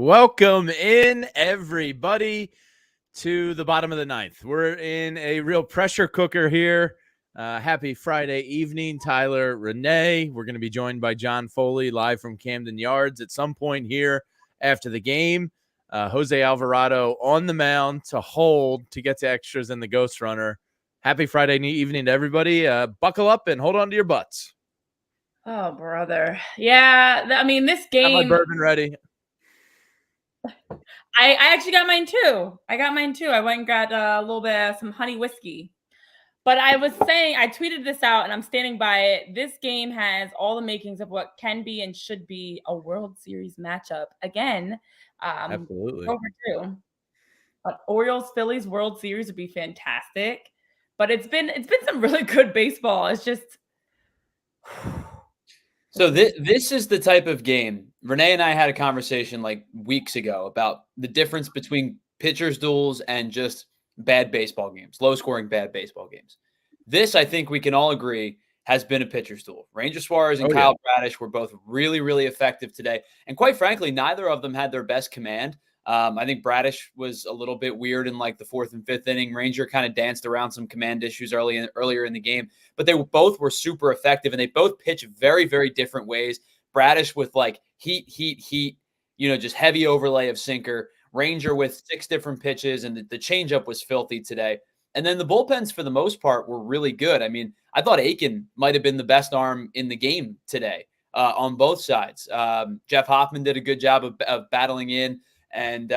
Welcome in, everybody, to the bottom of the ninth. We're in a real pressure cooker here. Happy Friday evening, Tyler, Renee. We're going to be joined by John Foley live from Camden Yards at some point here after the game. Jose Alvarado on the mound to hold to get to extras in the Ghost Runner. Happy Friday evening to everybody. Buckle up and hold on to your butts. Oh, brother. Yeah, I mean, this game. Got my bourbon ready. I actually got mine too. I went and got a little bit of some honey whiskey. But I was saying, I tweeted this out and I'm standing by it. This game has all the makings of what can be and should be a World Series matchup. Again, Absolutely. Overdue. Orioles Phillies World Series would be fantastic. But it's been some really good baseball. It's just So this is the type of game. Renee and I had a conversation like weeks ago about the difference between pitchers' duels and just bad baseball games, low-scoring bad baseball games. This, I think we can all agree, has been a pitcher's duel. Ranger Suarez and Kyle Bradish were both really, really effective today. And quite frankly, neither of them had their best command. I think Bradish was a little bit weird in like the fourth and fifth inning. Ranger kind of danced around some command issues earlier in the game, but they both were super effective and they both pitch very, very different ways. Bradish with like heat, just heavy overlay of sinker. Ranger with 6 different pitches, and the changeup was filthy today. And then the bullpens, for the most part, were really good. I mean, I thought Aiken might have been the best arm in the game today on both sides. Jeff Hoffman did a good job of battling in and,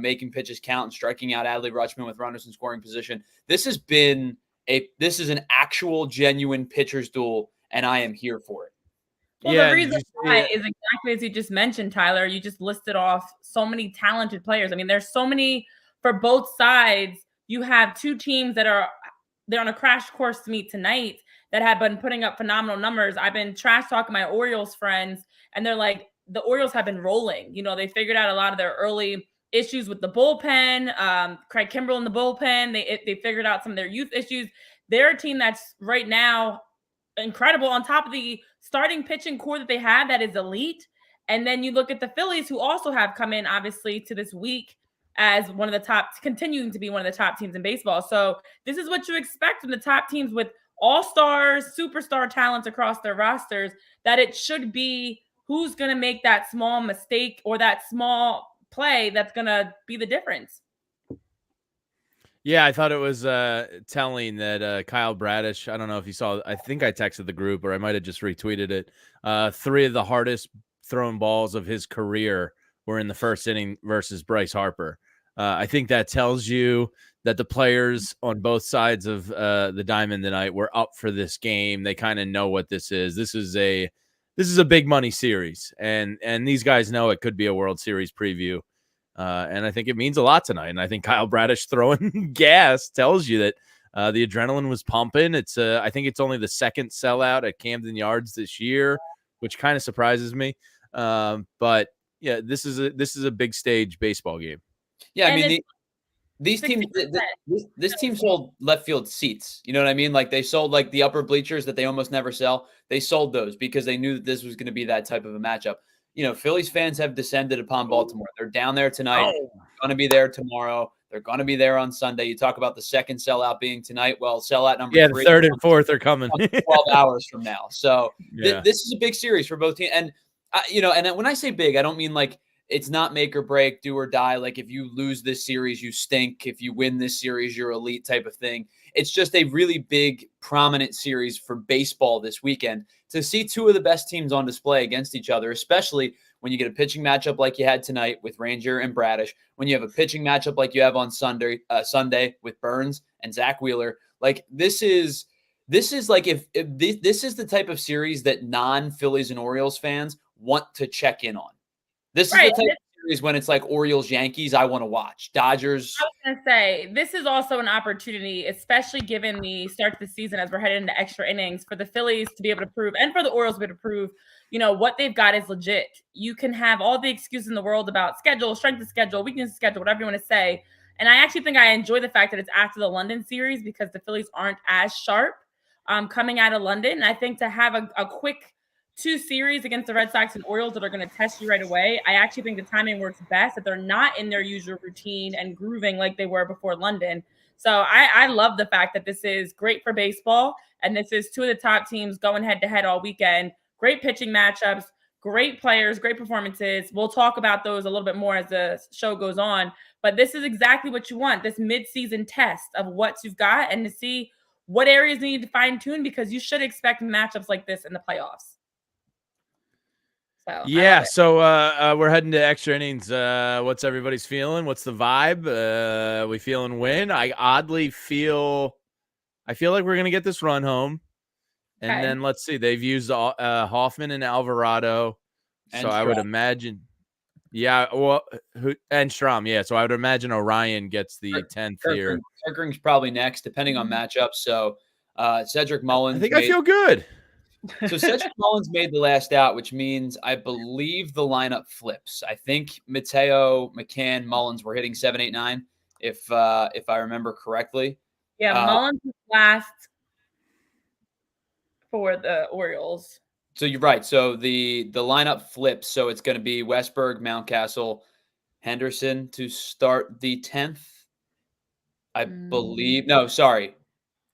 making pitches count and striking out Adley Rutschman with runners in scoring position. This is an actual genuine pitcher's duel, and I am here for it. Well, the reason why is exactly as you just mentioned, Tyler. You just listed off so many talented players. I mean, there's so many for both sides. You have two teams they're on a crash course to meet tonight that have been putting up phenomenal numbers. I've been trash talking my Orioles friends, and they're like, the Orioles have been rolling. They figured out a lot of their early issues with the bullpen. Craig Kimbrell in the bullpen. They figured out some of their youth issues. They're a team that's right now incredible on top of the starting pitching core that they have that is elite. And then you look at the Phillies, who also have come in obviously to this week as one of the top, continuing to be one of the top teams in baseball. So this is what you expect from the top teams with all-stars, superstar talents across their rosters, that it should be who's going to make that small mistake or that small play that's going to be the difference. Yeah, I thought it was telling that Kyle Bradish, I don't know if you saw, I think I texted the group or I might have just retweeted it. 3 of the hardest thrown balls of his career were in the first inning versus Bryce Harper. I think that tells you that the players on both sides of the diamond tonight were up for this game. They kind of know what this is. This is a big money series, and these guys know it could be a World Series preview. And I think it means a lot tonight. And I think Kyle Bradish throwing gas tells you that the adrenaline was pumping. I think it's only the second sellout at Camden Yards this year, which kind of surprises me. But yeah, this is a big stage baseball game. Yeah, I mean these teams. This team sold left field seats. You know what I mean? Like they sold like the upper bleachers that they almost never sell. They sold those because they knew that this was going to be that type of a matchup. Phillies fans have descended upon Baltimore. They're down there tonight. They're going to be there tomorrow. They're going to be there on Sunday. You talk about the second sellout being tonight. Well, sellout number 3. Yeah, the third and fourth are coming 12 hours from now. So this is a big series for both teams. And, and when I say big, I don't mean like it's not make or break, do or die. Like if you lose this series, you stink. If you win this series, you're elite type of thing. It's just a really big, prominent series for baseball this weekend to see 2 of the best teams on display against each other, especially when you get a pitching matchup like you had tonight with Ranger and Bradish, when you have a pitching matchup like you have on Sunday with Burns and Zach Wheeler. Like this is like if this is the type of series that non-Phillies and Orioles fans want to check in on. This is the type of series when it's like Orioles, Yankees, I want to watch. Dodgers. I was going to say, this is also an opportunity, especially given the start to the season as we're headed into extra innings, for the Phillies to be able to prove, and for the Orioles to be able to prove, what they've got is legit. You can have all the excuses in the world about schedule, strength of schedule, weakness of schedule, whatever you want to say. And I actually think I enjoy the fact that it's after the London series because the Phillies aren't as sharp coming out of London. And I think to have a quick two series against the Red Sox and Orioles that are going to test you right away. I actually think the timing works best that they're not in their usual routine and grooving like they were before London. So I love the fact that this is great for baseball, and this is two of the top teams going head-to-head all weekend. Great pitching matchups, great players, great performances. We'll talk about those a little bit more as the show goes on, but this is exactly what you want, this mid-season test of what you've got and to see what areas need to fine-tune, because you should expect matchups like this in the playoffs. So yeah, so we're heading to extra innings. What's everybody's feeling? What's the vibe? We feeling win? I feel like we're gonna get this run home, and then let's see. They've used Hoffman and Alvarado, And so Strom. I would imagine. Yeah, well, and Strom. Yeah, so I would imagine Orion gets the 10th here. Kirkering's probably next, depending on matchups. So Cedric Mullins. I think I feel good. So Cedric Mullins made the last out, which means I believe the lineup flips. I think Mateo, McCann, Mullins were hitting 7, 8, 9, if I remember correctly. Yeah, Mullins is last for the Orioles. So you're right. So the lineup flips. So it's going to be Westberg, Mountcastle, Henderson to start the 10th. I believe. No, sorry.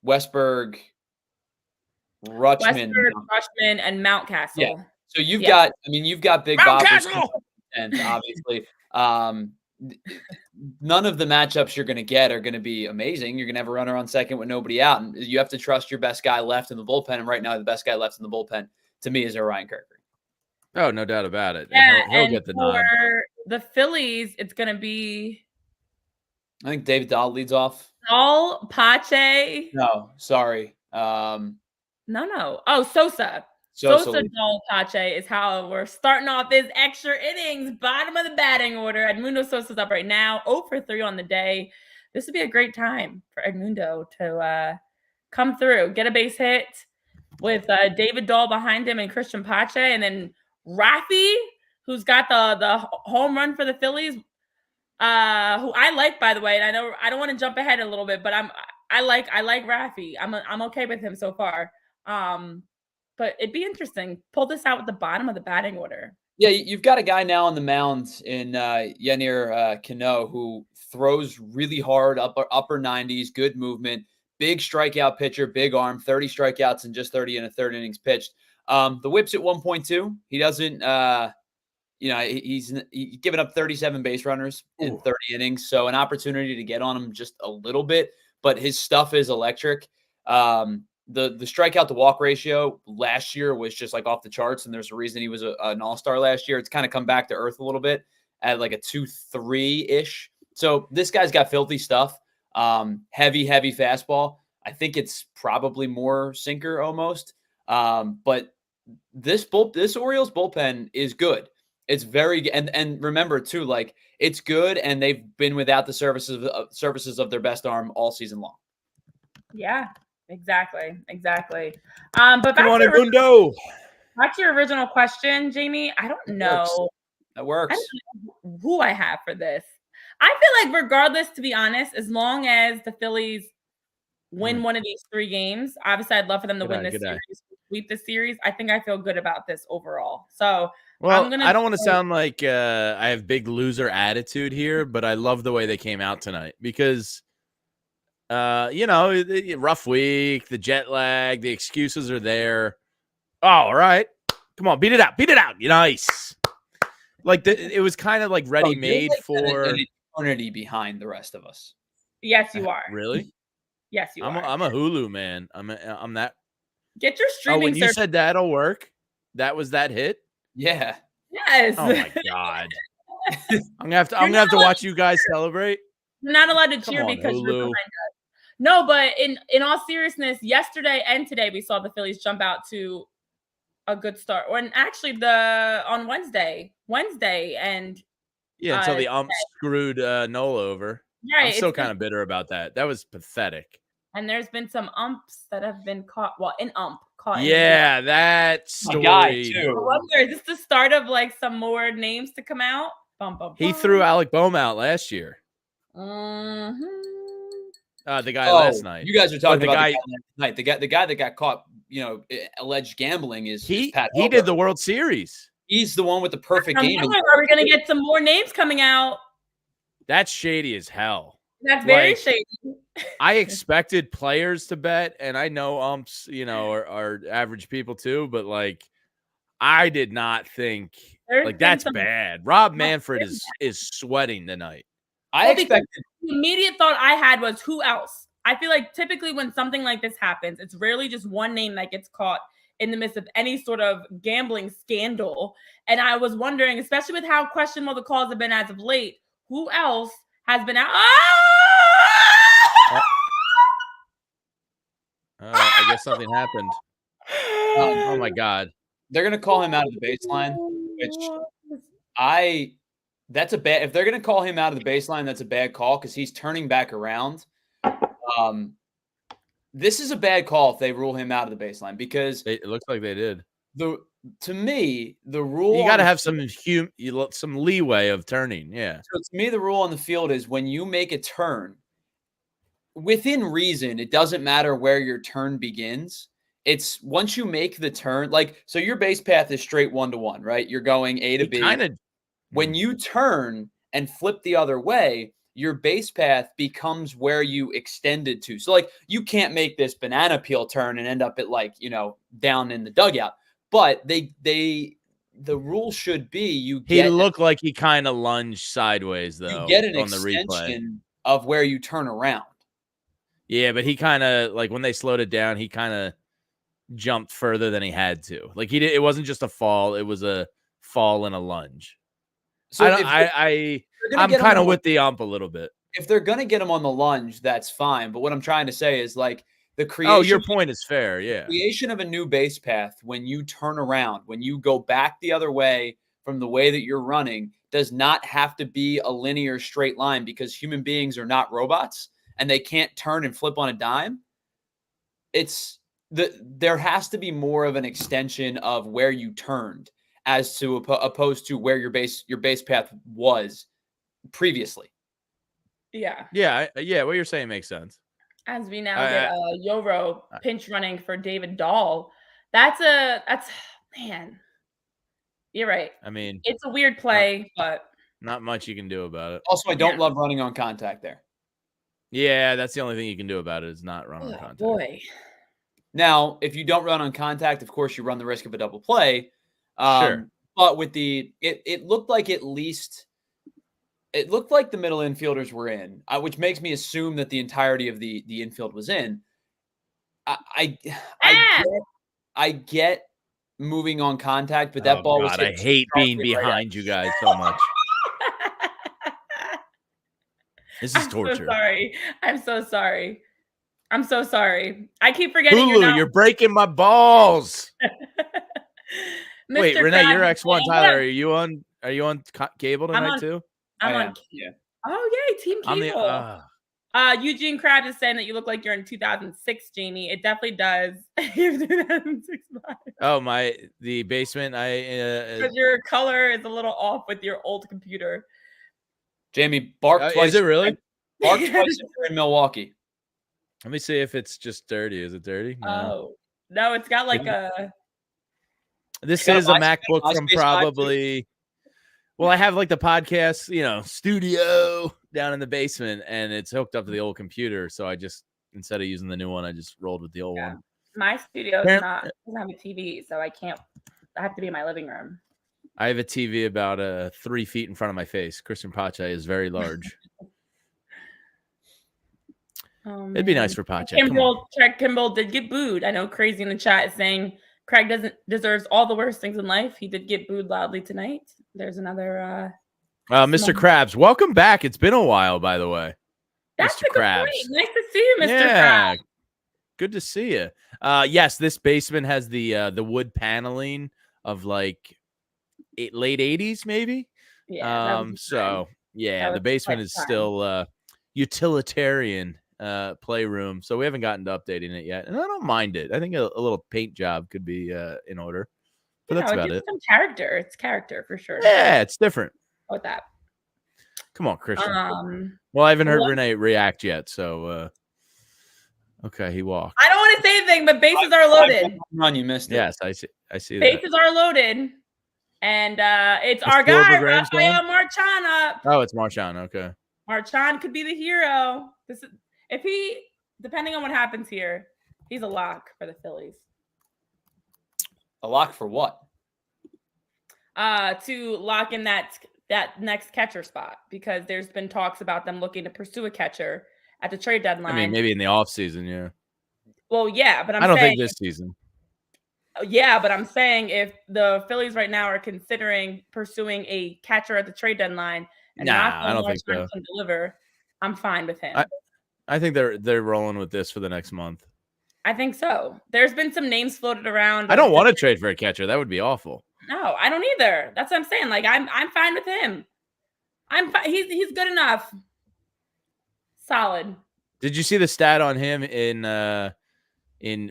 Westberg, Rutschman, and Mountcastle. Yeah. So you've got Big Bob, and obviously, none of the matchups you're going to get are going to be amazing. You're going to have a runner on second with nobody out, and you have to trust your best guy left in the bullpen. And right now, the best guy left in the bullpen to me is Orion Kirkering. Oh, no doubt about it. Yeah, he'll get the nod. For the Phillies, it's going to be. I think David Dahl leads off. Dahl, Pache. No, sorry. No. Oh, Sosa, Dahl, Pache is how we're starting off this extra innings. Bottom of the batting order. Edmundo Sosa's up right now, 0 for 3 on the day. This would be a great time for Edmundo to come through, get a base hit with David Dahl behind him and Christian Pache, and then Rafi, who's got the home run for the Phillies, who I like, by the way. And I know I don't want to jump ahead a little bit, but I like Rafi. I'm okay with him so far. But it'd be interesting. Pull this out with the bottom of the batting order. Yeah, you've got a guy now on the mound in Yennier Cano who throws really hard, upper 90s, good movement, big strikeout pitcher, big arm, 30 strikeouts in just 30 and a third innings pitched. The whip's at 1.2. He doesn't, he's given up 37 base runners in 30 innings. So an opportunity to get on him just a little bit, but his stuff is electric. The strikeout to walk ratio last year was just like off the charts, and there's a reason he was an all-star last year. It's kind of come back to earth a little bit at like a 2.3-ish. So this guy's got filthy stuff. Heavy fastball. I think it's probably more sinker almost. But this Orioles bullpen is good. It's very good. And remember too, like it's good, and they've been without the services of their best arm all season long. Yeah. Exactly. But back to your original question, Jamie, I don't know. That works. I don't know who I have for this. I feel like regardless, to be honest, as long as the Phillies win one of these 3 games, obviously I'd love for them to win this series, sweep the series. I think I feel good about this overall. So I don't want to sound like I have big loser attitude here, but I love the way they came out tonight because rough week, the jet lag, the excuses are there. Oh, all right. Come on, beat it out. Nice. Like it was kind of like ready-made for an eternity behind the rest of us. Yes, you are. Really? Yes, you are. I'm a Hulu man. I'm that. Get your streaming. When you said that'll work, that was that hit. Yeah. Yes. Oh my god. I'm gonna have to watch you guys celebrate. You're not allowed to cheer because you're behind us. No, but in all seriousness, yesterday and today we saw the Phillies jump out to a good start. And actually on Wednesday and until the ump screwed Nola over. Right, I'm still kind of bitter about that. That was pathetic. And there's been some umps that have been caught. Well, caught. Yeah, that story. Guy too. I wonder, is this the start of like some more names to come out? Bum, bum, bum. He threw Alec Bohm out last year. Mm-hmm. The guy last night. You guys are talking about the guy last night. The guy that got caught alleged gambling is He Pat Elbert. did the World Series. He's the one with the perfect game. Are we going to get some more names coming out? That's shady as hell. That's very shady. I expected players to bet, and I know umps, are average people too, but like I did not think that's bad. Rob Manfred is sweating tonight. I expected. The immediate thought I had was, who else? I feel like typically when something like this happens, it's rarely just one name that gets caught in the midst of any sort of gambling scandal. And I was wondering, especially with how questionable the calls have been as of late, who else has been out? I guess something happened. Oh my God. They're going to call him out of the baseline, which that's a bad, if they're going to call him out of the baseline, that's a bad call because he's turning back around. This is a bad call if they rule him out of the baseline because it looks like they did. To me, the rule, you got to have some leeway of turning. Yeah. So to me, the rule on the field is when you make a turn within reason, it doesn't matter where your turn begins. It's once you make the turn, so your base path is straight 1-to-1, right? You're going A to B. When you turn and flip the other way, your base path becomes where you extended to. So you can't make this banana peel turn and end up at down in the dugout. But the rule should be he looked like he kind of lunged sideways though. You get an on the extension replay of where you turn around. Yeah, but he kind of when they slowed it down, he kind of jumped further than he had to. It wasn't just a fall; it was a fall and a lunge. So I'm kind of with the ump a little bit. If they're gonna get him on the lunge, that's fine. But what I'm trying to say is the creation. Oh, your point is fair. Yeah, creation of a new base path when you turn around, when you go back the other way from the way that you're running, does not have to be a linear straight line because human beings are not robots and they can't turn and flip on a dime. There has to be more of an extension of where you turned as to opposed to where your base path was previously. Yeah. What you're saying makes sense. As we now get Yoro pinch running for David Dahl. That's man. You're right. I mean, it's a weird play, but not much you can do about it. Also, I don't love running on contact there. Yeah, that's the only thing you can do about it is not run on contact. Boy. Now, if you don't run on contact, of course, you run the risk of a double play. Sure. But with it looked like the middle infielders were in, which makes me assume that the entirety of the infield was in. I get moving on contact, but that ball was. I hate being behind you guys so much. This is torture. I'm so sorry. I keep forgetting. Hulu, you're breaking my balls. Wait, Renee, you're X1. Tyler, are you on cable tonight too? I'm on. Yeah. Oh yay, Team Cable. Eugene Krabs is saying that you look like you're in 2006, Jamie. It definitely does. You're 2006 vibe. Oh the basement. Because your color is a little off with your old computer. Jamie, bark twice. Is it really? Bark twice if you're in Milwaukee. Let me see if it's just dirty. Is it dirty? No. Oh no, it's got a. This is a MacBook from probably. Well, I have the podcast, studio down in the basement, and it's hooked up to the old computer. So I just, instead of using the new one, I just rolled with the old one. My studio doesn't have a TV, so I have to be in my living room. I have a TV about 3 feet in front of my face. Christian Pache is very large. It'd be nice for Pache. Craig Kimball did get booed. I know Crazy in the chat is saying Craig deserves all the worst things in life. He did get booed loudly tonight. There's another Mr. Krabs. Welcome back. It's been a while, by the way. That's Mr. Krabs. Nice to see you, Mr. Krabs. Good to see you. Yes, this basement has the wood paneling of late 80s, maybe. Yeah. The basement is still utilitarian playroom, so we haven't gotten to updating it yet, and I don't mind it. I think a little paint job could be in order, but that's about it. Some character. It's character for sure. Yeah, it's different. With that, come on, Christian. Well, I haven't heard Renee react yet, so Okay, he walked. I don't want to say anything, but bases are loaded. Run, you missed it. Yes, I see that. Bases are loaded. And it's our guy, Rafael Marchand. Oh, it's Marchand. Okay. Marchand could be the hero. Depending on what happens here, he's a lock for the Phillies. A lock for what? To lock in that next catcher spot, because there's been talks about them looking to pursue a catcher at the trade deadline. I mean, maybe in the offseason, yeah. Well, yeah, but I don't think this season. Yeah, but I'm saying if the Phillies right now are considering pursuing a catcher at the trade deadline and I don't think so. Can deliver, I'm fine with him. I think they're rolling with this for the next month. I think so. There's been some names floated around. I don't want to trade for a catcher. That would be awful. No, I don't either. That's what I'm saying. Like I'm fine with him. He's good enough. Solid. Did you see the stat on him in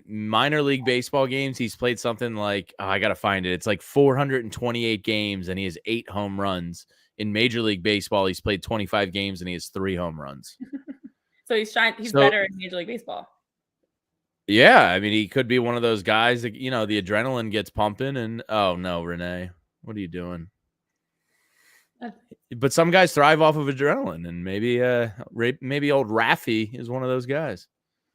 minor league baseball games? He's played something like, I got to find it. It's like 428 games and he has 8 home runs. In Major League Baseball, he's played 25 games and he has 3 home runs. So he's better in Major League Baseball. Yeah, I mean, he could be one of those guys that, the adrenaline gets pumping and, oh, no, Renee, what are you doing? But some guys thrive off of adrenaline, and maybe old Raffy is one of those guys.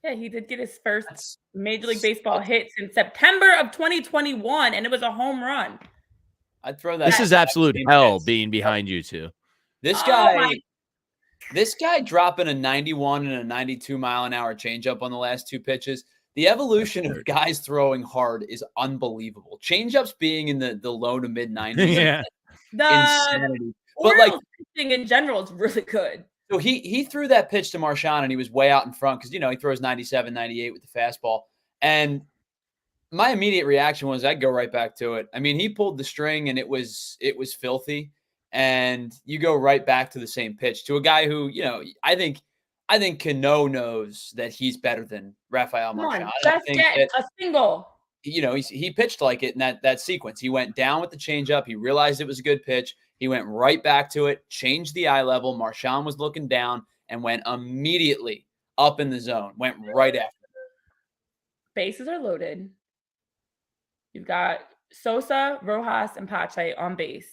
Yeah, he did get his first Major League Baseball hit in September of 2021, and it was a home run. I'd throw that. This is absolute hell being behind you two. This guy dropping a 91 and a 92 mile an hour changeup on the last 2 pitches. The evolution of guys throwing hard is unbelievable. Changeups being in the low to mid 90s. Yeah. Insanity. Orioles pitching in general is really good. So he threw that pitch to Marchand and he was way out in front because, he throws 97, 98 with the fastball. And my immediate reaction was I'd go right back to it. I mean, he pulled the string and it was filthy. And you go right back to the same pitch to a guy who, I think Cano knows that he's better than Rafael Marchand. Just get a single. He pitched like it in that sequence. He went down with the changeup. He realized it was a good pitch. He went right back to it, changed the eye level. Marchand was looking down and went immediately up in the zone. Went right after it. Bases are loaded. You've got Sosa, Rojas, and Pache on base.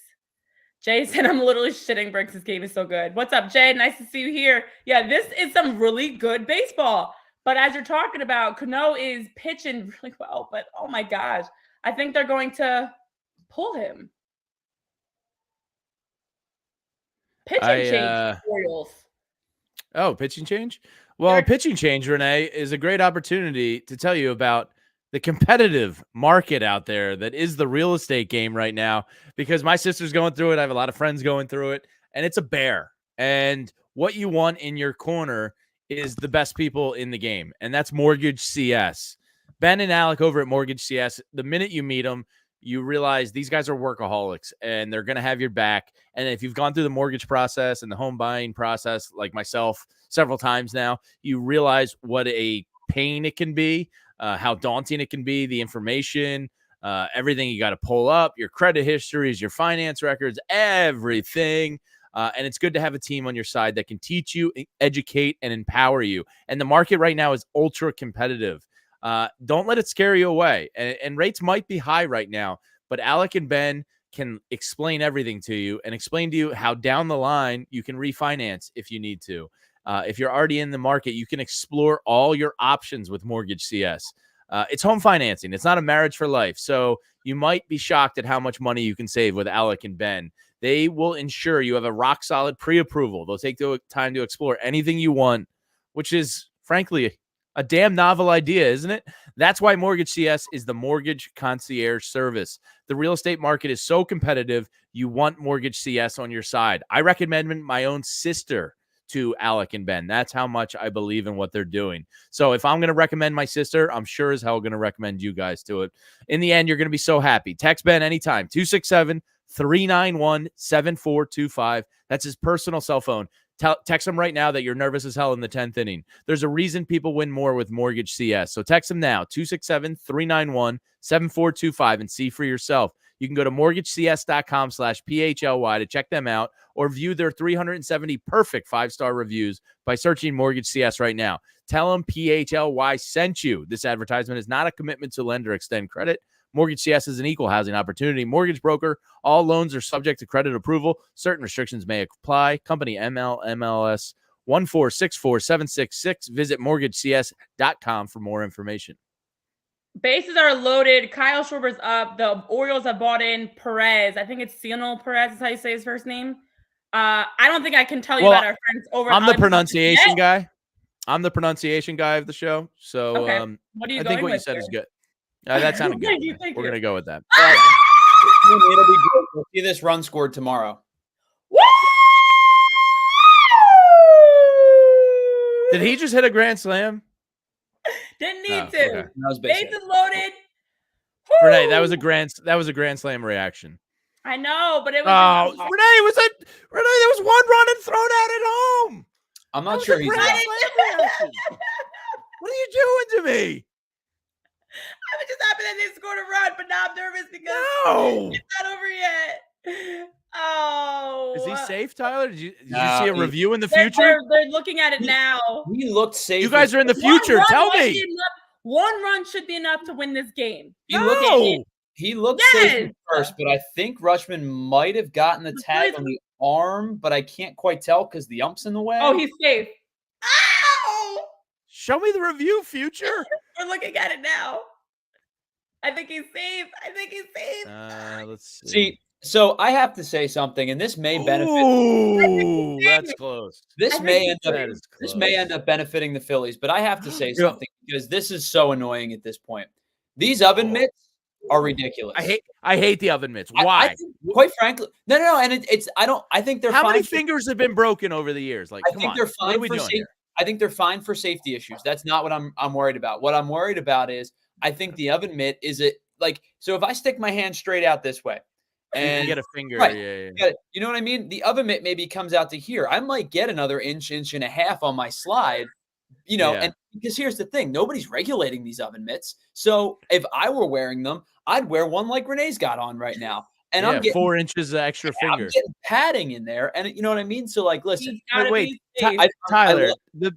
Jay said, I'm literally shitting bricks. This game is so good. What's up, Jay? Nice to see you here. Yeah, this is some really good baseball. But as you're talking about, Cano is pitching really well. But, oh, my gosh. I think they're going to pull him. Pitching change Orioles. Oh, pitching change? Well, pitching change, Renee, is a great opportunity to tell you about the competitive market out there that is the real estate game right now, because my sister's going through it. I have a lot of friends going through it, and it's a bear. And what you want in your corner is the best people in the game, and that's Mortgage CS. Ben and Alec over at Mortgage CS, the minute you meet them, you realize these guys are workaholics and they're going to have your back. And if you've gone through the mortgage process and the home buying process, like myself, several times now, you realize what a pain it can be, how daunting it can be, the information, everything you got to pull up, your credit histories, your finance records, everything. And it's good to have a team on your side that can teach you, educate, and empower you. And the market right now is ultra competitive. Don't let it scare you away. And rates might be high right now, but Alec and Ben can explain everything to you and explain to you how down the line you can refinance if you need to. If you're already in the market, you can explore all your options with Mortgage CS. It's home financing. It's not a marriage for life. So you might be shocked at how much money you can save with Alec and Ben. They will ensure you have a rock solid pre-approval. They'll take the time to explore anything you want, which is frankly a damn novel idea, isn't it? That's why Mortgage CS is the mortgage concierge service. The real estate market is so competitive. You want Mortgage CS on your side. I recommend my own sister to Alec and Ben. That's how much I believe in what they're doing. So if I'm going to recommend my sister, I'm sure as hell going to recommend you guys to it. In the end, you're going to be so happy. Text Ben anytime, 267-391-7425. That's his personal cell phone. Text him right now that you're nervous as hell in the 10th inning. There's a reason people win more with Mortgage CS. So text him now, 267-391-7425, and see for yourself. You can go to mortgagecs.com/PHLY to check them out or view their 370 perfect 5-star reviews by searching Mortgage CS right now. Tell them PHLY sent you. This advertisement is not a commitment to lend or extend credit. Mortgage CS is an equal housing opportunity mortgage broker. All loans are subject to credit approval. Certain restrictions may apply. Company MLS 1464766. Visit mortgagecs.com for more information. Bases are loaded. Kyle Schwarber's up. The Orioles have bought in Perez. I think it's Cionel Perez is how you say his first name. I don't think I can tell you about our friends over. I'm the pronunciation guy. I'm the pronunciation guy of the show. So okay. What are you I think what you said is good. That sounded good. We're going to go with that. It'll be good. We'll see this run scored tomorrow. Woo! Did he just hit a grand slam? Didn't need to. Okay. Bases loaded. Renee, that was a grand slam reaction. I know, but it was. Oh, Renee, there was one run and thrown out at home. I'm not sure he's. What are you doing to me? I was just happy that they scored a run, but now I'm nervous because it's not over yet. Oh, is he safe, Tyler? Did you see a review in the future? They're looking at it now. He looked safe. You guys are in the future. Tell me. One run should be enough to win this game. He looked safe at first, but I think Rutschman might have gotten the tag on the arm, but I can't quite tell because the ump's in the way. Oh, he's safe. Ow! Show me the review, future. We're looking at it now. I think he's safe. Let's see. So I have to say something, and this may benefit. Ooh, that's close. This may end up benefiting the Phillies, but I have to say something because this is so annoying at this point. These oven mitts are ridiculous. I hate the oven mitts. Why? Quite frankly, no. And I think they're. How many fingers have been broken over the years? Like, come on. They're fine. What are we doing here? I think they're fine for safety issues. That's not what I'm worried about. What I'm worried about is I think the oven mitt is so if I stick my hand straight out this way. And you get a finger. Right, Yeah. You know what I mean? The oven mitt maybe comes out to here. I might get another inch and a half on my slide, and because here's the thing, nobody's regulating these oven mitts. So if I were wearing them, I'd wear one like Renee's got on right now. And I'm getting 4 inches of extra finger. I'm getting padding in there. And you know what I mean? So listen, wait, Tyler, the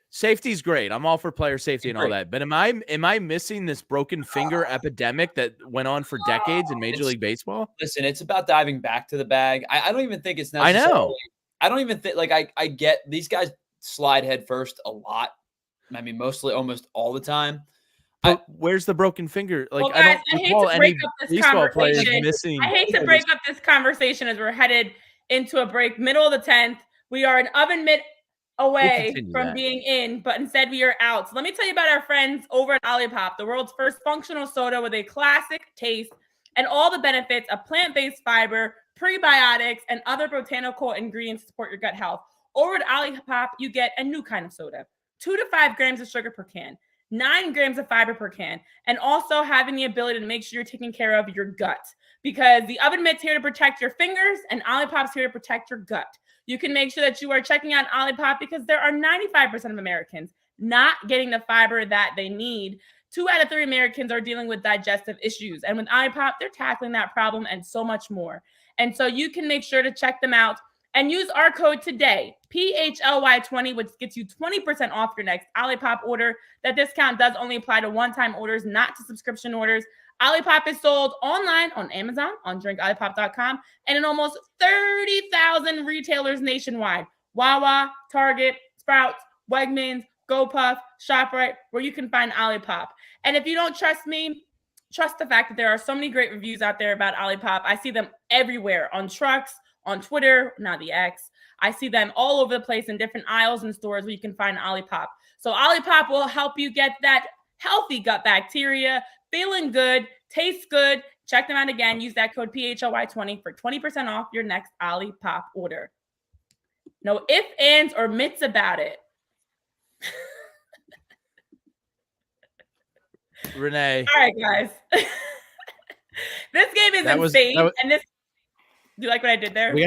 safety's great. I'm all for player safety and all that. But am I missing this broken finger epidemic that went on for decades in Major League Baseball? Listen, it's about diving back to the bag. I don't even think it's necessary. I know. I don't even think I get these guys slide head first a lot. I mean, mostly almost all the time. But where's the broken finger? Like, well, guys, I hate to break up this conversation. Missing. I hate to break up this conversation as we're headed into a break, middle of the 10th. We are an oven mitt away from being in, but instead we are out. So let me tell you about our friends over at Olipop, the world's first functional soda with a classic taste and all the benefits of plant-based fiber, prebiotics, and other botanical ingredients to support your gut health. Over at Olipop, you get a new kind of soda, 2 to 5 grams of sugar per can, 9 grams of fiber per can, and also having the ability to make sure you're taking care of your gut, because the oven mitt's here to protect your fingers and Olipop's here to protect your gut. You can make sure that you are checking out Olipop because there are 95% of Americans not getting the fiber that they need. 2 out of 3 Americans are dealing with digestive issues. And with Olipop, they're tackling that problem and so much more. And so you can make sure to check them out and use our code today, PHLY20, which gets you 20% off your next Olipop order. That discount does only apply to one-time orders, not to subscription orders. Olipop is sold online on Amazon, on drinkolipop.com, and in almost 30,000 retailers nationwide. Wawa, Target, Sprouts, Wegmans, GoPuff, ShopRite, where you can find Olipop. And if you don't trust me, trust the fact that there are so many great reviews out there about Olipop. I see them everywhere, on trucks, on Twitter, now the X. I see them all over the place in different aisles and stores where you can find Olipop. So Olipop will help you get that healthy gut bacteria, feeling good, tastes good. Check them out again. Use that code PHLY20 for 20% off your next Olipop order. No ifs, ands, or mitts about it. Renee. All right, guys. This game is insane. And this, do you like what I did there? We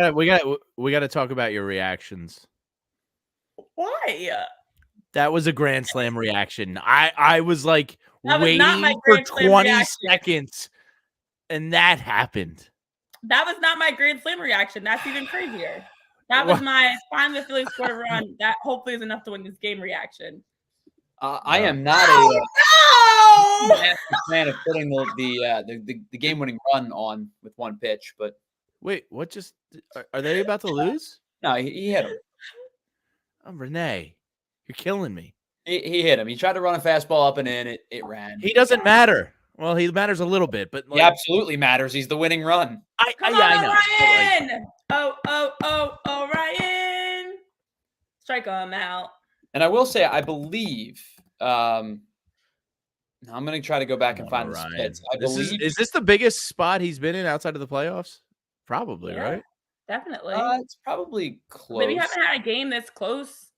got to talk about your reactions. Why? That was a grand slam reaction. I was like waiting for 20 seconds. And that happened. That was not my Grand Slam reaction. That's even crazier. That was my finally the Phillies scored a run. That hopefully is enough to win this game reaction. I am not a fan of putting the game-winning run on with one pitch, but wait, what? Just are they about to lose? No, he hit him. Oh, Renee, you're killing me. He hit him. He tried to run a fastball up and in. It ran. He doesn't matter. Well, he matters a little bit, but he absolutely matters. He's the winning run. Come on, Ryan! Oh, Ryan! Strike him out. And I will say, I believe. I'm going to try to go back and find the splits. Is this the biggest spot he's been in outside of the playoffs? Probably, right? Definitely. It's probably close. Maybe haven't had a game this close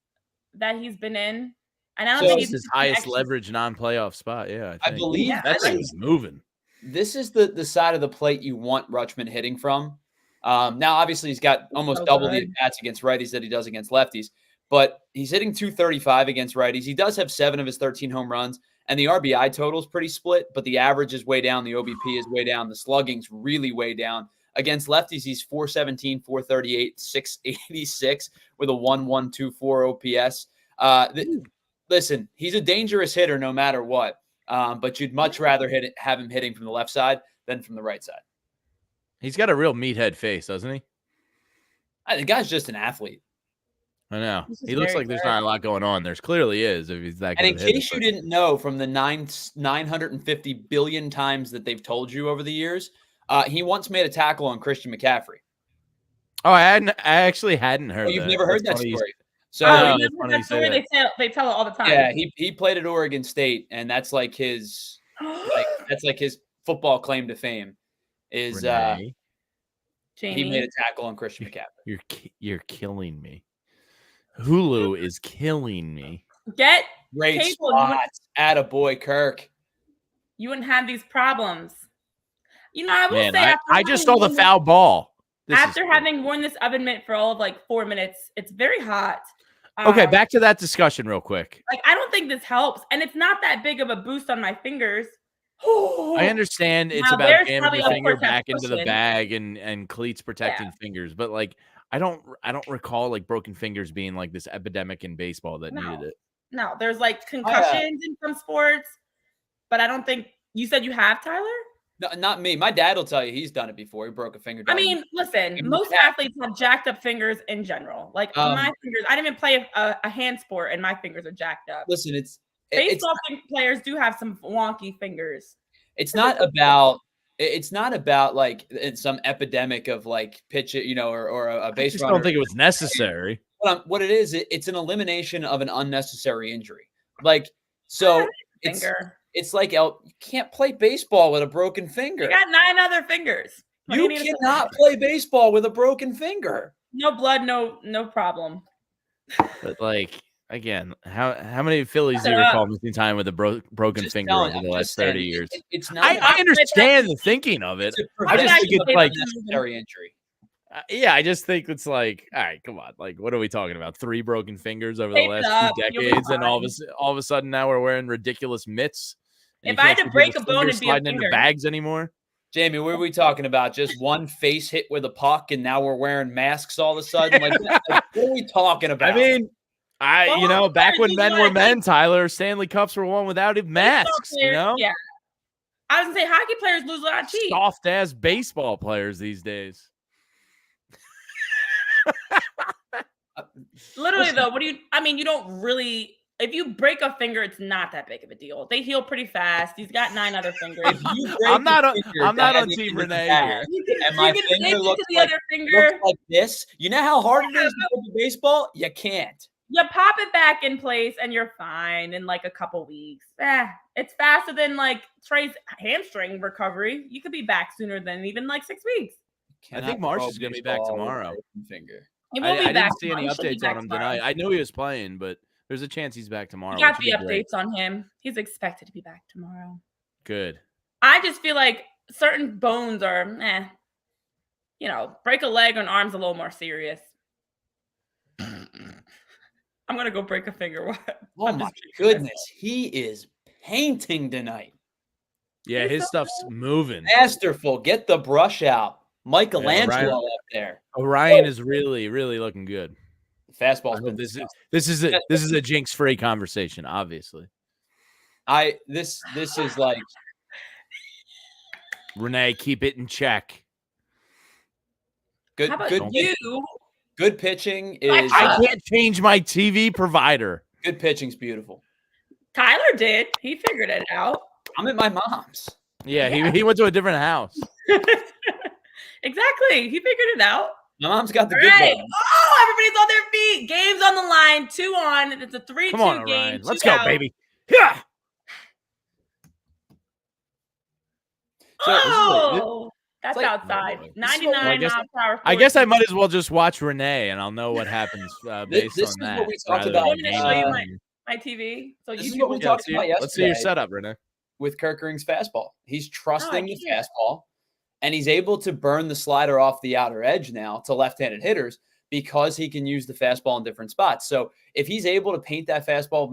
that he's been in. And I don't think it's his highest leverage non-playoff spot. Yeah, I believe that thing's moving. This is the side of the plate you want Rutschman hitting from. Now, obviously, he's got almost double the at-bats against righties that he does against lefties, but he's hitting 235 against righties. He does have 7 of his 13 home runs, and the RBI total is pretty split, but the average is way down. The OBP is way down. The slugging's really way down. Against lefties, he's 417, 438, 686 with a 1.124 OPS. Listen, he's a dangerous hitter no matter what, but you'd much rather have him hitting from the left side than from the right side. He's got a real meathead face, doesn't he? The guy's just an athlete. I know. He looks like there's not a lot going on. There's clearly is if he's that good. And in case you didn't know from the 950 billion times that they've told you over the years, he once made a tackle on Christian McCaffrey. Oh, I actually hadn't heard. Oh, you've never heard that story. So they tell it all the time. Yeah, he played at Oregon State, and that's like his football claim to fame is he made a tackle on Christian McCaffrey. You're killing me. Hulu is killing me. Get great spots. Attaboy, Kirk. You wouldn't have these problems. You know, I will say I just saw the foul ball. After having worn this oven mitt for all of like 4 minutes, it's very hot. Okay, back to that discussion real quick. Like, I don't think this helps. And it's not that big of a boost on my fingers. I understand it's about jamming your finger back into the bag and cleats protecting fingers. But, like, I don't recall, like, broken fingers being, like, this epidemic in baseball that needed it. No, there's, like, concussions in some sports. But I don't think – you said you have, Tyler? No, not me. My dad will tell you he's done it before. He broke a finger. I mean, listen, most athletes have jacked up fingers in general. Like my fingers, I didn't even play a hand sport, and my fingers are jacked up. Listen, baseball players do have some wonky fingers. It's not about like some epidemic of like pitch it, or a base runner. I don't think it was necessary. What it is, it's an elimination of an unnecessary injury. Like so, It's like you can't play baseball with a broken finger. You got 9 other fingers. You cannot play baseball with a broken finger. No blood, no problem. But like again, how many Phillies do you recall missing time with a broken finger over the last 30 years? It's not. I understand the thinking of it. I just think it's like necessary injury. I just think it's like, all right, come on. Like, what are we talking about? 3 broken fingers over the last 2 decades, and all of a sudden now we're wearing ridiculous mitts. If I had to break a bone and be a finger into bags anymore, Jamie, what are we talking about? Just one face hit with a puck, and now we're wearing masks all of a sudden. Like what are we talking about? I mean, back when men were men, Tyler, Stanley Cups were won without masks. Yeah. I was gonna say hockey players lose a lot of teeth. Soft ass baseball players these days. Literally, though, you don't really. If you break a finger, it's not that big of a deal. They heal pretty fast. He's got 9 other fingers. I'm not on Team Renee here. And my finger looks like this. You know how hard it is to play baseball? You can't. You pop it back in place, and you're fine in like a couple weeks. It's faster than like Trey's hamstring recovery. You could be back sooner than even like 6 weeks. I think Marsh is going to be back tomorrow. Finger. I didn't see any updates on him tonight. I knew he was playing, but there's a chance he's back tomorrow. You got the updates on him. He's expected to be back tomorrow. Good. I just feel like certain bones are, break a leg or an arm's a little more serious. I'm going to go break a finger. Oh, my goodness. He is painting tonight. Yeah, his stuff's moving. Masterful. Get the brush out. Michelangelo up there. Orion is really, really looking good. Fastball's been this is a jinx-free conversation, obviously. This is like Renee, keep it in check. Good. How about good. you? Good pitching is. I can't change my TV provider. Good pitching's beautiful. Tyler did. He figured it out. I'm at my mom's. Yeah, he went to a different house. Exactly. He figured it out. My mom's got the good Right. one. Oh, everybody's on their feet. Game's on the line. 2 on. It's a 3-2 Come on, game. Orion. Let's 2 go, out. baby. Yeah. Oh, that's like- outside. Well, 99 miles per hour. I guess I might as well just watch Renee, and I'll know what happens based This on is that. what we talked rather about. than I'm gonna show you game. my TV. So This you is what we Yeah, talked about yesterday. let's see your setup, Renee. With Kerkering's fastball. He's trusting the can't. fastball, and he's able to burn the slider off the outer edge now to left-handed hitters because he can use the fastball in different spots. So if he's able to paint that fastball,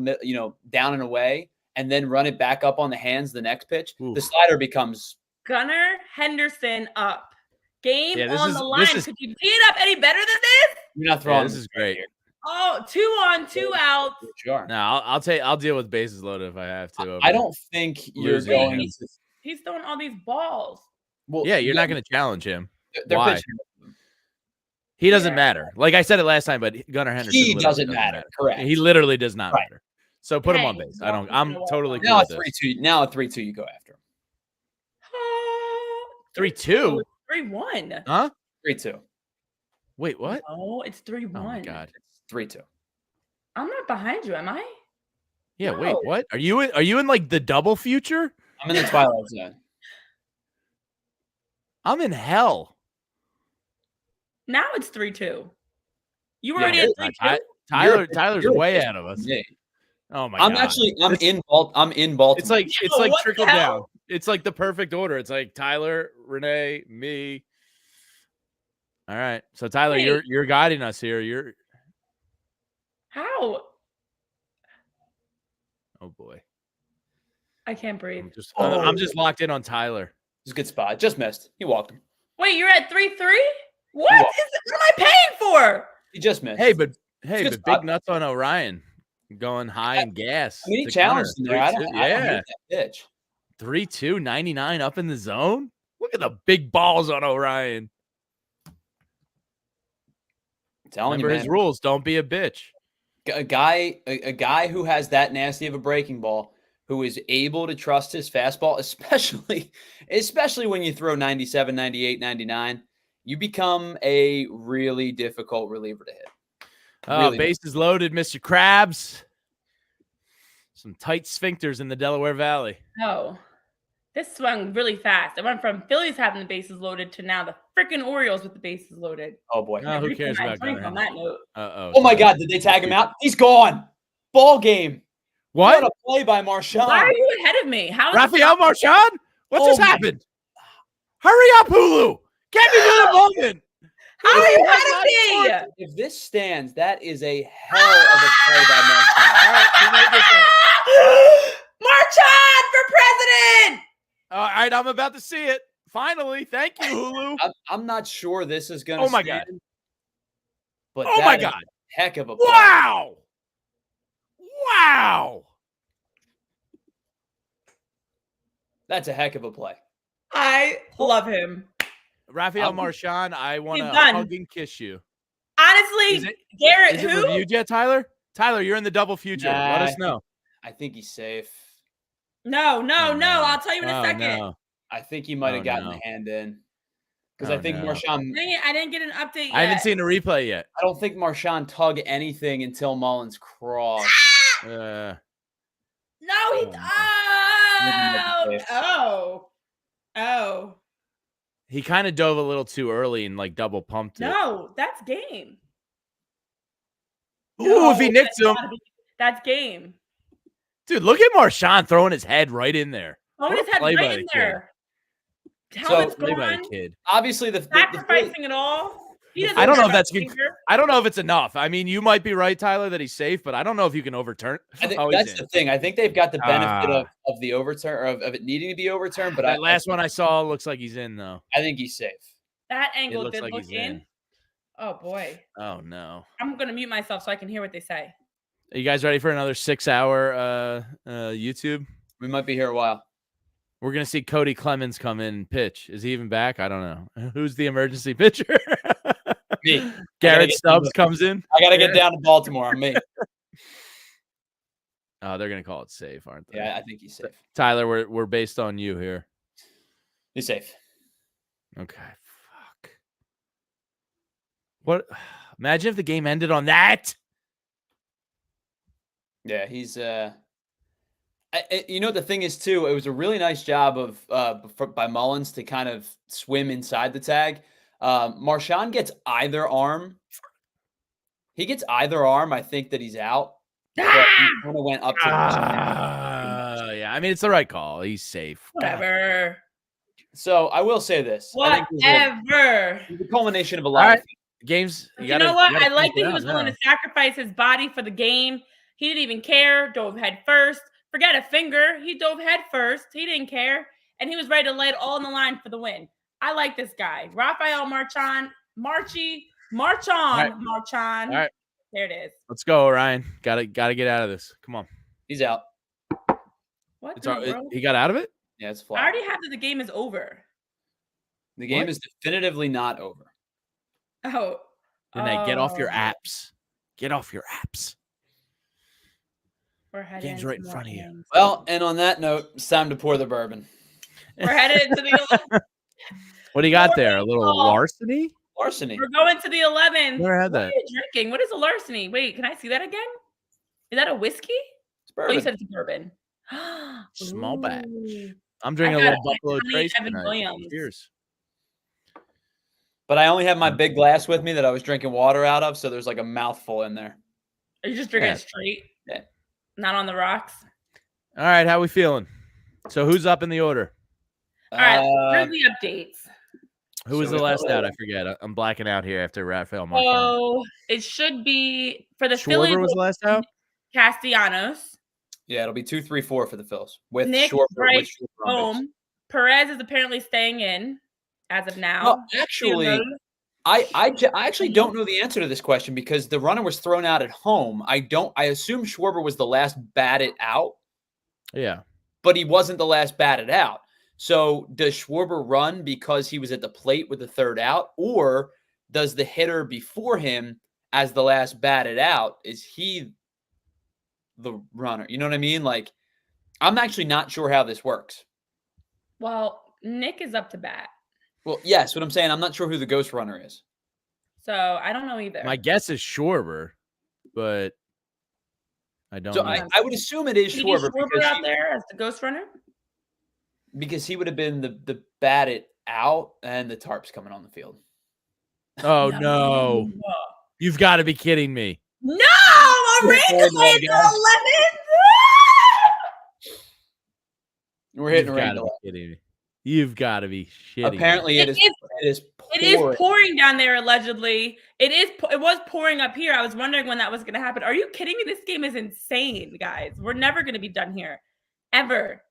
down and away, and then run it back up on the hands the next pitch, Oof. the slider becomes. Gunnar Henderson up. Game Yeah, on the line. Could you tee it up any better than this? You're not Yeah, throwing. this is great. Oh, 2 on, 2 out. Sure. No, I'll deal with bases loaded if I have to. I don't think you're losing going. him. He's throwing all these balls. Well, Yeah, you're not going to challenge him. They're Why? pitching. He doesn't Yeah. matter. Like I said it last time, but Gunnar Henderson. He literally doesn't matter. Correct. He literally does not Right. matter. So put him on Hey, base. well, I'm totally cool Now with at this. 3-2. Now at 3-2, you go after him. 3-2. 3-1. Huh? 3-2. Wait, what? Oh, it's 3-1. Oh my god. It's 3-2. I'm not behind you, am I? Yeah. Wait. No. What? Are you in like the double future? I'm in the twilight zone. I'm in hell. Now it's 3-2. You were Yeah, already at I- 3-2? Tyler's you're way pissed ahead of us. Me. Oh my I'm god. actually. I'm in Baltimore. It's like what trickle the down. hell? It's like the perfect order. It's like Tyler, Renee, me. All right. So Tyler, Wait. you're guiding us here. You're How? oh boy. I can't breathe. I'm just locked in on Tyler. It's a good spot. Just missed. He walked him. Wait, you're at 3-3? What am I paying for? He just missed. Hey, but good big spot. nuts on Orion. Going high in gas. I mean, he to challenged Gunnar. him there. I 3-2. don't hate that pitch. 3-2, 99 up in the zone. Look at the big balls on Orion. I'm telling Remember you, his man. rules. Don't be a bitch. A guy who has that nasty of a breaking ball, who is able to trust his fastball, especially when you throw 97, 98, 99, you become a really difficult reliever to hit. Really Bases loaded, Mr. Krabs. Some tight sphincters in the Delaware Valley. Oh, this swung really fast. It went from Phillies having the bases loaded to now the freaking Orioles with the bases loaded. Oh boy. No, who cares My about drink Gunnar on that note. Uh-oh. Oh my God! Did they tag him out? He's gone. Ball game. What? What a play by Marchand. Why are you ahead of me? How is Rafael Marchand? What Oh just my- happened? Hurry up, Hulu. Get me to the moment. How are you ahead of me? If this stands, that is a hell of a play by Marchand. All right, you make this up. Marchand for president. All right, I'm about to see it. Finally. Thank you, Hulu. I'm not sure this is going to Oh my God. But Oh my that is God. a heck of a play. Wow. Wow. That's a heck of a play. I love him. Rafael Marchand, I want to He's done. hug and kiss you. Honestly, Garrett, Is it who? reviewed yet, Tyler? Tyler, you're in the double future. Let Nah. us know. I think he's safe. No. Oh, no. I'll tell you in a Oh, second. no. I think he might have Oh, gotten no. the hand in. Because Oh, I think no. Marchand, Dang it, I didn't get an update yet. I haven't seen a replay yet. I don't think Marchand tug anything until Mullins crossed. Uh, No, he. Oh. Oh. he kind of dove a little too early and like double pumped it. No, that's game. Ooh, if he No, nicks him. That's game. Dude, look at Marchand throwing his head right in there. Oh, What his a head play by right the in kid. there. Helmet's Play by the gone. kid. Obviously, the Phillies, Sacrificing it all. I don't know if that's I don't know if it's enough. I mean, you might be right, Tyler, that he's safe, but I don't know if you can overturn. I think that's the thing. I think they've got the benefit of the overturn of it needing to be overturned. But that last one I saw looks like he's in though. I think he's safe. That angle did look in. Oh boy. Oh no. I'm gonna mute myself so I can hear what they say. Are you guys ready for another 6-hour YouTube? We might be here a while. We're going to see Cody Clemens come in and pitch. Is he even back? I don't know. Who's the emergency pitcher? Me. Garrett Stubbs comes in. I got to get down to Baltimore on me. Oh, they're going to call it safe, aren't they? Yeah, I think he's safe. Tyler, we're based on you here. He's safe. Okay. Fuck. What? Imagine if the game ended on that. Yeah, he's you know, the thing is too, it was a really nice job of by Mullins to kind of swim inside the tag. Marchand gets either arm. He gets either arm. I think that he's out. But he kind of went up to yeah, I mean, it's the right call. He's safe. Whatever. So I will say this. Whatever. The culmination of a lot of games. You know what? I like that he was willing to sacrifice his body for the game. He didn't even care. Dove head first. Forget a finger. He dove head first. He didn't care. And he was ready to lay it all on the line for the win. I like this guy. Rafael Marchand. March on, Marchand. All right. There it is. Let's go, Ryan. Gotta get out of this. Come on. He's out. What? He got out of it? Yeah, it's flat. I already have that the game is over. The game is definitively not over. Oh. Renee, get off your apps. Get off your apps. Game's right in front of you. Well, and on that note, it's time to pour the bourbon. We're headed into the What do you got there? A little larceny? Larceny. We're going to the 11th. Never had that. What are you drinking? What is a larceny? Wait, can I see that again? Is that a whiskey? It's bourbon. Oh, you said it's bourbon. Small batch. I'm drinking a little Buffalo Trace tonight. Cheers. But I only have my big glass with me that I was drinking water out of, so there's like a mouthful in there. Are you just drinking it straight? Yeah. Not on the rocks? All right, how we feeling? So who's up in the order? All right, here's the updates. Who was the last out? I forget. I'm blacking out here after Rafael Marchand. Oh, it should be for the Phillies. Schwarber was last out? Castellanos. Yeah, it'll be 2-3-4 for the Phils. With Nick Schwarber. home. Perez is apparently staying in as of now. Well, actually, I actually don't know the answer to this question because the runner was thrown out at home. I assume Schwarber was the last batted out. Yeah. But he wasn't the last batted out. So does Schwarber run because he was at the plate with the third out? Or does the hitter before him as the last batted out, is he the runner? You know what I mean? Like, I'm actually not sure how this works. Well, Nick is up to bat. Well, yes, what I'm saying, I'm not sure who the ghost runner is. So I don't know either. My guess is Schwarber, but I don't know. I would assume it is Schwarber. Schwarber out there as the ghost runner? Because he would have been the batted out and the tarp's coming on the field. Oh, no. You've got to be kidding me. No! Arena played the 11th! We're hitting rain. You've got to be shitting. Apparently, it is pouring down there. Allegedly, it was pouring up here. I was wondering when that was going to happen. Are you kidding me? This game is insane, guys. We're never going to be done here, ever.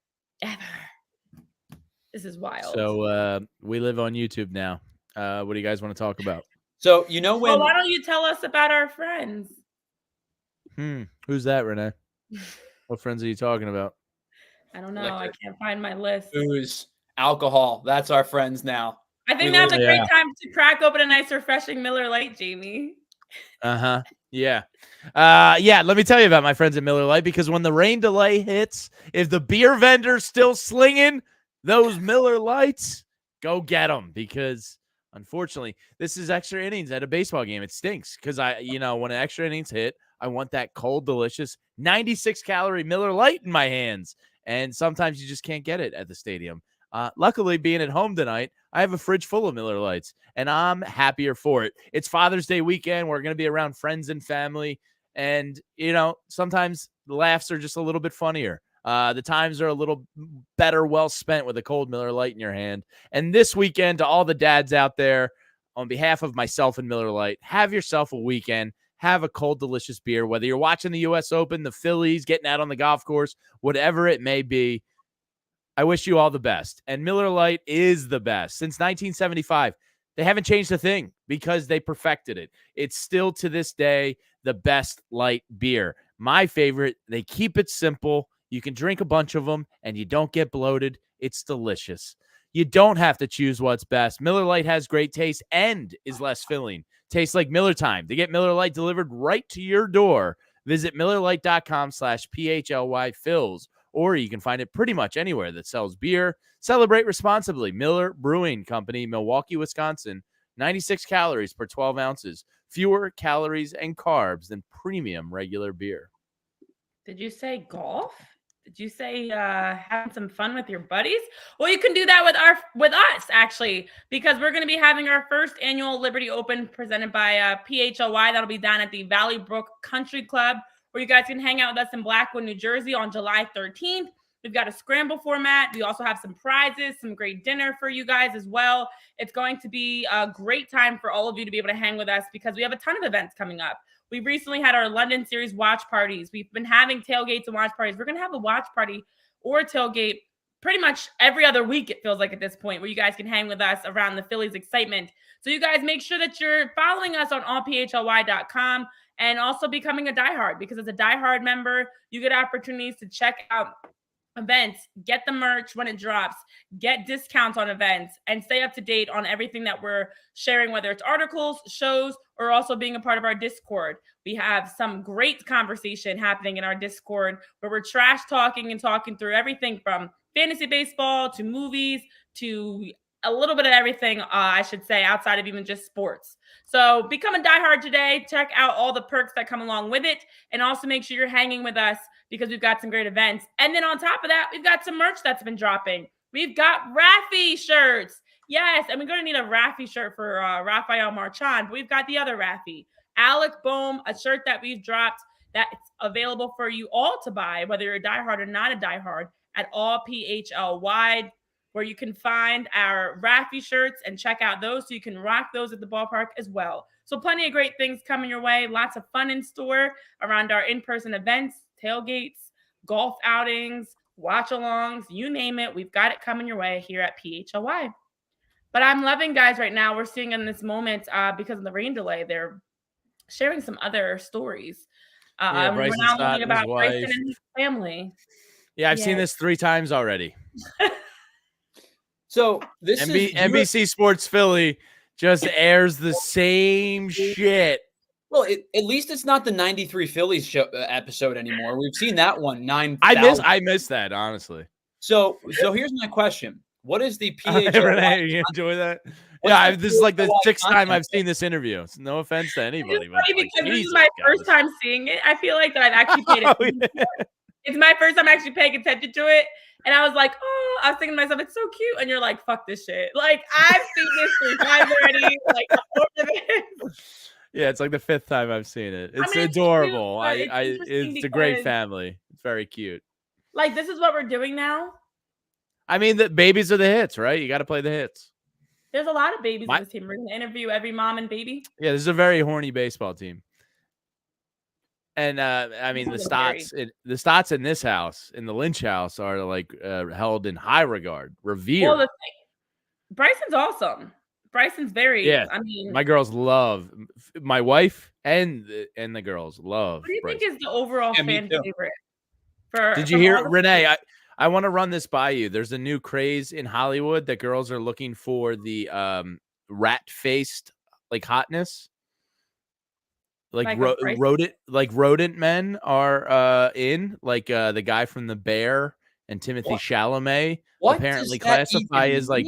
This is wild. So we live on YouTube now. What do you guys want to talk about? So you know when? Well, why don't you tell us about our friends? Who's that, Renee? What friends are you talking about? I don't know. I can't find my list. Booze, alcohol. That's our friends now. I think that's a great time to crack open a nice, refreshing Miller Lite, Jamie. Yeah. Yeah. Let me tell you about my friends at Miller Lite, because when the rain delay hits, if the beer vendor's still slinging those Miller Lights, go get them, because unfortunately, this is extra innings at a baseball game. It stinks because when extra innings hit, I want that cold, delicious 96-calorie Miller Lite in my hands. And sometimes you just can't get it at the stadium. Luckily, being at home tonight, I have a fridge full of Miller Lights, and I'm happier for it. It's Father's Day weekend. We're going to be around friends and family. And, sometimes the laughs are just a little bit funnier. The times are a little better well spent with a cold Miller Lite in your hand. And this weekend, to all the dads out there, on behalf of myself and Miller Lite, have yourself a weekend. Have a cold, delicious beer, whether you're watching the U.S. Open, the Phillies, getting out on the golf course, whatever it may be. I wish you all the best. And Miller Lite is the best. Since 1975, they haven't changed a thing because they perfected it. It's still to this day the best light beer. My favorite, they keep it simple. You can drink a bunch of them and you don't get bloated. It's delicious. You don't have to choose what's best. Miller Lite has great taste and is less filling. Tastes like Miller time. To get Miller Lite delivered right to your door, visit MillerLite.com/PHLY Phillies, or you can find it pretty much anywhere that sells beer. Celebrate responsibly. Miller Brewing Company, Milwaukee, Wisconsin. 96 calories per 12 ounces. Fewer calories and carbs than premium regular beer. Did you say golf? Did you say having some fun with your buddies? Well, you can do that with us, actually, because we're going to be having our first annual Liberty Open presented by PHLY. That'll be down at the Valley Brook Country Club, where you guys can hang out with us in Blackwood, New Jersey on July 13th. We've got a scramble format. We also have some prizes, some great dinner for you guys as well. It's going to be a great time for all of you to be able to hang with us because we have a ton of events coming up. We recently had our London Series watch parties. We've been having tailgates and watch parties. We're going to have a watch party or a tailgate pretty much every other week, it feels like at this point, where you guys can hang with us around the Phillies excitement. So you guys make sure that you're following us on allphly.com and also becoming a diehard, because as a diehard member, you get opportunities to check out events, get the merch when it drops, get discounts on events, and stay up to date on everything that we're sharing, whether it's articles, shows, or also being a part of our Discord. We have some great conversation happening in our Discord where we're trash talking and talking through everything from fantasy baseball to movies to a little bit of everything, I should say, outside of even just sports. So become a diehard today. Check out all the perks that come along with it, and also make sure you're hanging with us because we've got some great events. And then on top of that, we've got some merch that's been dropping. We've got Raffy shirts. Yes, and we're going to need a Raffy shirt for Rafael Marchand, but we've got the other Raffy. Alec Bohm, a shirt that we've dropped that's available for you all to buy, whether you're a diehard or not a diehard, at all PHLY, where you can find our Raffy shirts and check out those so you can rock those at the ballpark as well. So plenty of great things coming your way. Lots of fun in store around our in-person events, tailgates, golf outings, watch-alongs, you name it. We've got it coming your way here at PHLY. But I'm loving, guys, right now. We're seeing in this moment, because of the rain delay, they're sharing some other stories. We're now learning about Bryson and his family. Yeah, I've seen this 3 times already. So this is NBC Sports Philly just airs the same shit. Well, at least it's not the 93 Phillies show, episode anymore. We've seen that one 9,000. I miss that, honestly. So here's my question. What is the PHLY? Renee, you enjoy that? Yeah, this is like the 6th time I've seen this interview. It's no offense to anybody. It's funny because this is my first time seeing it. I feel like that I've actually paid attention to it. It's my first time actually paying attention to it. And I was like, oh, I was thinking to myself, it's so cute. And you're like, fuck this shit. Like, I've seen this 3 times already. Like, I'm over this. Yeah, it's like the 5th time I've seen it. It's adorable. It's a great family. It's very cute. Like, this is what we're doing now. I mean, the babies are the hits, right? You got to play the hits. There's a lot of babies in this team. We're going to interview every mom and baby. Yeah, this is a very horny baseball team. And I mean, the stats in this house, in the Lynch house, are like held in high regard, revered. Well, Bryson's awesome. Bryson's very. Yeah, I mean, my girls love my wife, and the girls love. What do you think is the overall fan favorite? Did you hear, Renee? I want to run this by you. There's a new craze in Hollywood that girls are looking for the rat-faced like hotness. Like rodent men are in, like the guy from The Bear and Timothy Chalamet apparently classify as like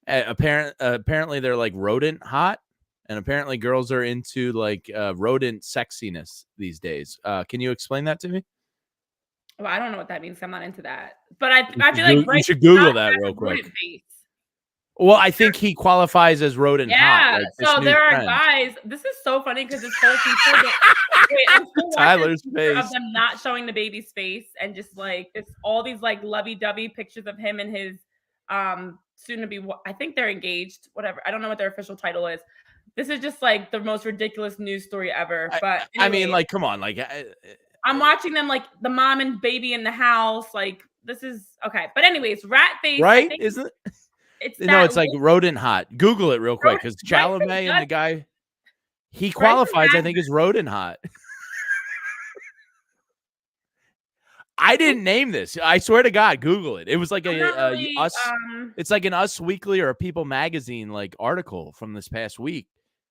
apparently they're like rodent hot, and apparently girls are into like rodent sexiness these days. Can you explain that to me? Well, I don't know what that means. I'm not into that, but I feel like you should Google that real quick. Well, I think he qualifies as rodent hot. Like so there are guys. This is so funny because this whole feature. I'm still Tyler's face of them not showing the baby's face and just like all these like lovey-dovey pictures of him and his soon to be, I think they're engaged, whatever. I don't know what their official title is. This is just like the most ridiculous news story ever. But I mean, like, come on, like, I'm watching them, like the mom and baby in the house. Like, this is okay. But anyways, rat face, right? Isn't it? It's like rodent hot. Google it real quick because Chalamet and the guy he qualifies, I think, as rodent hot. I didn't name this. I swear to God, Google it. It was like us. It's like an Us Weekly or a People Magazine like article from this past week.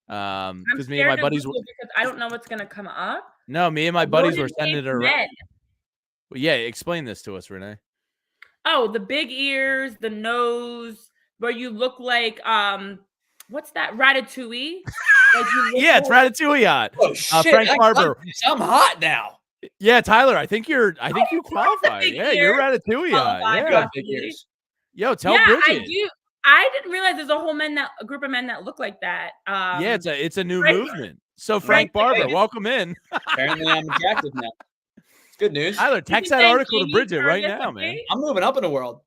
Because me and my buddies were, because I don't know what's gonna come up. No, me and my buddies were sending it around. Well, yeah, explain this to us, Renee. Oh, the big ears, the nose, where you look like what's that? Ratatouille. Like yeah, it's Ratatouille hot. Oh shit! Frank Barber. I'm hot now. Yeah, Tyler, I think you qualify. Yeah, you're Ratatouille hot. Yeah. Yo, tell Bridget. I didn't realize there's a group of men that look like that. Yeah, it's a new movement. So Frank Barber, welcome in. Apparently, I'm attractive now. It's good news. Tyler, text that article to Bridget right now, man. I'm moving up in the world.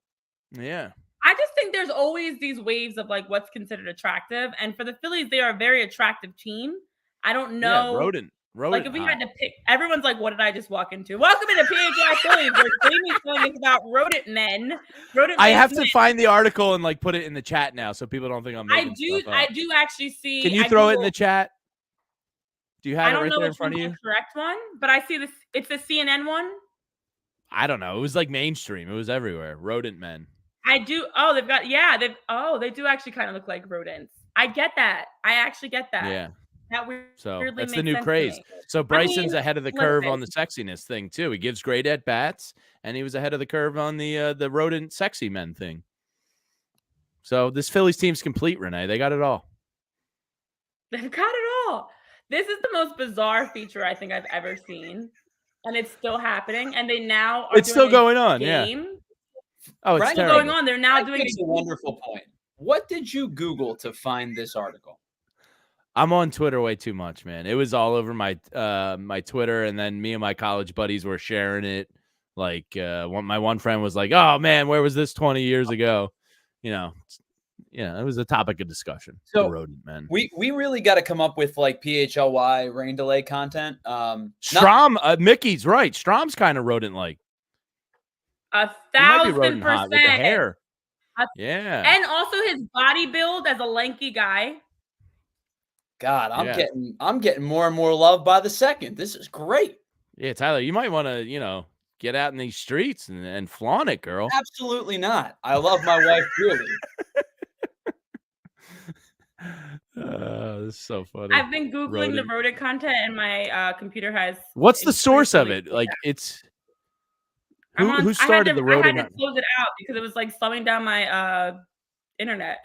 Yeah. I just think there's always these waves of like what's considered attractive, and for the Phillies, they are a very attractive team. I don't know. Yeah, rodent. Like if we had to pick, everyone's like, "What did I just walk into?" Welcome to PHLY Phillies, where Jamie's telling us about rodent men. I have to find the article and like put it in the chat now, so people don't think I'm making stuff up. I do actually see. Can you throw it in the chat? Do you have it right there in front of you? The correct one, but I see this. It's the CNN one. I don't know. It was like mainstream. It was everywhere. Rodent men. I do. Oh, they've got. Yeah, they do actually kind of look like rodents. I get that. I actually get that. Yeah. So that's the new craze. So Bryson's ahead of the curve on the sexiness thing too. He gives great at bats, and he was ahead of the curve on the rodent sexy men thing. So this Phillies team's complete, Renee. They got it all. They've got it all. This is the most bizarre feature I think I've ever seen, and it's still happening. And they now are still going on. Game. Yeah. Oh, it's still going on. They're now doing a wonderful point. What did you Google to find this article? I'm on Twitter way too much, man. It was all over my my Twitter, and then me and my college buddies were sharing it. Like my one friend was like, "Oh man, where was this 20 years ago?" You know, it was a topic of discussion. So rodent men. We really got to come up with like PHLY rain delay content. Strom, Mickey's right. Strom's kind of rodent like. 1,000%. With the hair. Yeah, and also his body build as a lanky guy. God, I'm getting more and more love by the second. This is great. Yeah, Tyler, you might want to, get out in these streets and flaunt it, girl. Absolutely not. I love my wife dearly. This is so funny. I've been Googling the rodent content, and my computer has. What's the source of it? Like, it's who started the rodent? I had to close it out because it was like slowing down my internet.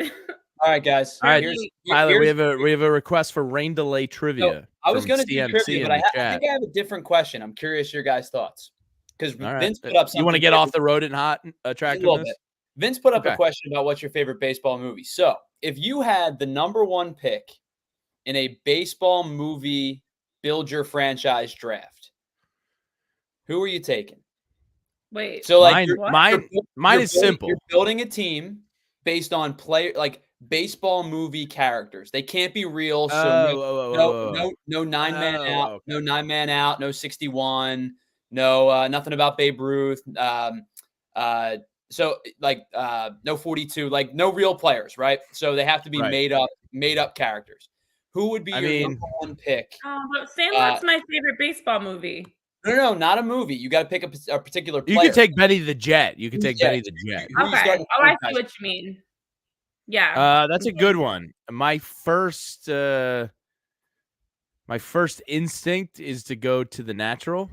All right, guys. All right, Tyler, we have a request for rain delay trivia. So, I was going to do trivia, but I think I have a different question. I'm curious your guys' thoughts because Vince put up something. You want to get off the rodent hot attractiveness? Vince put up a question about what's your favorite baseball movie. So, if you had the #1 pick in a baseball movie build your franchise draft, who are you taking? Wait, so like mine is simple. You're building a team based on baseball movie characters. They can't be real. So no 9-man out, okay. No 9-man out, no 61, no nothing about Babe Ruth. So like no 42, like no real players, right? So they have to be made up characters. Who would be your #1 pick? But Sandlot's my favorite baseball movie. No, not a movie. You got to pick a particular player. You could take Benny the Jet. You could take Benny the Jet. Okay. Oh, I see what you mean. Yeah. That's a good one. My first instinct is to go to the natural,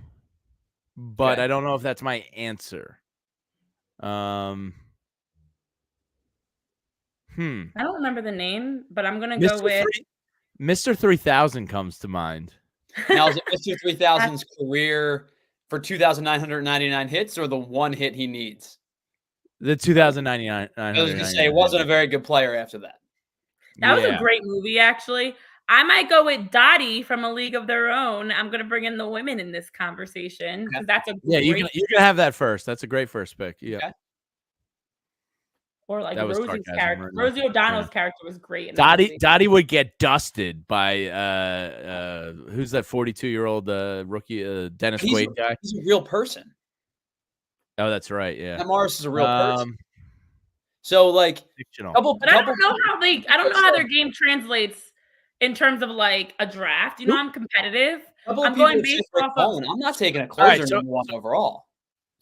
but I don't know if that's my answer. I don't remember the name, but I'm gonna go with Mr. 3000 comes to mind. Now, is it Mr. 3000's career for 2,999 hits or the one hit he needs? The 2,099. I was going to say, it wasn't a very good player after that. That was a great movie, actually. I might go with Dottie from A League of Their Own. I'm going to bring in the women in this conversation because that's a you can have that first. That's a great first pick. Yeah. Or like That was Rosie's sarcasm, character. Renee. Rosie O'Donnell's Yeah. character was great. In that movie. Dottie would get dusted by who's that 42-year-old rookie Dennis Quaid guy? He's a real person. Oh, that's right. Yeah. Matt Morris is a real person. Um, So like fictional. But I don't know how their game translates in terms of like a draft. You know, I'm competitive. I'm going based off of. I'm not taking a closer number one overall.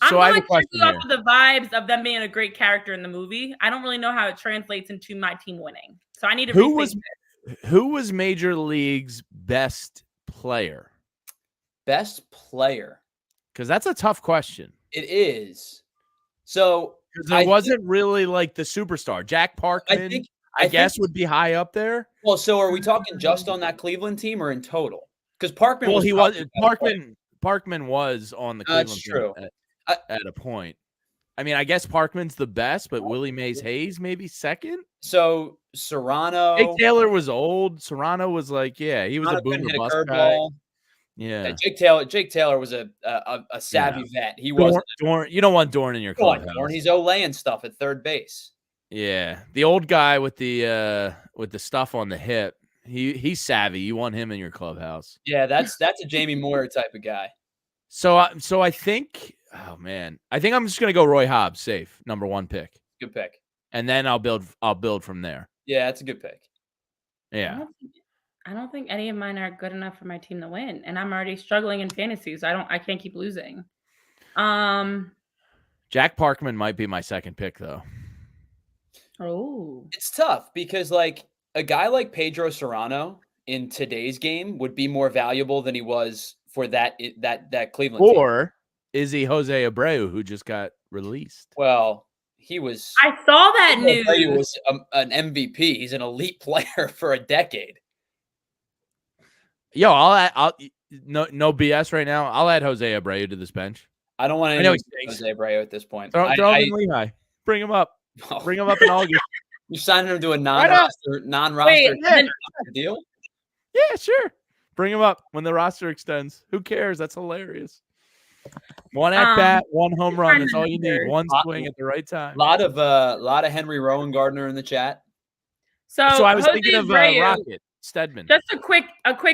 So I have a question strictly off of the vibes of them being a great character in the movie. I don't really know how it translates into my team winning. So I need to who was Major League's best player? Best player. Because that's a tough question. It is. So it wasn't really like the superstar. Jack Parkman, I guess, would be high up there. Well, so are we talking just on that Cleveland team or in total? Because Parkman Parkman was on the Cleveland team at a point. I mean, I guess Parkman's the best, but Willie Mays Hayes maybe second. So Serrano, Jake Taylor was old. Serrano was like, he was a boomer bust guy. Yeah, Jake Taylor was a savvy vet. He was Dorn. You don't want Dorn in your clubhouse. Dorn, he's Olaying stuff at third base. Yeah, the old guy with the stuff on the hip. He's savvy. You want him in your clubhouse. Yeah, that's a Jamie Moyer type of guy. So I think, oh man, I think I'm just gonna go Roy Hobbs, safe number 1 pick. Good pick. And then I'll build from there. Yeah, that's a good pick. Yeah. I don't think any of mine are good enough for my team to win, and I'm already struggling in fantasy, so I can't keep losing. Jack Parkman might be my second pick though. Oh, it's tough because like a guy like Pedro Serrano in today's game would be more valuable than he was for that Cleveland team. Or is he Jose Abreu, who just got released? Well, he was. I saw that news. He was an MVP. He's an elite player for a decade. Yo, I'll no BS right now. I'll add Jose Abreu to this bench. I don't want to Jose Abreu at this point. Throw him in Lehigh. Bring him up. Bring him up in August. You signing him to a non-roster deal? Yeah, sure. Bring him up when the roster extends. Who cares? That's hilarious. One at bat, one home run. That's all you need. One swing at the right time. A lot of Henry Rowan Gardner in the chat. So I was thinking of Rocket Stedman. Just a quick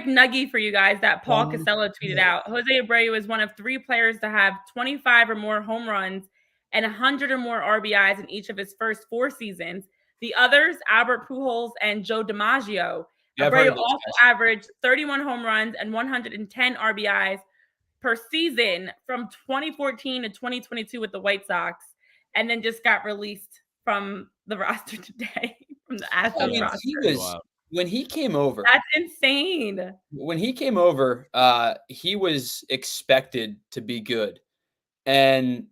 nuggie for you guys that Paul Casella tweeted out. Jose Abreu is one of 3 players to have 25 or more home runs and 100 or more RBIs in each of his first 4 seasons. The others, Albert Pujols and Joe DiMaggio. Abreu also averaged 31 home runs and 110 RBIs per season from 2014 to 2022 with the White Sox, and then just got released from the roster today from the Astros roster. When he came over, that's insane. When he came over, he was expected to be good, and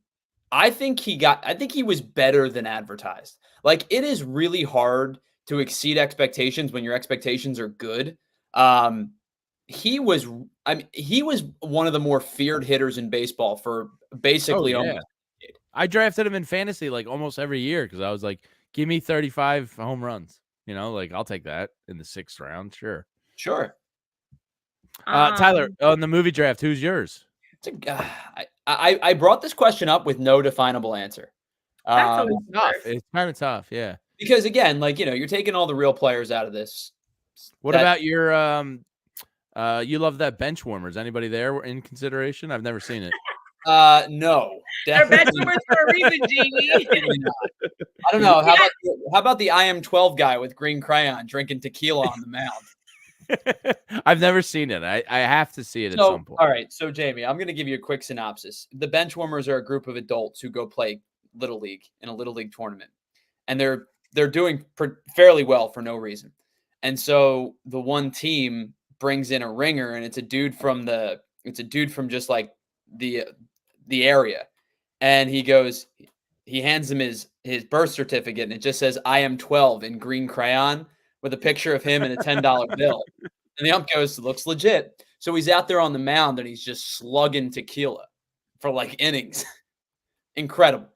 I think he was better than advertised. Like, it is really hard to exceed expectations when your expectations are good. He was one of the more feared hitters in baseball for basically almost. I drafted him in fantasy like almost every year because I was like, give me 35 home runs. You know, like I'll take that in the 6th round. Sure. Tyler, on the movie draft, who's yours? I brought this question up with no definable answer. That's tough. It's kind of tough, yeah. Because again, like, you're taking all the real players out of this. What about your you love that bench warmers? Anybody there in consideration? I've never seen it. No. They're bench warmers for a reason, Jamie. I don't know. How about the I Am 12 guy with green crayon drinking tequila on the mound? I've never seen it. I have to see it at some point. All right. So, Jamie, I'm going to give you a quick synopsis. The bench warmers are a group of adults who go play Little League in a Little League tournament. And they're doing fairly well for no reason. And so the one team brings in a ringer, and it's a dude from just like the area. And he hands him his birth certificate, and it just says I Am 12 in green crayon with a picture of him and a $10 bill. And the ump goes, looks legit. So he's out there on the mound and he's just slugging tequila for like innings. Incredible.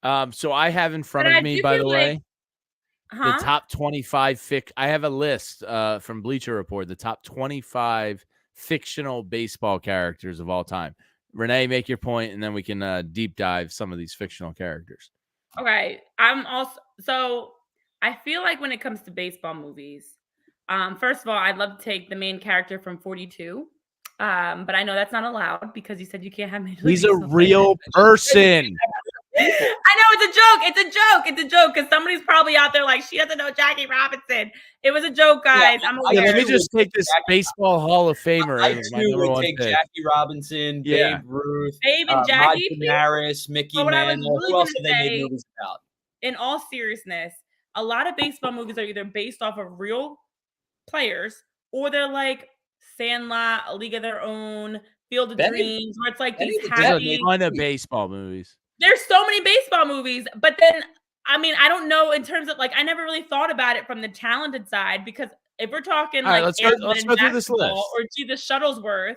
So I have in front of me, by the way, the top 25 I have a list from Bleacher Report, the top 25 fictional baseball characters of all time. Renee, make your point, and then we can deep dive some of these fictional characters. Okay. So I feel like when it comes to baseball movies, first of all, I'd love to take the main character from 42. But I know that's not allowed because you said you can't have Major League He's a Baseball real person. I know it's a joke because somebody's probably out there like she doesn't know Jackie Robinson. It was a joke, guys. Yeah, I'm aware. Let me just take this baseball Hall of Famer I as my too number would one take pick. Jackie Robinson, Yeah. Babe Ruth, Babe and Jackie, Monty Harris, Mickey But what I was Mantle. really Who else gonna have they made say- movies about? in all seriousness, a lot of baseball movies are either based off of real players or they're like Sandlot, A League of Their Own, Field of Dreams, where it's like these There's happy. a ton of baseball movies. There's so many baseball movies, but then I mean, I don't know in terms of like I never really thought about it from the talented side because if we're talking All right, like let's Airplane go through this basketball list. or Jesus Shuttlesworth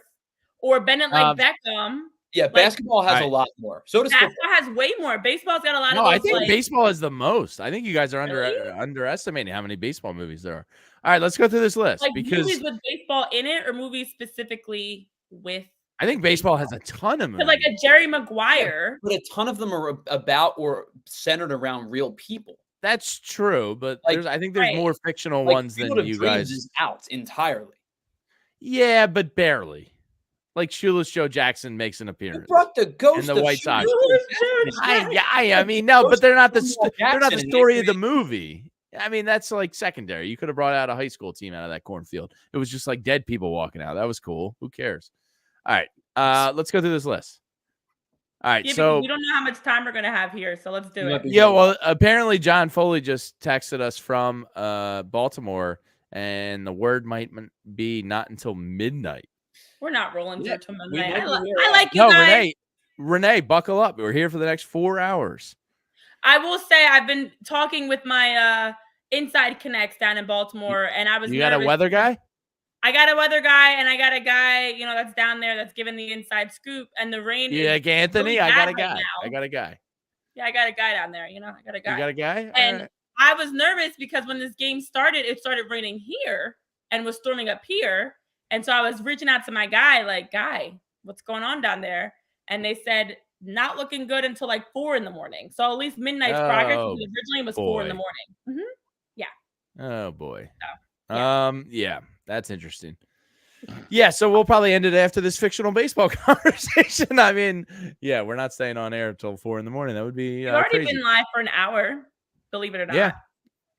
or Bennett like Beckham. Yeah, basketball has a lot more. So does football. Basketball has way more. Baseball's got a lot of No, those, I think like, baseball is the most. I think you guys are Really? underestimating how many baseball movies there are. All right, let's go through this list like because movies with baseball in it or movies specifically with I think baseball has a ton of movies. like a Jerry Maguire. But a ton of them are about or centered around real people. That's true, but Like, I think there's right. more fictional Like, ones than Field of you Dreams guys. is out entirely. Yeah, but barely. Like Shoeless Joe Jackson makes an Who appearance. brought the ghost And the of White Sox. Shoeless I mean, no, but they're not the they're not the Jackson story of the and movie. I mean, that's like secondary. You could have brought out a high school team out of that cornfield. It was just like dead people walking out. That was cool. Who cares? All right, let's go through this list. All right, Yeah, so we don't know how much time we're gonna have here, so let's do You it. might be- yeah, well, apparently John Foley just texted us from Baltimore, and the word might be not until midnight. We're not rolling through till we midnight. might be here. I like you No, guys. Renee, buckle up. We're here for the next 4 hours. I will say I've been talking with my inside connects down in Baltimore, and I was You got a nervous. weather guy? I got a weather guy, and I got a guy, that's down there that's giving the inside scoop. And the rain. Yeah, is Anthony. really I got a bad guy. right now. I got a guy. Yeah, I got a guy down there. I got a guy. You got a guy? All And right. I was nervous because when this game started, it started raining here and was storming up here. And so I was reaching out to my guy, like, guy, what's going on down there? And they said, not looking good until like 4 a.m. So at least midnight's progress. Oh, Originally was 4 a.m. Mm-hmm. Oh boy. So, yeah, that's interesting. Yeah, so we'll probably end it after this fictional baseball conversation. I mean, yeah, we're not staying on air until 4 a.m. That would be We've already crazy. been live for an hour, believe it or not.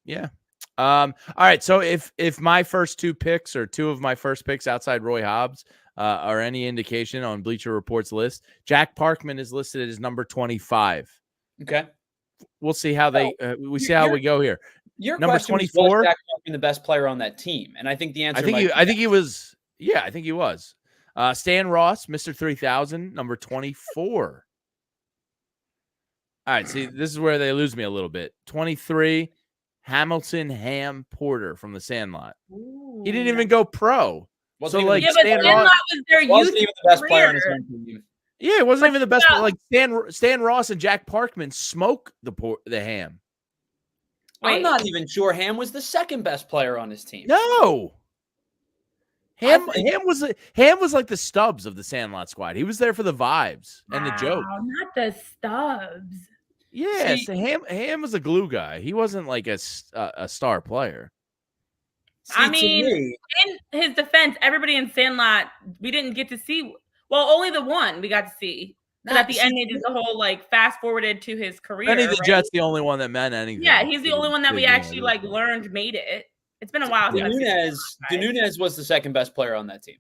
Yeah. All right. So if my first two picks or two of my first picks outside Roy Hobbs are any indication on Bleacher Report's list, Jack Parkman is listed as number 25. Okay. We'll see how we go here. Your number question 24, was Jack Parkman the best player on that team, and I think the answer. I think he was. Yeah, I think he was. Stan Ross, Mr. 3000, number 24. All right, see, this is where they lose me a little bit. 23, Hamilton Ham Porter from the Sandlot. Ooh. He didn't even go pro. Wasn't So, even like, but Stan Sandlot Ross was their wasn't youth even the best player on career. his own team. Yeah, it wasn't even the best. But- Like Stan Ross and Jack Parkman smoked the Ham. Wait. I'm not even sure Ham was the second best player on his team. No. Ham was like the Stubbs of the Sandlot squad. He was there for the vibes and the joke. Wow, not the Stubbs. Yeah, See- so Ham was a glue guy. He wasn't like a star player. See, I to mean, me, in his defense, everybody in Sandlot, we didn't get to see. Well, only the one we got to see. Because at the end, they did the whole like fast forwarded to his career. Benny the right? Jet's the only one that meant anything. Yeah, he's the only one that we actually like learned made it. It's been a while. since I've seen Nunez was the second best player on that team.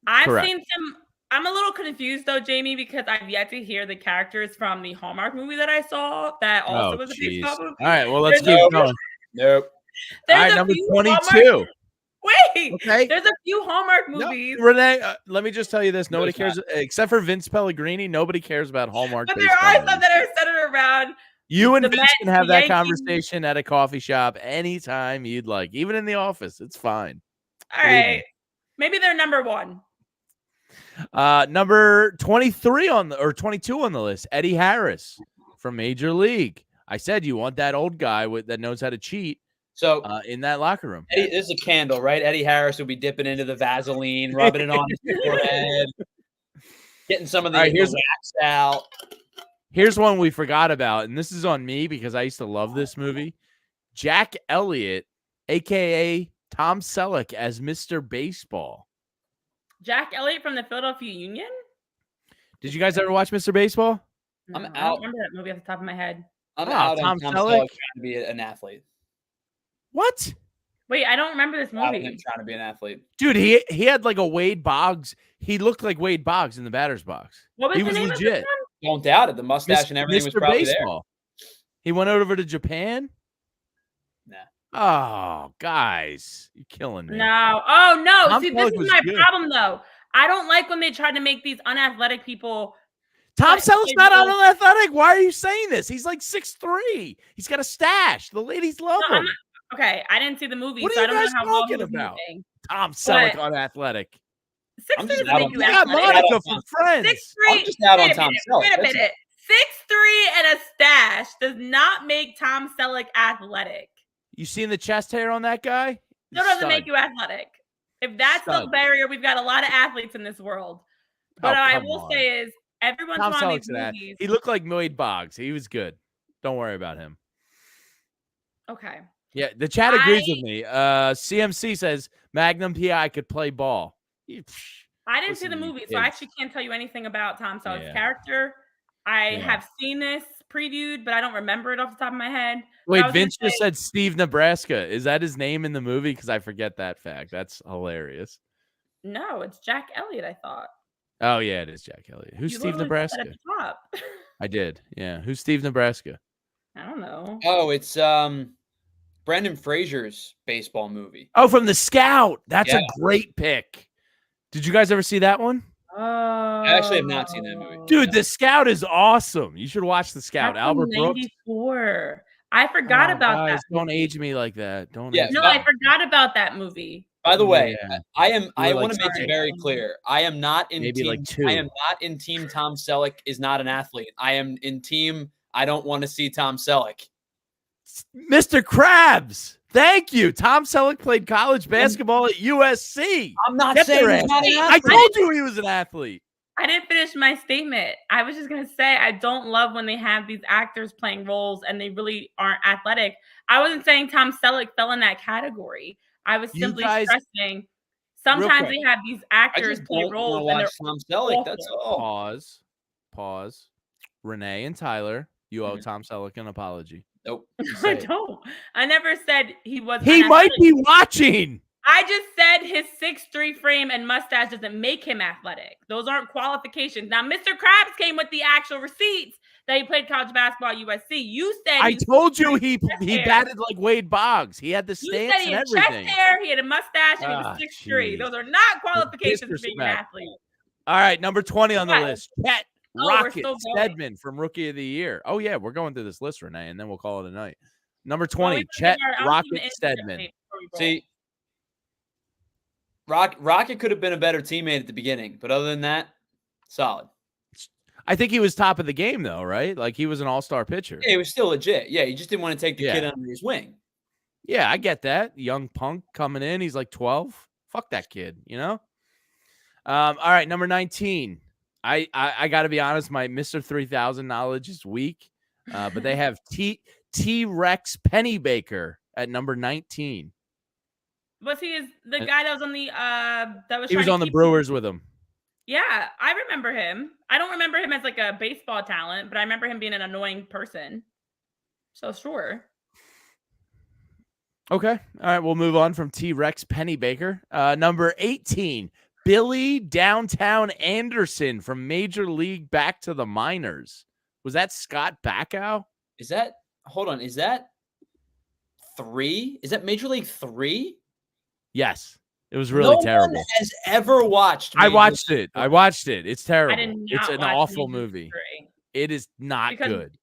I've Correct. seen some. I'm a little confused though, Jamie, because I've yet to hear the characters from the Hallmark movie that I saw. That also was a baseball movie. All right, well, let's There's keep no- going. Nope. All There's right, a number few 22. Hallmark- Wait, Okay. there's a few Hallmark No, movies, Renee, let me just tell you this. Nobody it's not. cares, except for Vince Pellegrini. Nobody cares about Hallmark but there baseball are movies. some that are centered around. You and the Vince Mets, can have the that Yankees. conversation at a coffee shop anytime you'd like, even in the office. It's fine. All Believe right, maybe they're number one. Number 23 or 22 on the list, Eddie Harris from Major League. I said you want that old guy that knows how to cheat So in that locker room. Eddie, this is a candle, right? Eddie Harris would be dipping into the Vaseline, rubbing it on his forehead, getting some of the All right, here's- wax out. Here's one we forgot about, and this is on me because I used to love this movie. Jack Elliott, a.k.a. Tom Selleck as Mr. Baseball. Jack Elliott from the Philadelphia Union? Did you guys ever watch Mr. Baseball? No, I'm I out. don't remember that movie off the top of my head. I'm out Tom on Tom Selleck? Selleck trying to be an athlete. What? Wait, I don't remember this Out on movie. him trying to be an athlete. Dude, he had like a Wade Boggs. He looked like Wade Boggs in the batter's box. What was He the was name legit. of this Don't doubt it. The mustache and everything was Mr. probably Baseball. He went over to Japan? Nah. Oh, guys. You're killing me. one? No. Oh, no. Tom See, Selleck this is was my good. problem, though. I don't like when they try to make these unathletic people. Tom But Selleck's it not was- unathletic. Why are you saying this? He's like 6'3". He's got a stash. The ladies love No, him. Okay, I didn't see the movie, What are so I you don't know guys how well he talking was about? moving. Tom Selleck But- unathletic. 6'3" just doesn't out make on you You got Selleck. athletic. Monica from Friends. 6'3". I'm just out on Wait a Tom minute, Selleck. Wait a That's minute. 6'3" and a stash does not make Tom Selleck athletic. You seen the chest hair on that guy? Still doesn't make you athletic. If that's the Stud. barrier, we've got a lot of athletes in this world. But I come will on. say is every once in Tom a while in Selleck's these an ass. movies. He looked like Wade Boggs. He was good. Don't worry about him. Okay. Yeah, the chat agrees with me. CMC says Magnum PI could play ball. I didn't see Listen the to you movie, so I kids. actually can't tell you anything about Tom Selleck's Yeah. character. I Yeah. have seen this previewed, but I don't remember it off the top of my head. Wait, I was gonna Vince just said Steve Nebraska. Is that his name in the movie? Because I forget that fact. That's hilarious. No, it's Jack Elliott, I thought. Oh, yeah, it is Jack Elliott. Who's You Steve literally put that Nebraska? at the top. I did. Yeah. Who's Steve Nebraska? I don't know. Oh, it's Brendan Fraser's baseball movie. Oh, from The Scout. That's Yeah. a great pick. Did you guys ever see that one? Oh, I actually have not seen that movie. Dude, The Scout is awesome. You should watch The Scout. That's Albert Brooks. 94. I forgot Oh, about guys, that. Don't age me like that. Don't. Yeah, age No, me. I forgot about that movie. By the way, Yeah. I were want like to make it sorry. very clear. I am not in Maybe team. like two. I am not in team. Tom Selleck is not an athlete. I am in team. I don't want to see Tom Selleck. Mr. Krabs. Thank you. Tom Selleck played college basketball at USC. I'm not Get saying their he's not an I athlete. told you he was an athlete. I didn't finish my statement. I was just going to say I don't love when they have these actors playing roles and they really aren't athletic. I wasn't saying Tom Selleck fell in that category. I was You simply guys- stressing sometimes quick. they have these I actors just play don't want to roles and watch they're Tom Selleck. That's all. Pause. Renee and Tyler, you owe Mhm. Tom Selleck an apology. Nope. Just I say it. don't. I never said he was. He might unathletic. be watching. I just said his 6'3" frame and mustache doesn't make him athletic. Those aren't qualifications. Now, Mr. Krabs came with the actual receipts that he played college basketball at USC. You said I he's told you he hair. batted like Wade Boggs. He had the You said stance he and had everything. chest hair, he had a mustache, and he Ah, was 6'3". jeez. Those are not qualifications for being an Disrespect. athlete. All right, number 20 on the What? list. Chet Oh, we're Rocket still going. Stedman from Rookie of the Year. Oh, yeah, we're going through this list, Renee, and then we'll call it a night. Number 20, Well, Chet I don't Rocket even Stedman. before we roll. See, Rocket could have been a better teammate at the beginning, but other than that, solid. I think he was top of the game, though, right? Like, he was an all-star pitcher. Yeah, he was still legit. Yeah, he just didn't want to take the kid Yeah. under his wing. Yeah, I get that. Young punk coming in. He's like 12. Fuck that kid, you know? All right, number 19. I got to be honest, my Mr. 3000 knowledge is weak, but they have T-Rex Pennybaker at number 19. Was he the guy that was on the that was He was trying to on the keep- Brewers with him. Yeah, I remember him. I don't remember him as like a baseball talent, but I remember him being an annoying person. So sure. Okay. All right, we'll move on from T-Rex Pennybaker. Number 18, Billy Downtown Anderson from Major League Back to the Minors. Was that Scott Backow? Is that is that 3? Is that Major League 3? Yes. It was really No terrible. one has ever watched. I Major watched League it. I watched it. It's I terrible. did not It's an watch awful Major League movie. 3. It is not Because- good.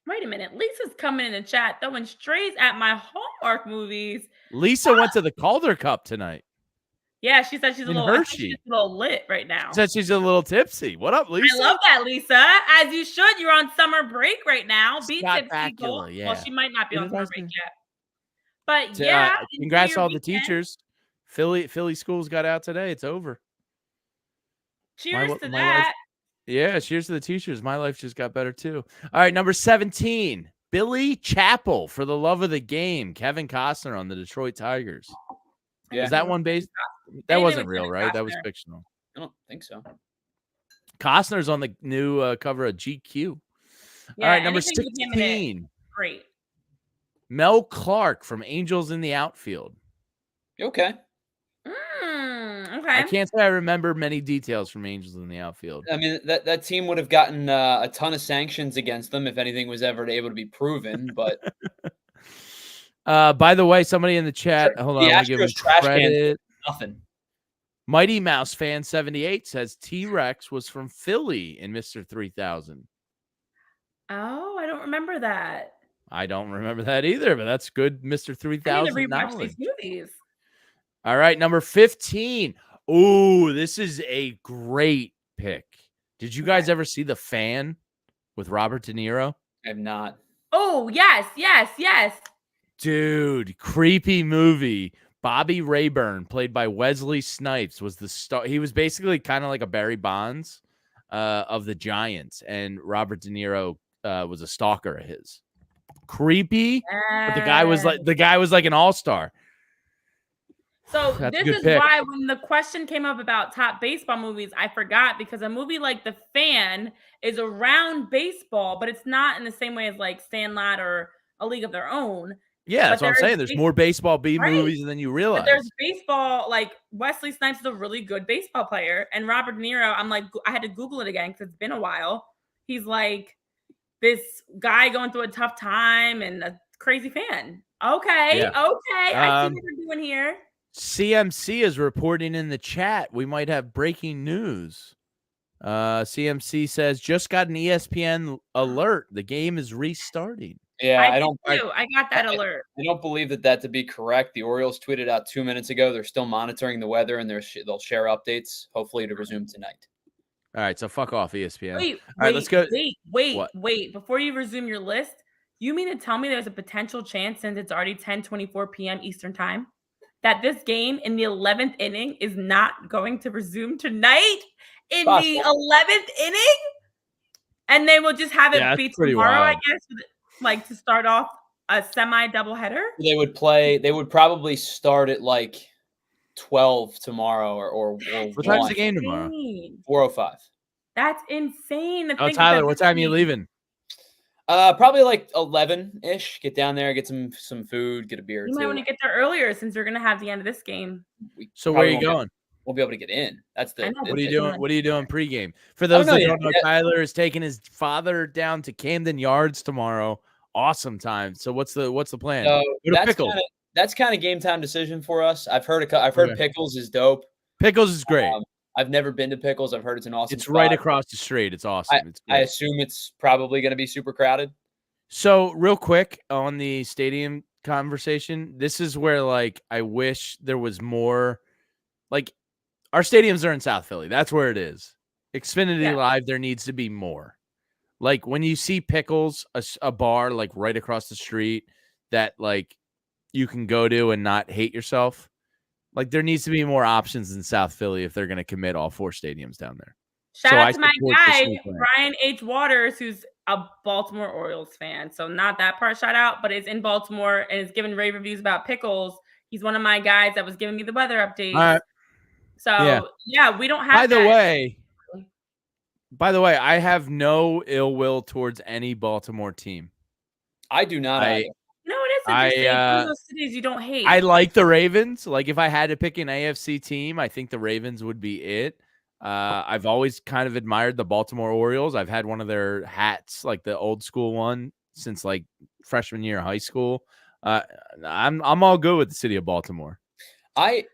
Wait a minute. Lisa's coming in the chat throwing strays at my Hallmark movies. Lisa went to the Calder Cup tonight. Yeah, she said she's a In little, I think Hershey. she's a little lit right now. Said she's a little tipsy. What up, Lisa? I love that, Lisa. As you should. You're on summer break right now. Be Scott tipsy, Bakula, girl. yeah. Well, she might not be What on did I summer break say? yet. But To, yeah, congrats enjoy to all your the weekend. teachers. Philly schools got out today. It's over. Cheers My to life- that. Yeah, cheers to the teachers. My life just got better too. All right, number 17, Billy Chappell for the love of the game. Kevin Costner on the Detroit Tigers. Yeah. Was that one based? That wasn't real, right? That was fictional. I don't think so. Costner's on the new cover of GQ. Yeah, all right, number 16. Great. Mel Clark from Angels in the Outfield. Okay. Okay. I can't say I remember many details from Angels in the Outfield. I mean, that team would have gotten a ton of sanctions against them if anything was ever able to be proven. But by the way, somebody in the chat, hold on, I want to give him credit. Nothing. Mighty Mouse fan 78 says T-Rex was from Philly in Mr. 3000. Oh, I don't remember that. I don't remember that either, but that's good Mr. 3000 I need to rewatch knowledge. these movies. All right, number 15. Ooh, this is a great pick. Did you guys ever see The Fan with Robert De Niro? I have not. Oh, yes. Dude, creepy movie. Bobby Rayburn, played by Wesley Snipes, was the star. He was basically kind of like a Barry Bonds of the Giants, and Robert De Niro was a stalker of his. Creepy, but the guy was like an all-star. So this is why when the question came up about top baseball movies, I forgot, because a movie like The Fan is around baseball, but it's not in the same way as like Sandlot or A League of Their Own. Yeah, that's what I'm saying. There's more baseball B movies than you realize. But there's baseball, like Wesley Snipes is a really good baseball player, and Robert De Niro, I'm like, I had to Google it again because it's been a while. He's like this guy going through a tough time and a crazy fan. Okay, I see what you're doing here. CMC is reporting in the chat. We might have breaking news. CMC says, just got an ESPN alert. The game is restarting. Yeah, I got that alert. I don't believe that to be correct. The Orioles tweeted out 2 minutes ago. They're still monitoring the weather, and they'll share updates, hopefully to resume tonight. All right, so fuck off, ESPN. Wait, all right, let's go. Wait. Before you resume your list, you mean to tell me there's a potential chance, since it's already 10:24 p.m. Eastern time, that this game in the 11th inning is not going to resume tonight in the 11th inning? And they will just have it be tomorrow, I guess, like to start off a semi-doubleheader? They would probably start at like 12 tomorrow or what time's the game tomorrow? 4:05. That's insane. Oh, Tyler, what time are you leaving? Probably like 11-ish. Get down there, get some food, get a beer. You might want to get there earlier since we're gonna have the end of this game. So where are you going? We'll be able to get in. That's the. What are you doing? What are you doing pregame? For those that don't know, Tyler is taking his father down to Camden Yards tomorrow. Awesome time. So what's the plan? So that's kind of game time decision for us. I've heard Pickles is dope. Pickles is great. I've never been to Pickles. I've heard it's an awesome. It's right across the street. It's awesome. I assume it's probably going to be super crowded. So real quick on the stadium conversation, this is where like I wish there was more. Like our stadiums are in South Philly. That's where it is. Xfinity Live. There needs to be more. Like when you see Pickles, a bar like right across the street that like you can go to and not hate yourself. Like there needs to be more options in South Philly if they're going to commit all 4 stadiums down there. Shout out to my guy, Brian H. Waters, who's a Baltimore Orioles fan. So not that part shout out, but is in Baltimore and is giving rave reviews about Pickles. He's one of my guys that was giving me the weather updates. So yeah, we don't have By the way, I have no ill will towards any Baltimore team. I do not. No, it is interesting. One of those cities you don't hate. I like the Ravens. Like if I had to pick an AFC team, I think the Ravens would be it. I've always kind of admired the Baltimore Orioles. I've had one of their hats, like the old school one, since like freshman year of high school. I'm all good with the city of Baltimore. I'm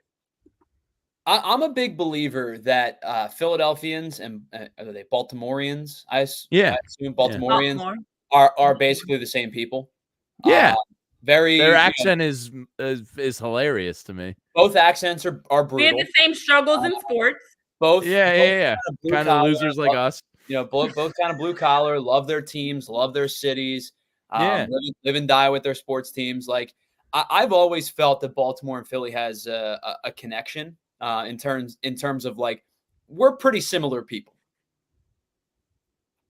a big believer that Philadelphians and are they Baltimoreans? I assume Baltimoreans are basically the same people. Yeah, their accent is hilarious to me. Both accents are brutal. We have the same struggles in sports. Both, kind of losers like us. You know, both kind of blue collar. Love their teams, love their cities. Live and die with their sports teams. Like I've always felt that Baltimore and Philly has a connection. In terms of like we're pretty similar people.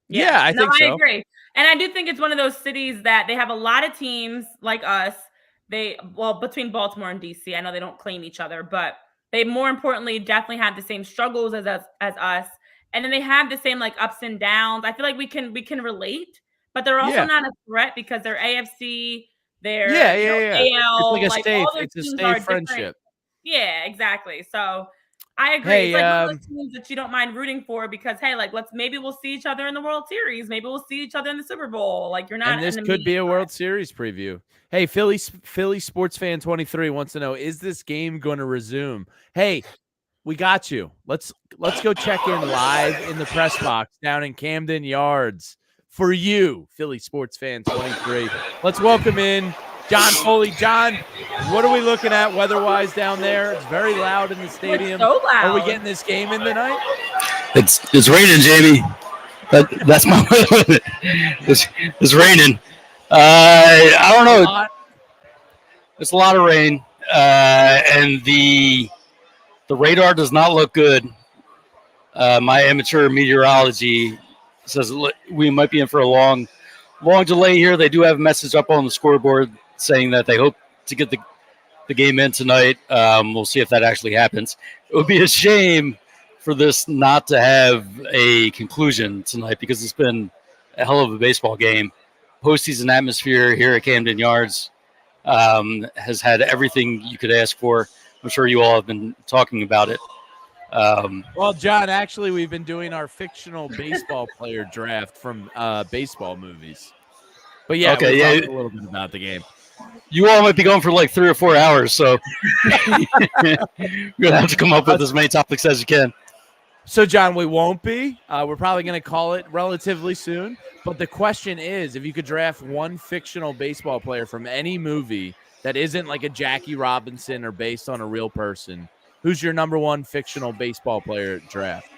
Yeah, I think so. I agree. And I do think it's one of those cities that they have a lot of teams like us. Between Baltimore and DC, I know they don't claim each other, but they more importantly definitely have the same struggles as us. And then they have the same like ups and downs. I feel like we can relate, but they're also not a threat because they're AFC, they're AL, it's like all their it's a teams safe are friendship. different. Yeah, exactly. So I agree. Hey, it's like one of those teams that you don't mind rooting for because hey, like maybe we'll see each other in the World Series. Maybe we'll see each other in the Super Bowl. Like you're not. And this could be a World Series preview. Hey, Philly sports fan 23 wants to know: is this game going to resume? Hey, we got you. Let's go check in live in the press box down in Camden Yards for you, Philly sports fan 23. Let's welcome in John Foley. John, what are we looking at weather-wise down there? It's very loud in the stadium. It's so loud. Are we getting this game in tonight? It's raining, Jamie. That's my weather. It's raining. I don't know. It's a lot of rain, and the radar does not look good. My amateur meteorology says we might be in for a long delay here. They do have a message up on the scoreboard saying that they hope to get the game in tonight. We'll see if that actually happens. It would be a shame for this not to have a conclusion tonight because it's been a hell of a baseball game. Postseason atmosphere here at Camden Yards has had everything you could ask for. I'm sure you all have been talking about it. Well, John, actually, we've been doing our fictional baseball player draft from baseball movies. But yeah, okay, we'll talk a little bit about the game. You all might be going for like 3 or 4 hours, so you're gonna have to come up with as many topics as you can. So, John, we won't be. We're probably going to call it relatively soon. But the question is, if you could draft one fictional baseball player from any movie that isn't like a Jackie Robinson or based on a real person, who's your number one fictional baseball player draft?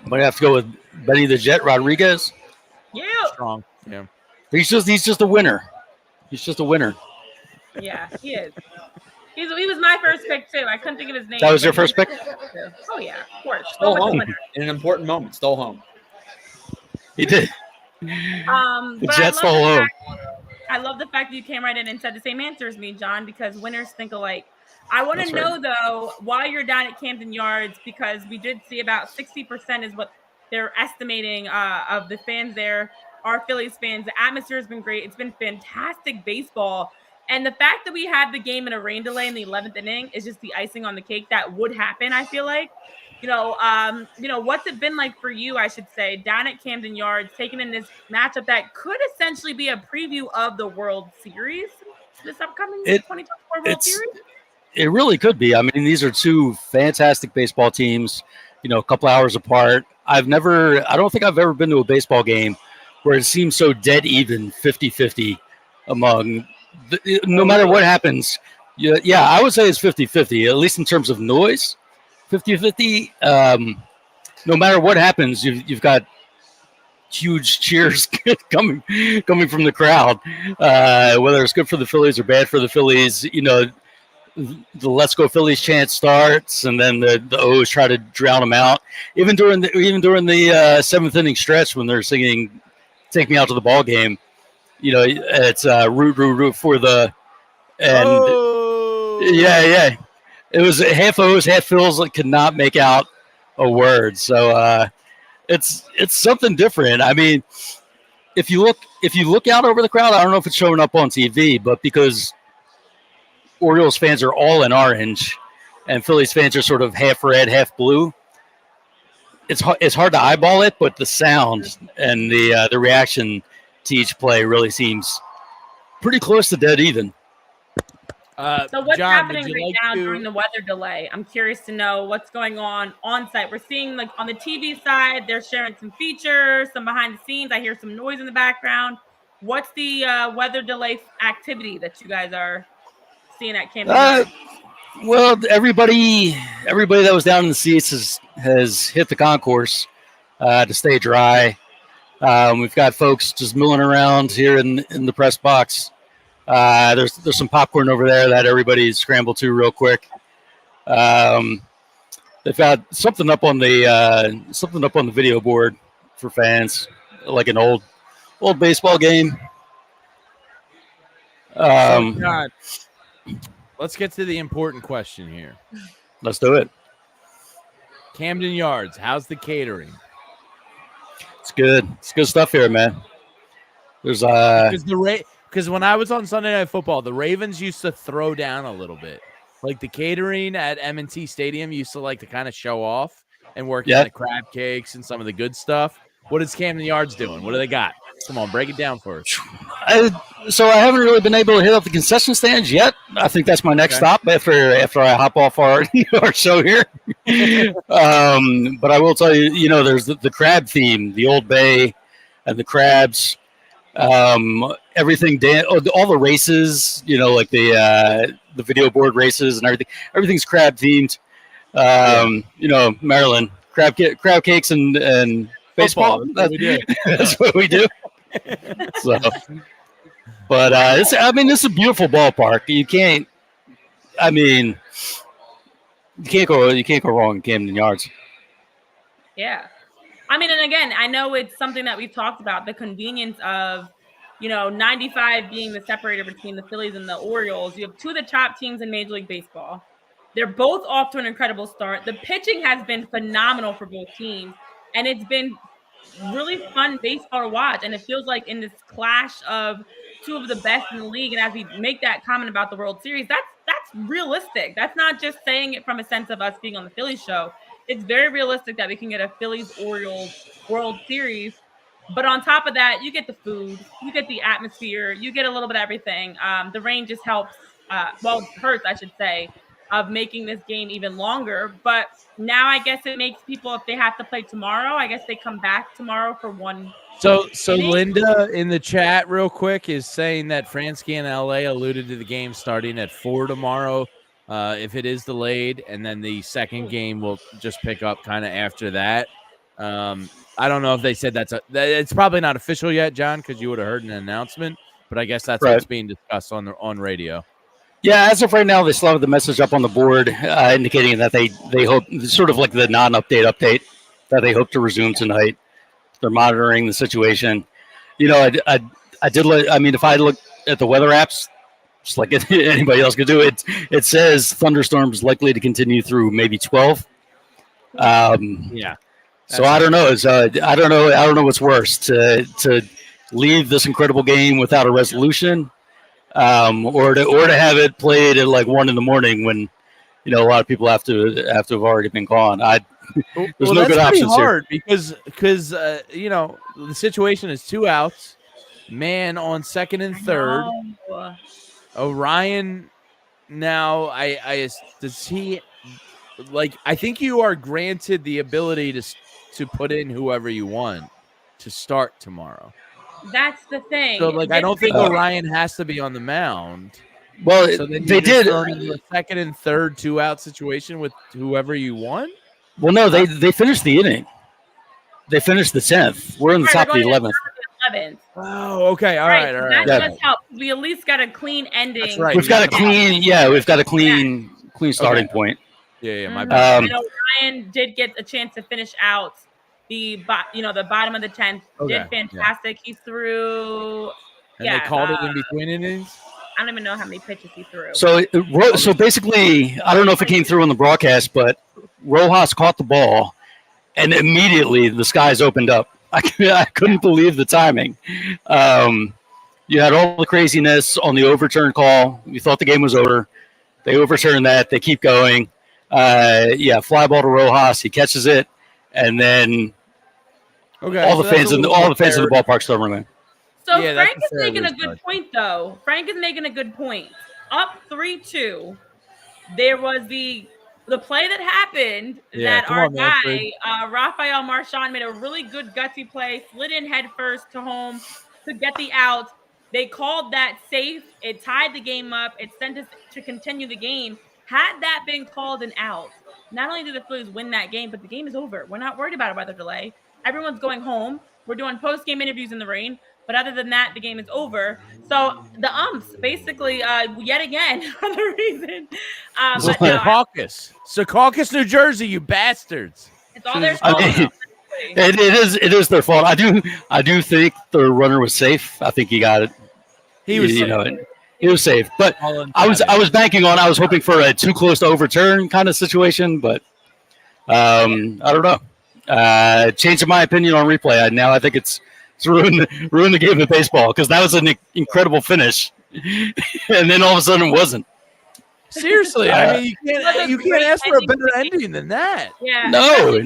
Might have to go with Benny the Jet Rodriguez. Yeah. Strong. Yeah. He's just a winner. He's just a winner. Yeah, he is. He was my first pick too. I couldn't think of his name. That was your first pick? Oh yeah, of course. Stole home in an important moment. Stole home. He did. The Jets stole home. I love the fact that you came right in and said the same answer as me, John, because winners think alike. I want to know though, while you're down at Camden Yards, because we did see about 60% is what they're estimating of the fans there are Phillies fans. The atmosphere has been great. It's been fantastic baseball. And the fact that we had the game in a rain delay in the 11th inning is just the icing on the cake. That would happen, I feel like. What's it been like for you, I should say, down at Camden Yards, taking in this matchup that could essentially be a preview of the World Series, this upcoming 2024 World Series? It really could be. I mean, these are two fantastic baseball teams, a couple hours apart. I don't think I've ever been to a baseball game where it seems so dead even, 50-50 among no matter what happens. Yeah, I would say it's 50-50, at least in terms of noise. 50-50. No matter what happens, you've got huge cheers coming from the crowd. Whether it's good for the Phillies or bad for the Phillies, the "Let's Go Phillies" chant starts, and then the O's try to drown them out. Even during the seventh inning stretch when they're singing "Take Me Out to the Ball Game," it's root for the and yeah. It was half O's, half Phils that could not make out a word. So it's something different. I mean, if you look out over the crowd, I don't know if it's showing up on TV, but because Orioles fans are all in orange and Phillies fans are sort of half red, half blue, it's hard to eyeball it, but the sound and the reaction to each play really seems pretty close to dead even. So what's John, happening right now during the weather delay? I'm curious to know what's going on site. We're seeing like on the TV side, they're sharing some features, some behind the scenes. I hear some noise in the background. What's the weather delay activity that you guys are seeing at Camden? Well, everybody that was down in the seats has hit the concourse to stay dry. We've got folks just milling around here in the press box. There's some popcorn over there that everybody scrambled to real quick. They've got something up on the video board for fans. like an old baseball game. So, John, let's get to the important question here. Let's do it. Camden Yards, how's the catering? It's good. It's good stuff here, man. There's because when I was on Sunday Night Football, the Ravens used to throw down a little bit. Like the catering at M&T Stadium used to like to kind of show off and work in the crab cakes and some of the good stuff. What is Camden Yards doing? What do they got? Come on, break it down for us. So I haven't really been able to hit up the concession stands yet. I think that's my next stop after I hop off our show here. But I will tell you, there's the crab theme, the Old Bay, and the crabs. Everything, all the races, like the video board races and everything. Everything's crab themed. Maryland crab cakes and baseball. That's what we do. So, but this is a beautiful ballpark. You can't go wrong in Camden Yards. Yeah. And again, I know it's something that we've talked about, the convenience of, 95 being the separator between the Phillies and the Orioles. You have two of the top teams in Major League Baseball. They're both off to an incredible start. The pitching has been phenomenal for both teams, and it's been really fun baseball to watch. And it feels like in this clash of two of the best in the league, and as we make that comment about the World Series, that's realistic. That's not just saying it from a sense of us being on the Phillies show. It's very realistic that we can get a Phillies-Orioles World Series. But on top of that, you get the food, you get the atmosphere, you get a little bit of everything. The rain just helps, hurts, I should say, of making this game even longer. But now I guess it makes people, if they have to play tomorrow, I guess they come back tomorrow for one. So Linda in the chat real quick is saying that Fransky and LA alluded to the game starting at 4 tomorrow. If it is delayed, and then the second game will just pick up kind of after that. I don't know if they said it's probably not official yet, John, because you would have heard an announcement, but I guess that's what's being discussed on radio. Yeah, as of right now, they still have the message up on the board indicating that they hope, sort of like the update, that they hope to resume tonight. They're monitoring the situation. If I look at the weather apps, just like anybody else could do it, it says thunderstorms likely to continue through maybe 12. So I don't know. I don't know what's worse, to leave this incredible game without a resolution, or to have it played at like 1 a.m. when a lot of people have to have already been gone. There's no good options hard here because the situation is 2 outs, man on second and third. Orion now does he, like, I think you are granted the ability to put in whoever you want to start tomorrow. That's the thing. So I don't think Orion has to be on the mound. Well, so then they did a second and third 2-out situation with whoever you want. Well, no, they finished the inning. They finished the 10th. We're in the top of the 11th. Oh, okay. All right. That does help. We at least got a clean ending. That's right. We've got a clean starting point. Yeah, my bad. Ryan did get a chance to finish out the bottom of the 10th. Did fantastic. He threw. And they called it in between innings. I don't even know how many pitches he threw. So basically, I don't know if it came through on the broadcast, but Rojas caught the ball, and immediately the skies opened up. I couldn't believe the timing. You had all the craziness on the overturn call. You thought the game was over. They overturn that. They keep going. Fly ball to Rojas. He catches it, and then all the fans in the ballpark start running. So Frank is making a good point, though. Frank is making a good point. Up 3-2. There was the play that happened that our guy, Rafael Marchand, made a really good gutsy play, slid in head first to home to get the out. They called that safe. It tied the game up. It sent us to continue the game. Had that been called an out, not only did the Phillies win that game, but the game is over. We're not worried about a weather delay. Everyone's going home. We're doing post-game interviews in the rain. But other than that, the game is over. So the umps, basically, yet again, are the reason. Secaucus, New Jersey, you bastards. It's all their fault. It is their fault. I do think the runner was safe. I think he got it. He was, he was safe. But I was banking on. I was hoping for a too close to overturn kind of situation. But I don't know. Changing my opinion on replay. Now I think it's ruined the game of baseball because that was an incredible finish, and then all of a sudden it wasn't. Seriously, I mean, you can't ask for a better ending than that. Yeah. No.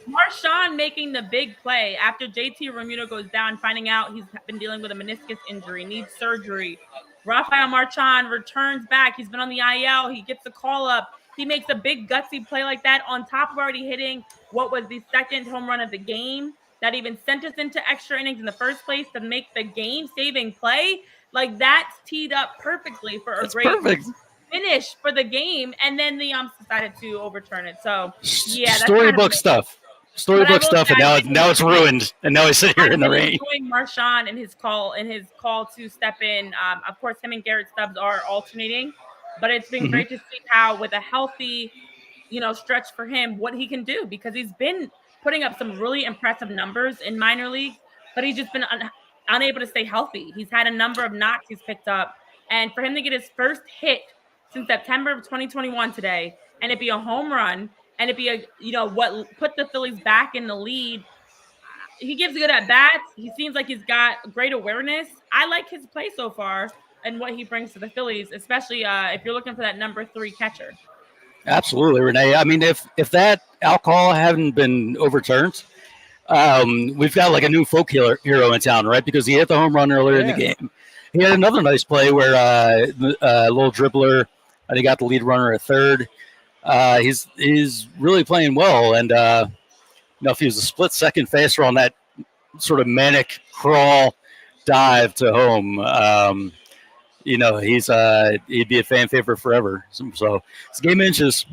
Marshawn making the big play after JT Realmuto goes down, finding out he's been dealing with a meniscus injury, needs surgery. Rafael Marchand returns back. He's been on the IL. He gets the call up. He makes a big gutsy play like that on top of already hitting what was the second home run of the game that even sent us into extra innings in the first place to make the game-saving play. Like, that's teed up perfectly for a great finish for the game, and then the umps decided to overturn it. So yeah, that's storybook stuff, and now it's ruined, and now I sit here in the rain. Marchand and his call to step in. Of course, him and Garrett Stubbs are alternating, but it's been great to see how, with a healthy, stretch for him, what he can do, because he's been putting up some really impressive numbers in minor leagues, but he's just been unable to stay healthy. He's had a number of knocks he's picked up, and for him to get his first hit since September of 2021 today, and it be a home run, and it be what put the Phillies back in the lead. He gives good at bats. He seems like he's got great awareness. I like his play so far and what he brings to the Phillies, especially if you're looking for that number 3 catcher. Absolutely, Renee. I mean, if that alcohol hadn't been overturned, we've got like a new folk hero in town, right? Because he hit the home run earlier in the game. He had another nice play where a little dribbler, and he got the lead runner at third. He's really playing well, and if he was a split second faster on that sort of manic crawl dive to home, he'd be a fan favorite forever. So it's game inches.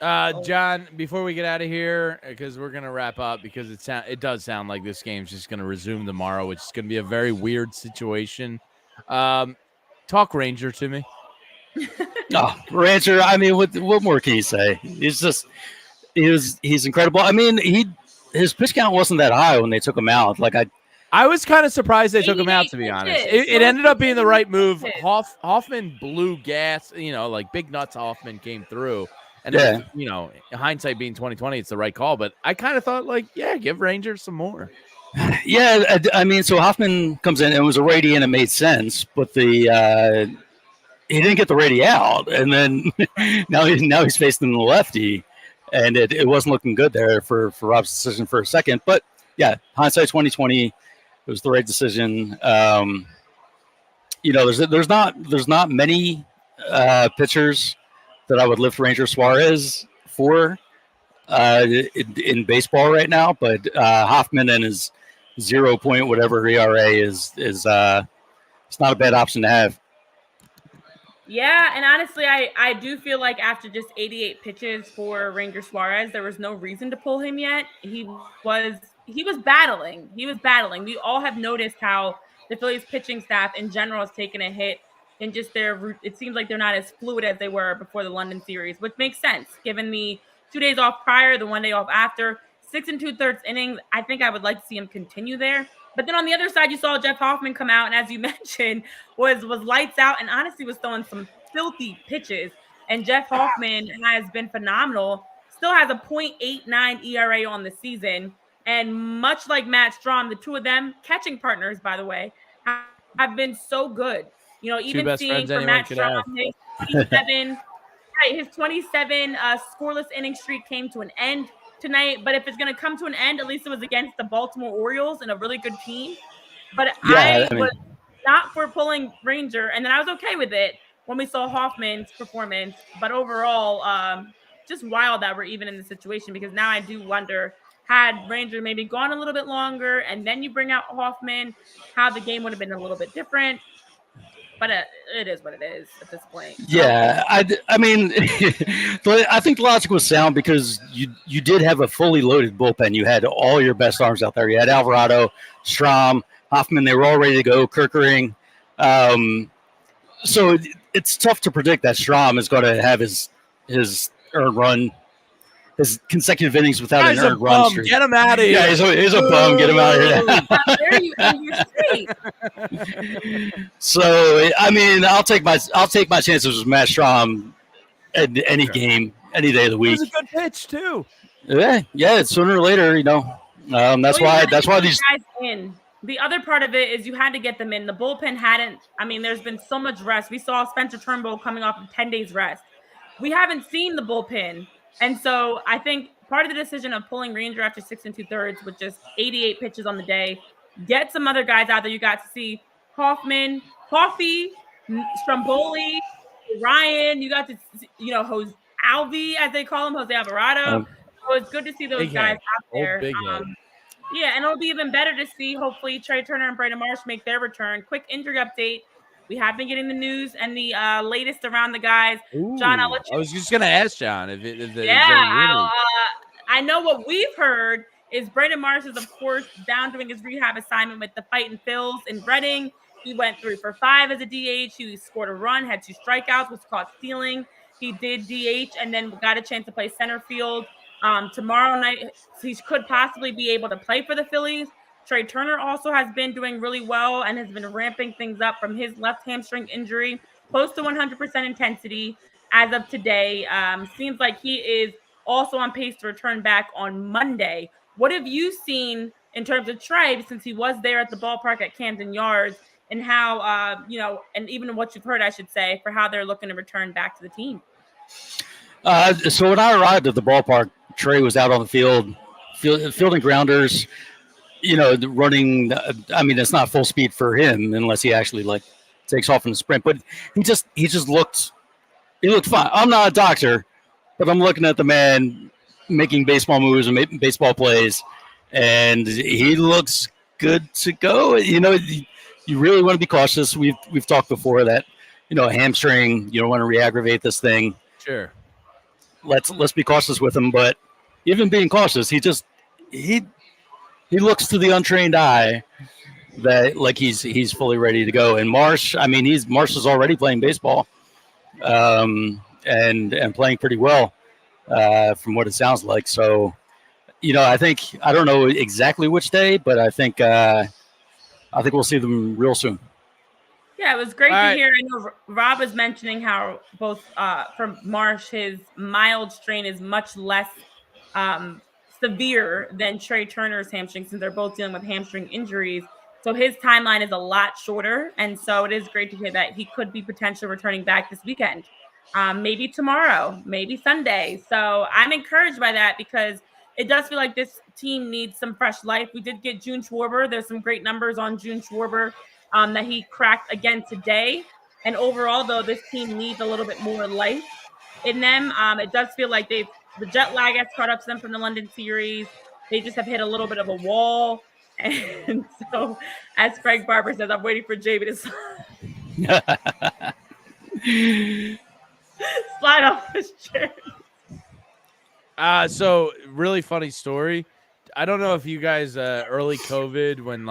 John, before we get out of here, because we're gonna wrap up, because it does sound like this game's just gonna resume tomorrow, which is gonna be a very weird situation. Talk Ranger to me. Ranger. I mean, what more can you say? He's incredible. I mean, his pitch count wasn't that high when they took him out. Like I was kind of surprised they took him out, to be honest. It ended up being the right move. Hoffman blew gas. Like Big Nuts Hoffman came through. And hindsight being 2020, it's the right call. But I kind of thought, give Rangers some more. Yeah, I mean, so Hoffman comes in, and it was a righty, and it made sense. But he didn't get the righty out, and then now he's facing the lefty, and it wasn't looking good there for Rob's decision for a second. But yeah, hindsight 2020, it was the right decision. There's not many pitchers that I would lift Ranger Suarez for in baseball right now, but Hoffman and his 0 point whatever ERA is it's not a bad option to have. Yeah, and honestly, I do feel like after just 88 pitches for Ranger Suarez, there was no reason to pull him yet. He was battling. We all have noticed how the Phillies pitching staff in general has taken a hit, and just it seems like they're not as fluid as they were before the London series, which makes sense given the 2 days off prior, the 1 day off after. 6 2/3 innings. I think I would like to see him continue there. But then on the other side, you saw Jeff Hoffman come out, and as you mentioned, was lights out, and honestly was throwing some filthy pitches. And Jeff Hoffman has been phenomenal. Still has a .89 ERA on the season, and much like Matt Strahm, the two of them, catching partners, by the way, have been so good. Even seeing for Matt Strahm, his 27 scoreless inning streak came to an end tonight, but if it's going to come to an end, at least it was against the Baltimore Orioles and a really good team. But I was not for pulling Ranger, and then I was okay with it when we saw Hoffman's performance. But overall, just wild that we're even in the situation, because now I do wonder, had Ranger maybe gone a little bit longer and then you bring out Hoffman, how the game would have been a little bit different. But it is what it is at this point. Yeah, I mean, I think the logic was sound because you did have a fully loaded bullpen. You had all your best arms out there. You had Alvarado, Strahm, Hoffman. They were all ready to go. Kirkering. So it's tough to predict that Strahm is going to have his earned run, his consecutive innings without an Guy's a earned run bum. streak. Get him out of here. Yeah, he's a bum. Get him out of here. How dare you end your streak? So I mean, I'll take my chances with Matt Strom at any game, any day of the It week. was a good pitch too. Yeah. Sooner or later, that's why these guys in. The other part of it is you had to get them in. The bullpen hadn't. I mean, there's been so much rest. We saw Spencer Turnbull coming off of 10 days rest. We haven't seen the bullpen, and so I think part of the decision of pulling Ranger after 6 2/3 with just 88 pitches on the day, get some other guys out there. You got to see Hoffman, Coffee, Stromboli, Ryan. You got to see, Jose Alvi, as they call him, Jose Alvarado. So it's good to see those guys out there. Yeah, and it'll be even better to see, hopefully, Trey Turner and Brandon Marsh make their return. Quick injury update. We have been getting the news and the latest around the guys. Ooh, John, I'll let you. I was just going to ask John if I know what we've heard is Brandon Marsh is, of course, down doing his rehab assignment with the Fight and Phils in Reading. He went 3 for 5 as a DH. He scored a run, had 2 strikeouts, was caught stealing. He did DH and then got a chance to play center field. Tomorrow night, he could possibly be able to play for the Phillies. Trey Turner also has been doing really well and has been ramping things up from his left hamstring injury, close to 100% intensity as of today. Seems like he is also on pace to return back on Monday. What have you seen in terms of Trey since he was there at the ballpark at Camden Yards, and how, and even what you've heard, I should say, for how they're looking to return back to the team? So when I arrived at the ballpark, Trey was out on the field, fielding grounders, running. I mean, it's not full speed for him unless he actually takes off in the sprint. But he just looked fine. I'm not a doctor, but I'm looking at the man making baseball moves and making baseball plays, and he looks good to go. You really want to be cautious. We've talked before that, a hamstring. You don't want to re-aggravate this thing. Sure. Let's be cautious with him, but even being cautious, he looks to the untrained eye that he's fully ready to go. And Marsh, I mean, Marsh is already playing baseball, and playing pretty well, from what it sounds like. So, I don't know exactly which day, but I think we'll see them real soon. Yeah, it was great to hear. I know Rob was mentioning how both from Marsh, his mild strain is much less severe than Trey Turner's hamstring, since they're both dealing with hamstring injuries. So his timeline is a lot shorter. And so it is great to hear that he could be potentially returning back this weekend, maybe tomorrow, maybe Sunday. So I'm encouraged by that because it does feel like this team needs some fresh life. We did get June Schwarber. There's some great numbers on June Schwarber that he cracked again today. And overall, though, this team needs a little bit more life in them. It does feel like the jet lag has caught up to them from the London series. They just have hit a little bit of a wall. And so, as Craig Barber says, I'm waiting for JB to slide off his chair. So really funny story. I don't know if you guys early COVID when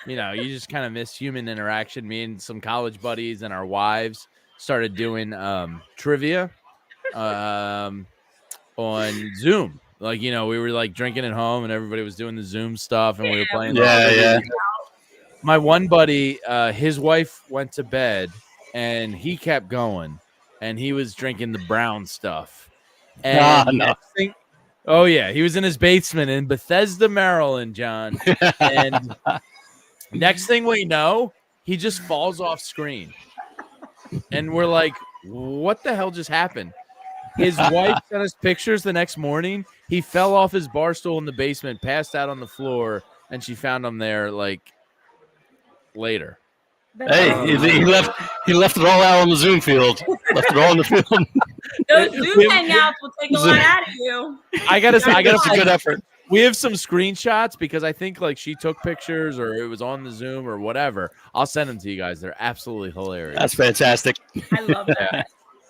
you just kind of miss human interaction. Me and some college buddies and our wives started doing trivia on Zoom. We were drinking at home and everybody was doing the Zoom stuff and we were playing. Yeah. My one buddy, his wife went to bed and he kept going and he was drinking the brown stuff. And oh yeah, he was in his basement in Bethesda, Maryland, John. And next thing we know, he just falls off screen. And we're like, what the hell just happened? His wife sent us pictures the next morning. He fell off his bar stool in the basement, passed out on the floor, and she found him there later. Hey, he left it all out on the Zoom field. Left it all on the field. Those Zoom hangouts will take a lot out of you. I gotta say, good effort. We have some screenshots because I think she took pictures or it was on the Zoom or whatever. I'll send them to you guys. They're absolutely hilarious. That's fantastic. I love that.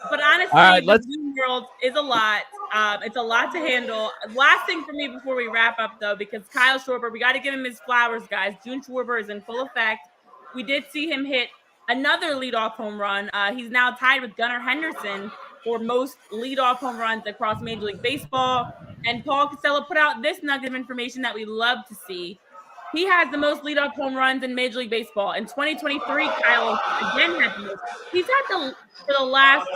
But honestly, the Zoom world is a lot. It's a lot to handle. Last thing for me before we wrap up, though, because Kyle Schwarber, we got to give him his flowers, guys. June Schwarber is in full effect. We did see him hit another leadoff home run. He's now tied with Gunnar Henderson for most leadoff home runs across Major League Baseball. And Paul Costello put out this nugget of information that we love to see. He has the most leadoff home runs in Major League Baseball. In 2023, Kyle again had the most. He's had for the last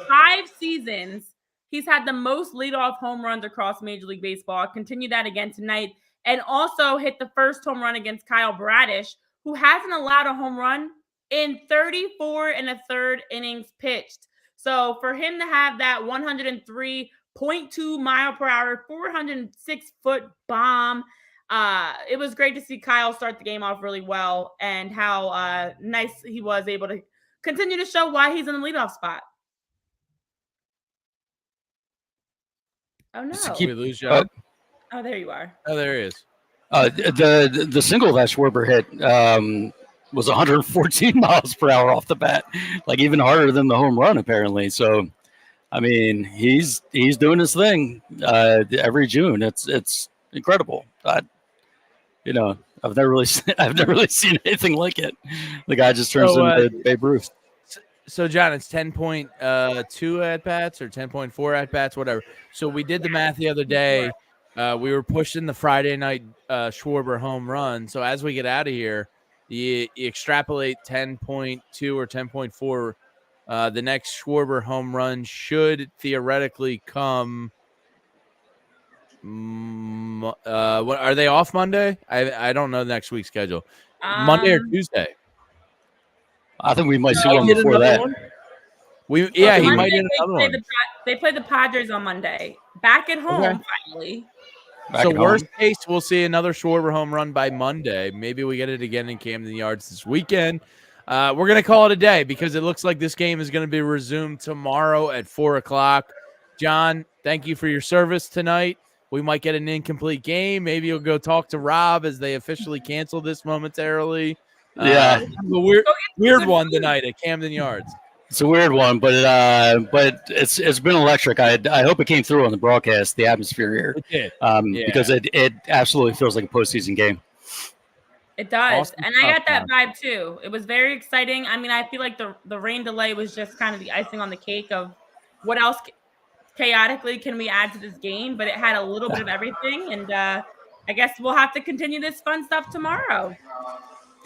5 seasons, he's had the most leadoff home runs across Major League Baseball. Continue that again tonight. And also hit the first home run against Kyle Bradish, who hasn't allowed a home run in 34 1/3 innings pitched. So for him to have that 103.2 mile per hour, 406-foot bomb, it was great to see Kyle start the game off really well and how nice he was able to continue to show why he's in the leadoff spot. Oh, no. We lose John. Oh, there you are. Oh, there he is. The single that Schwarber hit was 114 miles per hour off the bat, like even harder than the home run apparently. So, I mean, he's doing his thing every June. It's incredible. I've never really seen anything like it. The guy just turns into Babe Ruth. So, John, it's 10.2 at bats or 10.4 at bats, whatever. So we did the math the other day. We were pushing the Friday night Schwarber home run. So as we get out of here, you extrapolate 10.2 or 10.4. The next Schwarber home run should theoretically come. What are they off Monday? I don't know next week's schedule. Monday or Tuesday? I think we might see one before that. He might hit another one. They play the Padres on Monday. Back at home, finally. Worst case, we'll see another Schwarber home run by Monday. Maybe we get it again in Camden Yards this weekend. We're going to call it a day because it looks like this game is going to be resumed tomorrow at 4 o'clock. John, thank you for your service tonight. We might get an incomplete game. Maybe you'll go talk to Rob as they officially cancel this momentarily. Yeah. A weird one tonight at Camden Yards. It's a weird one, but it's been electric. I hope it came through on the broadcast, the atmosphere here. It did. Because it absolutely feels like a postseason game. It does. Awesome and stuff, I got that vibe too. It was very exciting. I mean, I feel like the rain delay was just kind of the icing on the cake of what else chaotically can we add to this game, but it had a little bit of everything. And I guess we'll have to continue this fun stuff tomorrow.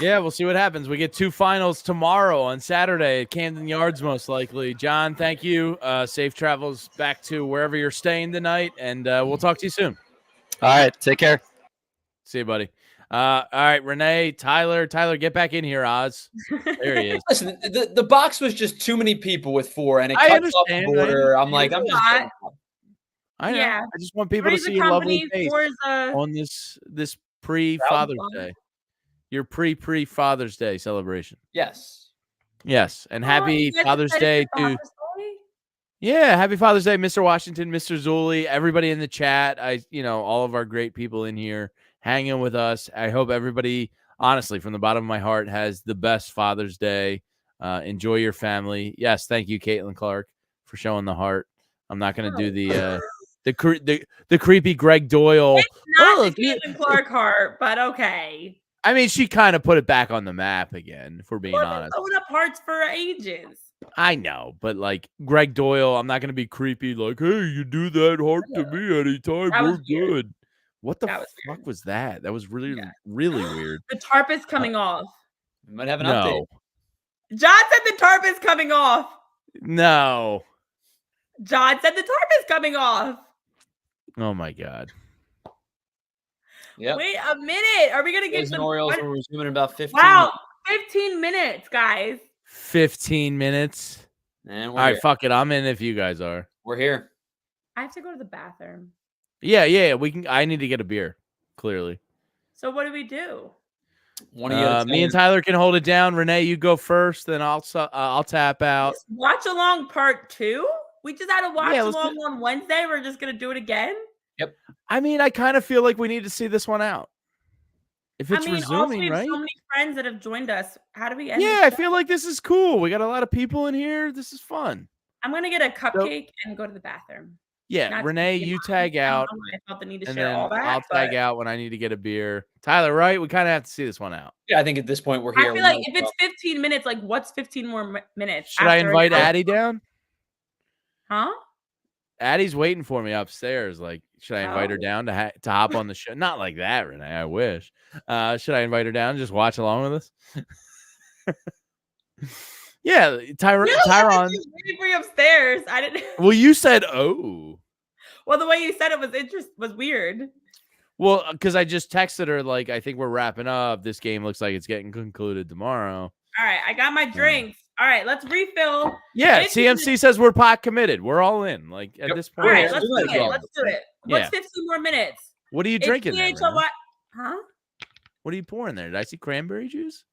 Yeah, we'll see what happens. We get 2 finals tomorrow on Saturday at Camden Yards, most likely. John, thank you. Safe travels back to wherever you're staying tonight, and we'll talk to you soon. All right, take care. See you, buddy. All right, Renee, Tyler, get back in here, Oz. There he is. Listen, the box was just too many people with 4, and it cuts off the border. I'm just. I know. Yeah. I just want people to see your lovely face on this pre-Father's Day. Your pre-Father's Day celebration. Yes. And happy Father's Day to happy Father's Day, Mr. Washington, Mr. Zulli, everybody in the chat. All of our great people in here hanging with us. I hope everybody, honestly, from the bottom of my heart, has the best Father's Day. Enjoy your family. Yes, thank you, Caitlin Clark, for showing the heart. I'm not going to do the creepy Greg Doyle. It's not the Caitlin Clark heart, but okay. I mean, she kind of put it back on the map again, if we're being honest. Blowing up hearts for ages. I know, but like Greg Doyle, I'm not going to be creepy like, hey, you do that heart to me anytime, we're good. What the fuck was that? That was really, really weird. The tarp is coming off. We might have an update. John said the tarp is coming off. No. John said the tarp is coming off. Oh, my God. Yep. Wait a minute. Are we going to get some Orioles will resume in about 15 minutes. 15 minutes, guys. 15 minutes. And all right, fuck it. I'm in if you guys are. We're here. I have to go to the bathroom. Yeah. We can. I need to get a beer, clearly. So what do we do? Me and Tyler can hold it down. Renee, you go first, then I'll tap out. Just watch along part 2? We just had to watch along on Wednesday. We're just going to do it again? Yep. I mean, I kind of feel like we need to see this one out. If it's resuming, also we have right? so many friends that have joined us. How do we end I feel like this is cool. We got a lot of people in here. This is fun. I'm going to get a cupcake and go to the bathroom. Yeah, Renee, you tag out. I felt the need to and share then all that. I'll tag out when I need to get a beer. Tyler, right? We kind of have to see this one out. Yeah, I think at this point we're here. I feel like if it's 15 minutes, like what's 15 more minutes? Should I invite Addie down? Huh? Addie's waiting for me upstairs. Like, should I invite her down to hop on the show? Not like that, Renee. I wish. Should I invite her down and just watch along with us? Yeah, Tyron. Waiting for you upstairs. I didn't. Well, you said, "Oh." Well, the way you said it was weird. Well, because I just texted her like, I think we're wrapping up. This game looks like it's getting concluded tomorrow. All right, I got my drinks. All right, let's refill. Yeah, CMC says we're pot committed. We're all in. Like at this point. All right, let's do it. Let's do it. What's 15 more minutes? What are you drinking there? Huh? What are you pouring there? Did I see cranberry juice?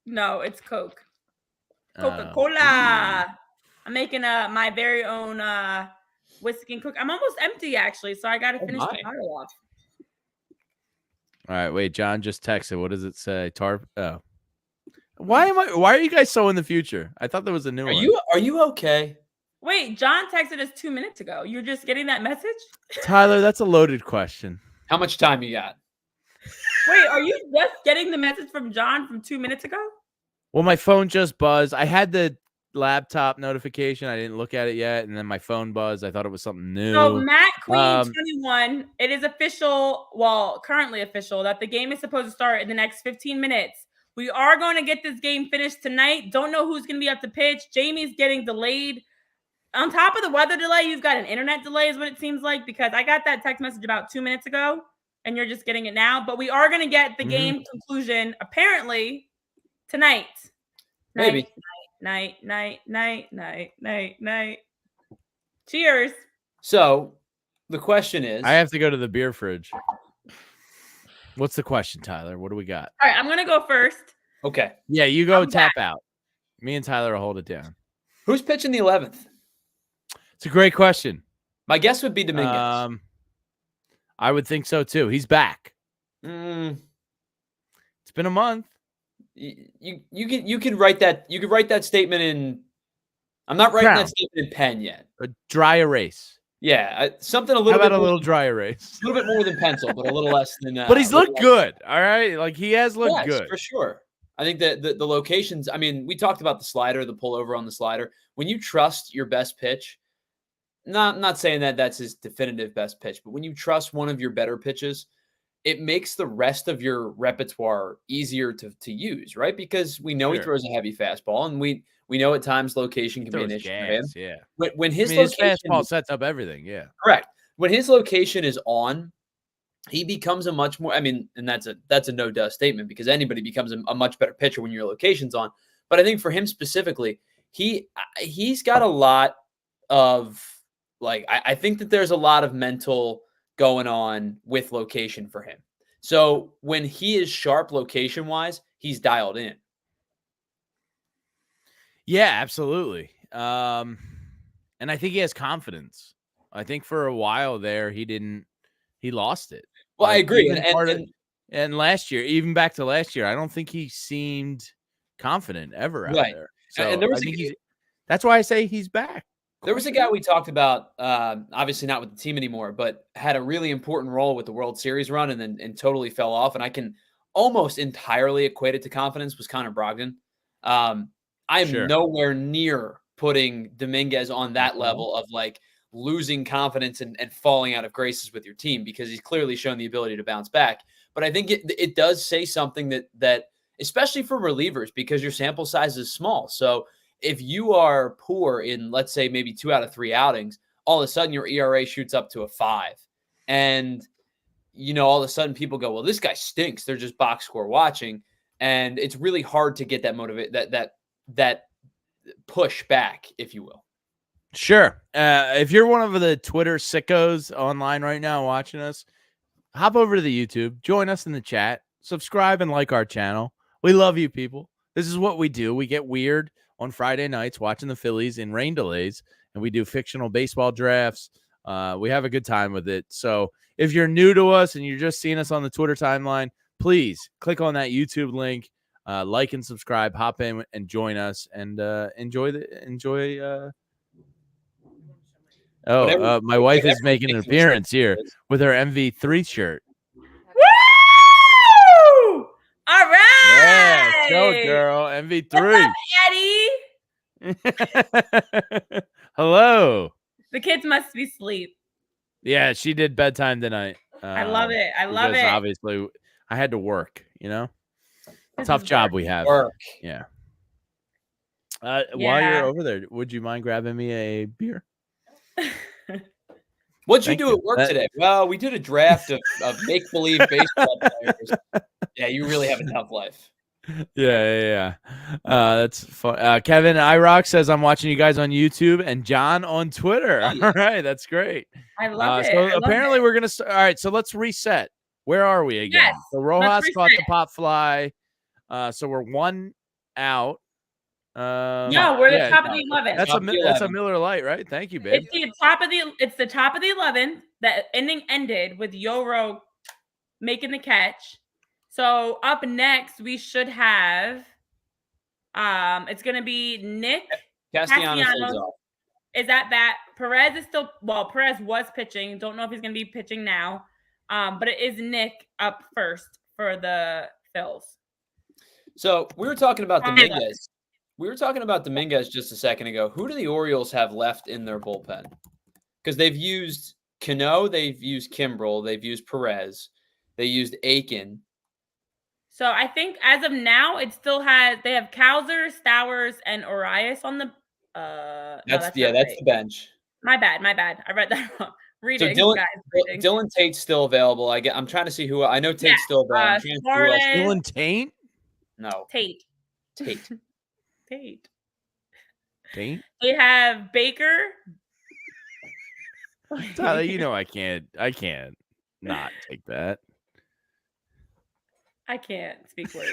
No, it's Coke. Coca-Cola. I'm making my very own whiskey and cook. I'm almost empty actually, so I gotta finish the bottle off. All right, wait. John just texted. What does it say? Tarp. Oh, why are you guys so in the future? I thought there was a new one. Are you okay? Wait, John texted us 2 minutes ago. You're just getting that message? Tyler, that's a loaded question. How much time you got? Wait, are you just getting the message from John from 2 minutes ago? Well, my phone just buzzed. I had the laptop notification. I didn't look at it yet, and then my phone buzzed. I thought it was something new. So Matt Queen 21, it is official, well, currently official, that the game is supposed to start in the next 15 minutes. We are going to get this game finished tonight. Don't know who's going to be up to pitch. Jamie's getting delayed. On top of the weather delay, you've got an internet delay is what it seems like, because I got that text message about 2 minutes ago, and you're just getting it now. But we are going to get the game conclusion, apparently, tonight. Maybe. Night. Cheers. So the question is, I have to go to the beer fridge. What's the question, Tyler? What do we got? All right, I'm going to go first. Okay. Yeah, you go tap out. Me and Tyler will hold it down. Who's pitching the 11th? It's a great question. My guess would be Dominguez. I would think so too. He's back. It's been a month. You can write that. You could write that statement in. I'm not writing that statement in pen yet. A dry erase. Yeah, something a little. How about bit a little dry erase? A little bit more than pencil, but a little less than. But he's looked good. All right, like he has looked good for sure. I think that the locations. I mean, we talked about the slider, the pullover on the slider. When you trust your best pitch, not saying that that's his definitive best pitch, but when you trust one of your better pitches, it makes the rest of your repertoire easier to use, right? Because we know he throws a heavy fastball, and we know at times location can be an issue for him. Yeah. When his fastball sets up everything, yeah. Correct. When his location is on, he becomes a much more, I mean, and that's a no-duh statement because anybody becomes a much better pitcher when your location's on. But I think for him specifically, he's got a lot of, like, I think that there's a lot of mental going on with location for him. So when he is sharp location-wise, he's dialed in. Yeah, absolutely. And I think he has confidence. I think for a while there, he lost it. Well, I agree. And last year, even back to last year, I don't think he seemed confident ever out there. So and there was that's why I say he's back. There was a guy we talked about, obviously not with the team anymore, but had a really important role with the World Series run and totally fell off. And I can almost entirely equate it to confidence, was Connor Brogdon. I am nowhere near putting Dominguez on that level of like losing confidence and falling out of graces with your team, because he's clearly shown the ability to bounce back. But I think it does say something that especially for relievers, because your sample size is small. So if you are poor in, let's say, maybe 2 out of 3 outings, all of a sudden your ERA shoots up to a 5. And, all of a sudden people go, well, this guy stinks. They're just box score watching. And it's really hard to get that that push back, if you will. Sure. If you're one of the Twitter sickos online right now watching us, hop over to the YouTube, join us in the chat, subscribe and like our channel. We love you people. This is what we do. We get weird on Friday nights watching the Phillies in rain delays, and we do fictional baseball drafts. We have a good time with it. So if you're new to us and you're just seeing us on the Twitter timeline, please click on that YouTube link, like and subscribe, hop in and join us, and enjoy. My wife is making an appearance here with her MV3 shirt. Woo! All right. Yeah, go girl, MV3. What's up, Eddie? Hello. The kids must be asleep. Yeah, she did bedtime tonight. I love it. I love it. Obviously, I had to work. Tough job we have. Work. Yeah. While you're over there, would you mind grabbing me a beer? What'd you do at work today? Well, we did a draft of make-believe baseball players. Yeah, you really have a tough life. Yeah. That's fun. Kevin iRock says, I'm watching you guys on YouTube and John on Twitter. Oh, yeah. All right, that's great. I love it. So apparently we're going to start. All right, so let's reset. Where are we again? Yes, so Rojas caught the pop fly. So we're 1 out. No, we're the top of the 11th. That's a Miller Lite, right? Thank you, babe. It's the top of the 11th. The inning ended with Yoro making the catch. So up next we should have it's gonna be Nick Castellanos. Is that bat? Perez is still Perez was pitching. Don't know if he's gonna be pitching now. But it is Nick up first for the Phils. So we were talking about Dominguez. We were talking about Dominguez just a second ago. Who do the Orioles have left in their bullpen? Because they've used Cano, they've used Kimbrel, they've used Perez, they used Aiken. So I think as of now, they have Cowser, Stowers, and Urias on the. That's the bench. My bad. I read that wrong. Reading, so guys. Dylan Tate's still available. I'm trying to see who. I know Tate's still available. Dylan Tate? No. Tate. Tate. They have Baker. Tyler, I can't not take that. I can't speak words.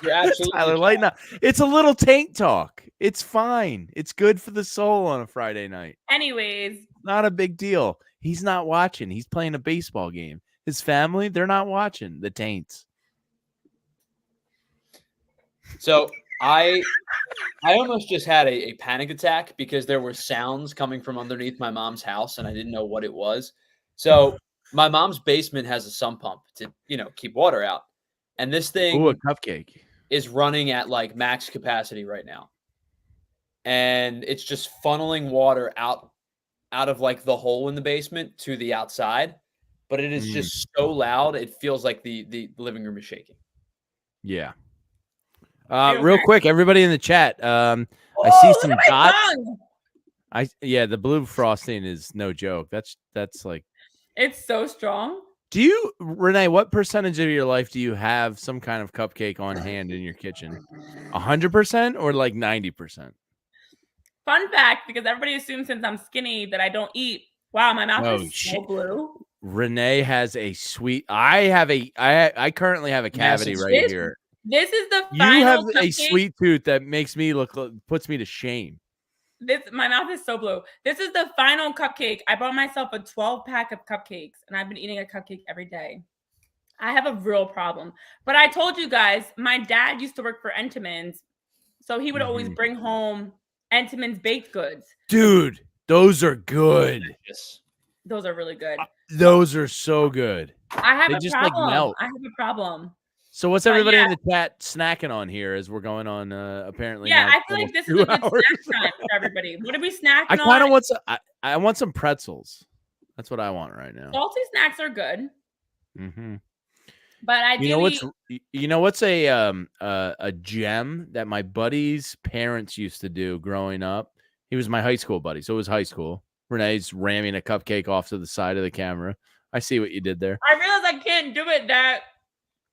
You're absolutely Tyler, lighten up. It's a little taint talk. It's fine. It's good for the soul on a Friday night. Anyways. Not a big deal. He's not watching. He's playing a baseball game. His family, they're not watching the taints. So I almost just had a panic attack because there were sounds coming from underneath my mom's house and I didn't know what it was. So my mom's basement has a sump pump to, keep water out. And this thing a cupcake is running at like max capacity right now. And it's just funneling water out of like the hole in the basement to the outside. But it is just so loud. It feels like the living room is shaking. Yeah. Real quick, everybody in the chat. I see some dots. The blue frosting is no joke. That's like, it's so strong. Renee, what percentage of your life do you have some kind of cupcake on hand in your kitchen? 100% or like 90%? Fun fact, because everybody assumes since I'm skinny that I don't eat. Wow, my mouth is so blue. Renee has a sweet. I currently have a cavity right here. This is the final. You have cupcake. A sweet tooth that makes me puts me to shame. My mouth is so blue. This is the final cupcake. I bought myself a 12-pack of cupcakes, and I've been eating a cupcake every day. I have a real problem. But I told you guys, my dad used to work for Entenmann's, so he would always bring home Entenmann's baked goods. Dude, those are good. Those are really good. Those are so good. I have just problem. Like melt. I have a problem. So what's everybody in the chat snacking on here as we're going on apparently? Yeah, I feel like this is a good snack time for everybody. What are we snacking on? I kind of want I want some pretzels. That's what I want right now. Salty snacks are good. Mm-hmm. But I do you know what's a gem that my buddy's parents used to do growing up? He was my high school buddy, so it was high school. Renee's ramming a cupcake off to the side of the camera. I see what you did there. I realize I can't do it that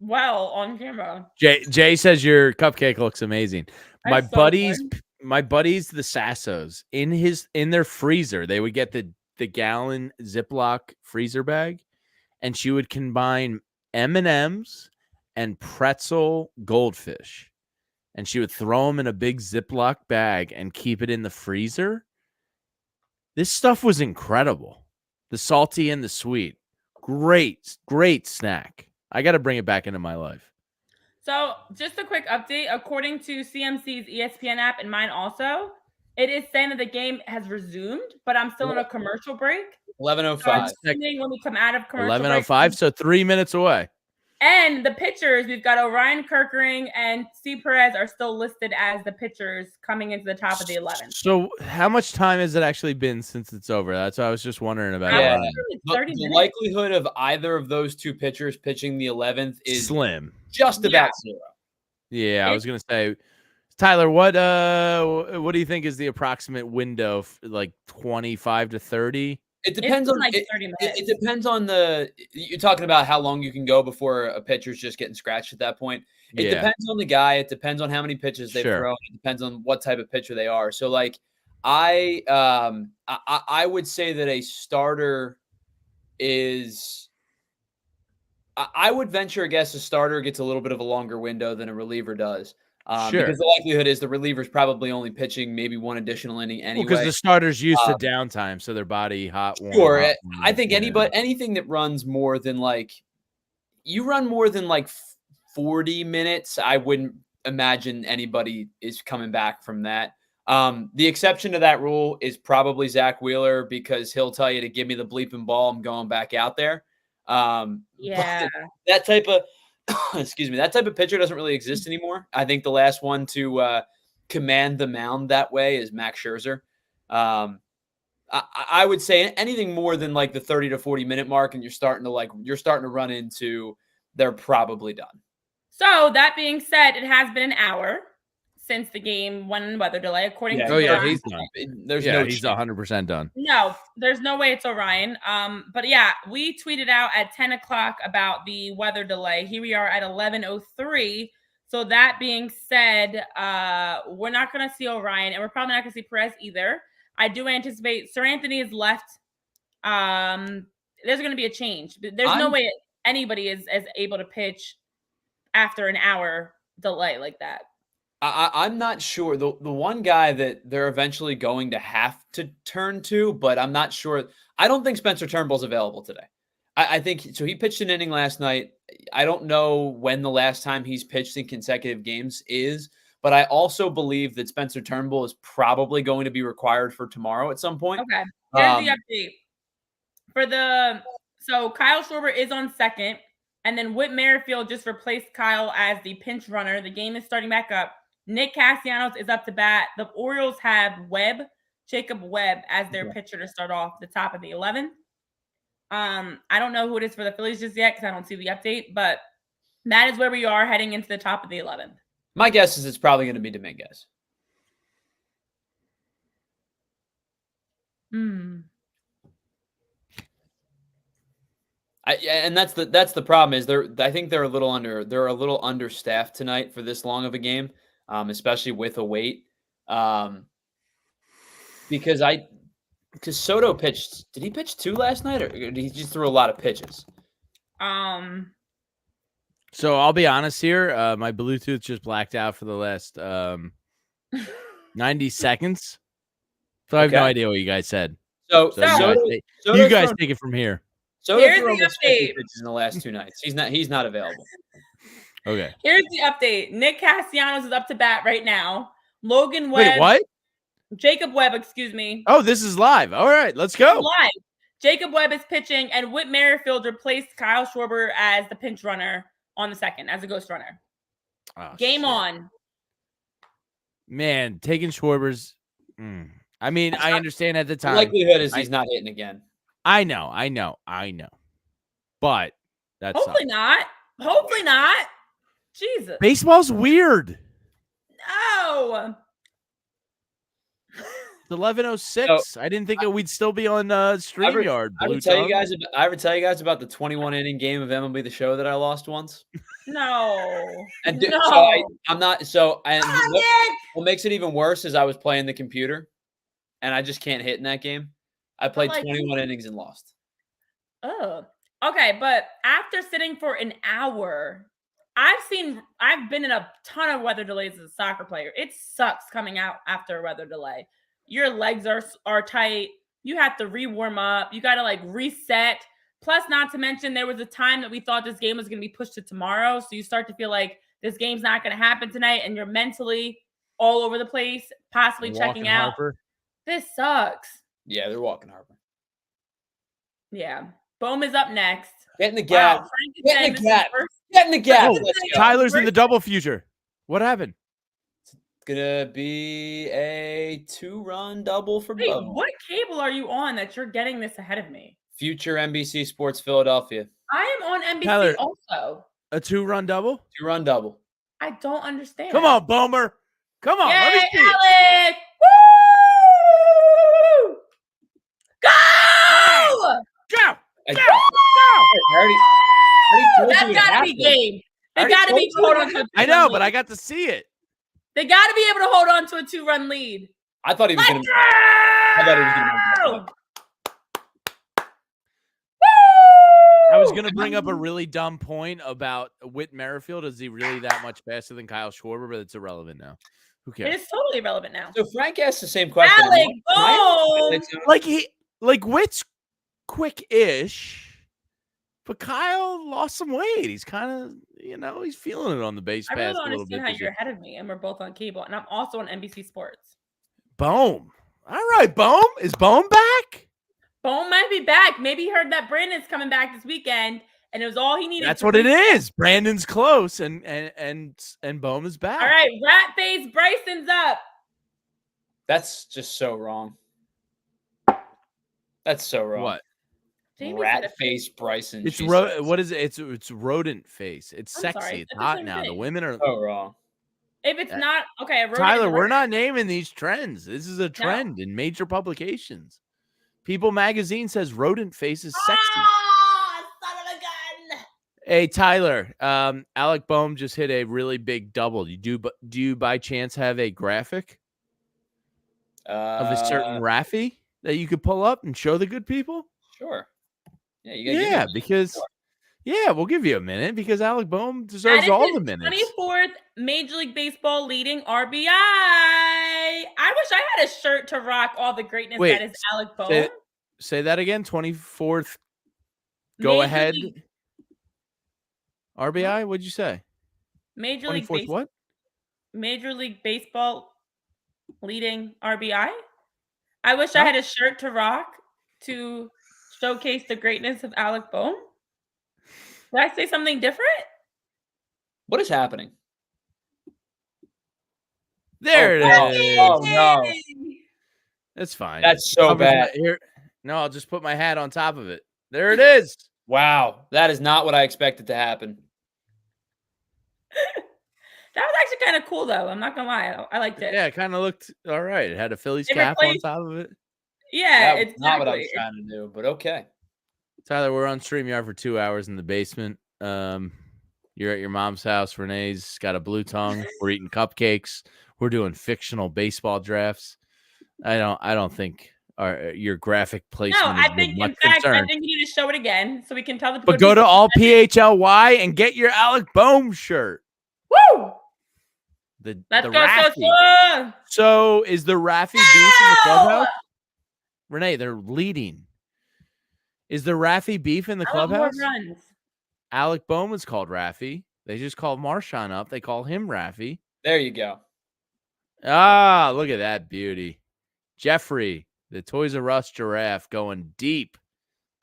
well on camera. Jay says your cupcake looks amazing. My so buddies, the Sassos, in their freezer, they would get the gallon Ziploc freezer bag, and she would combine M&Ms and pretzel goldfish, and she would throw them in a big Ziploc bag and keep it in the freezer. This stuff was incredible. The salty and the sweet. Great snack. I got to bring it back into my life. So just a quick update. According to CMC's ESPN app and mine also, it is saying that the game has resumed, but I'm still in a commercial break. 11:05. So when we come out of commercial 11:05, so 3 minutes away. And the pitchers, we've got Orion Kirkering and C. Perez are still listed as the pitchers coming into the top of the 11th. So how much time has it actually been since it's over? That's what I was just wondering about. Yeah, the likelihood of either of those two pitchers pitching the 11th is slim, just about zero. Yeah, I was gonna say, Tyler, what do you think is the approximate window? Like 25 to 30? It depends on like 30 minutes. It depends on you're talking about how long you can go before a pitcher's just getting scratched at that point. It depends on the guy. It depends on how many pitches they've thrown. It depends on what type of pitcher they are. So like I would say that a starter is I would venture a guess a starter gets a little bit of a longer window than a reliever does. Because the likelihood is the reliever's probably only pitching maybe one additional inning anyway. Because the starter's used to downtime, so their body hot. Warm, sure, hot, I think anything that runs more than you run more than 40 minutes, I wouldn't imagine anybody is coming back from that. The exception to that rule is probably Zach Wheeler because he'll tell you to give me the bleeping ball. I'm going back out there. That type of that type of pitcher doesn't really exist anymore. I think the last one to command the mound that way is Max Scherzer. I would say anything more than the 30 to 40 minute mark, and you're starting to run into they're probably done. So that being said, it has been an hour since the game went in weather delay. According to he's done. He's 100% done. No, there's no way it's Orion. But yeah, we tweeted out at 10 o'clock about the weather delay. Here we are at 11:03. So that being said, we're not going to see Orion, and we're probably not going to see Perez either. I do anticipate Sir Anthony is left. There's going to be a change. There's no way anybody is able to pitch after an hour delay like that. I'm not sure. The one guy that they're eventually going to have to turn to, but I'm not sure. I don't think Spencer Turnbull's available today. I think so. He pitched an inning last night. I don't know when the last time he's pitched in consecutive games is, but I also believe that Spencer Turnbull is probably going to be required for tomorrow at some point. Okay. Here's the update. So Kyle Schwarber is on second, and then Whit Merrifield just replaced Kyle as the pinch runner. The game is starting back up. Nick Castellanos is up to bat. The Orioles have Jacob Webb as their pitcher to start off the top of the 11th. I don't know who it is for the Phillies just yet because I don't see the update, but that is where we are heading into the top of the 11th. My guess is it's probably going to be Dominguez. And that's the problem is I think they're a little understaffed tonight for this long of a game. Especially with a wait, because Soto pitched. Did he pitch 2 last night, or did he just throw a lot of pitches? So I'll be honest here. My Bluetooth just blacked out for the last 90 seconds, so I have no idea what you guys said. So you guys take it from here. Soto threw almost 50 pitches in the last 2 nights. He's not available. Okay. Here's the update. Nick Castellanos is up to bat right now. Logan Webb. Wait, what? Jacob Webb, excuse me. Oh, this is live. All right, let's go. Live. Jacob Webb is pitching, and Whit Merrifield replaced Kyle Schwarber as the pinch runner on the second, as a ghost runner. Oh, Game on. Man, taking Schwarber's. I mean, I understand at the time. The likelihood is he's not hitting again. I know. But that's Hopefully not. Jesus. Baseball's weird. No. It's 11:06. I didn't think we'd still be on StreamYard. I would tell you guys about the 21 inning game of MLB The Show that I lost once. No. I'm not. So what makes it even worse is I was playing the computer, and I just can't hit in that game. I played 21 innings and lost. Oh. Okay, but after sitting for an hour, I've been in a ton of weather delays as a soccer player. It sucks coming out after a weather delay. Your legs are tight. You have to re-warm up. You got to reset. Plus, not to mention, there was a time that we thought this game was going to be pushed to tomorrow. So you start to feel like this game's not going to happen tonight, and you're mentally all over the place, possibly checking out. Harper. This sucks. Yeah, they're walking Harper. Yeah. Bohm is up next. Get in the gap. Wow, Frank is Get saying in the this is gap. first- Get in the gap. Oh, Let's go. Tyler's in the double future. What happened? Gonna be a 2-run double for Wait, Bohm. what cable are you on that you're getting this ahead of me? Future NBC Sports Philadelphia. I am on NBC Tyler. also. A 2-run double? 2-run double. I don't understand. Come on, Bomer. Come on. Let me Yay, see it. Alec! Woo! Go! Go. I Go. already told That's you it gotta be happened. game. They already gotta be told you hold it on to a I 2-run know, lead. but I got to see it. They gotta be able to hold on to a 2-run lead. I thought he was Let's gonna. I thought he was gonna. go! I was going to bring up a really dumb point about Whit Merrifield. Is he really that much faster than Kyle Schwarber? But it's irrelevant now. Who It cares? is totally irrelevant now. So Frank asked the same question. Alec Bohm! Like Whit's quick-ish, but Kyle lost some weight. He's kind of, he's feeling it on the base I really pass don't a little bit. understand how this you're year. ahead of me, and we're both on cable, and I'm also on NBC Sports. Bohm. All right, Bohm. Is Bohm back? Bohm might be back. Maybe he heard that Brandon's coming back this weekend, and it was all he needed. That's what it is. Brandon's close, and Bohm is back. All right, Rat Face Bryson's up. That's just so wrong. That's so wrong. What? Jamie said Rat it. face Bryson. It's she says. what is it? It's rodent face. It's I'm sexy. sorry, It's it's the hot same now. The thing. women are. So wrong. If it's not okay, I wrote Tyler, it we're not naming these trends. This is a trend in major publications. People magazine says rodent face is sexy. Ah, son of a gun. Hey, Tyler, Alec Bohm just hit a really big double. Do you by chance have a graphic of a certain Raffy that you could pull up and show the good people? Sure. Yeah, you gotta give me we'll give you a minute because Alec Bohm deserves all the minutes. 24th Major League Baseball leading RBI. I wish I had a shirt to rock all the greatness Wait, that is Alec Bohm. Say that again. 24th. Go Major ahead. League, RBI. What'd you say? Major League 24th. What? Major League Baseball leading RBI. I wish I had a shirt to rock to showcase the greatness of Alec Bohm. Did I say something different? What is happening? There it is. Oh no. That's fine. That's so bad. Here. No, I'll just put my hat on top of it. There it is. Wow. That is not what I expected to happen. That was actually kind of cool, though. I'm not gonna lie, I liked it. Yeah, it kind of looked all right. It had a Phillies It cap on replaced- top of it. Yeah, That was it's not what I was trying to do, but okay. Tyler, we're on StreamYard for 2 hours in the basement. You're at your mom's house. Renee's got a blue tongue. We're eating cupcakes. We're doing fictional baseball drafts. I don't think your graphic placement. No, I think in fact, I think you need to show it again so we can tell the people. But go to all PHLY and get your Alec Bohm shirt. Woo! Let's the go, Raffy. So is the Raffy beef in the clubhouse? Renee, they're leading. Is the Raffy beef in the clubhouse? Runs. Alec Bohm is called Raffy. They just called Marshawn up. They call him Raffy. There you go. Ah, look at that beauty. Jeffrey, the Toys R Us giraffe, going deep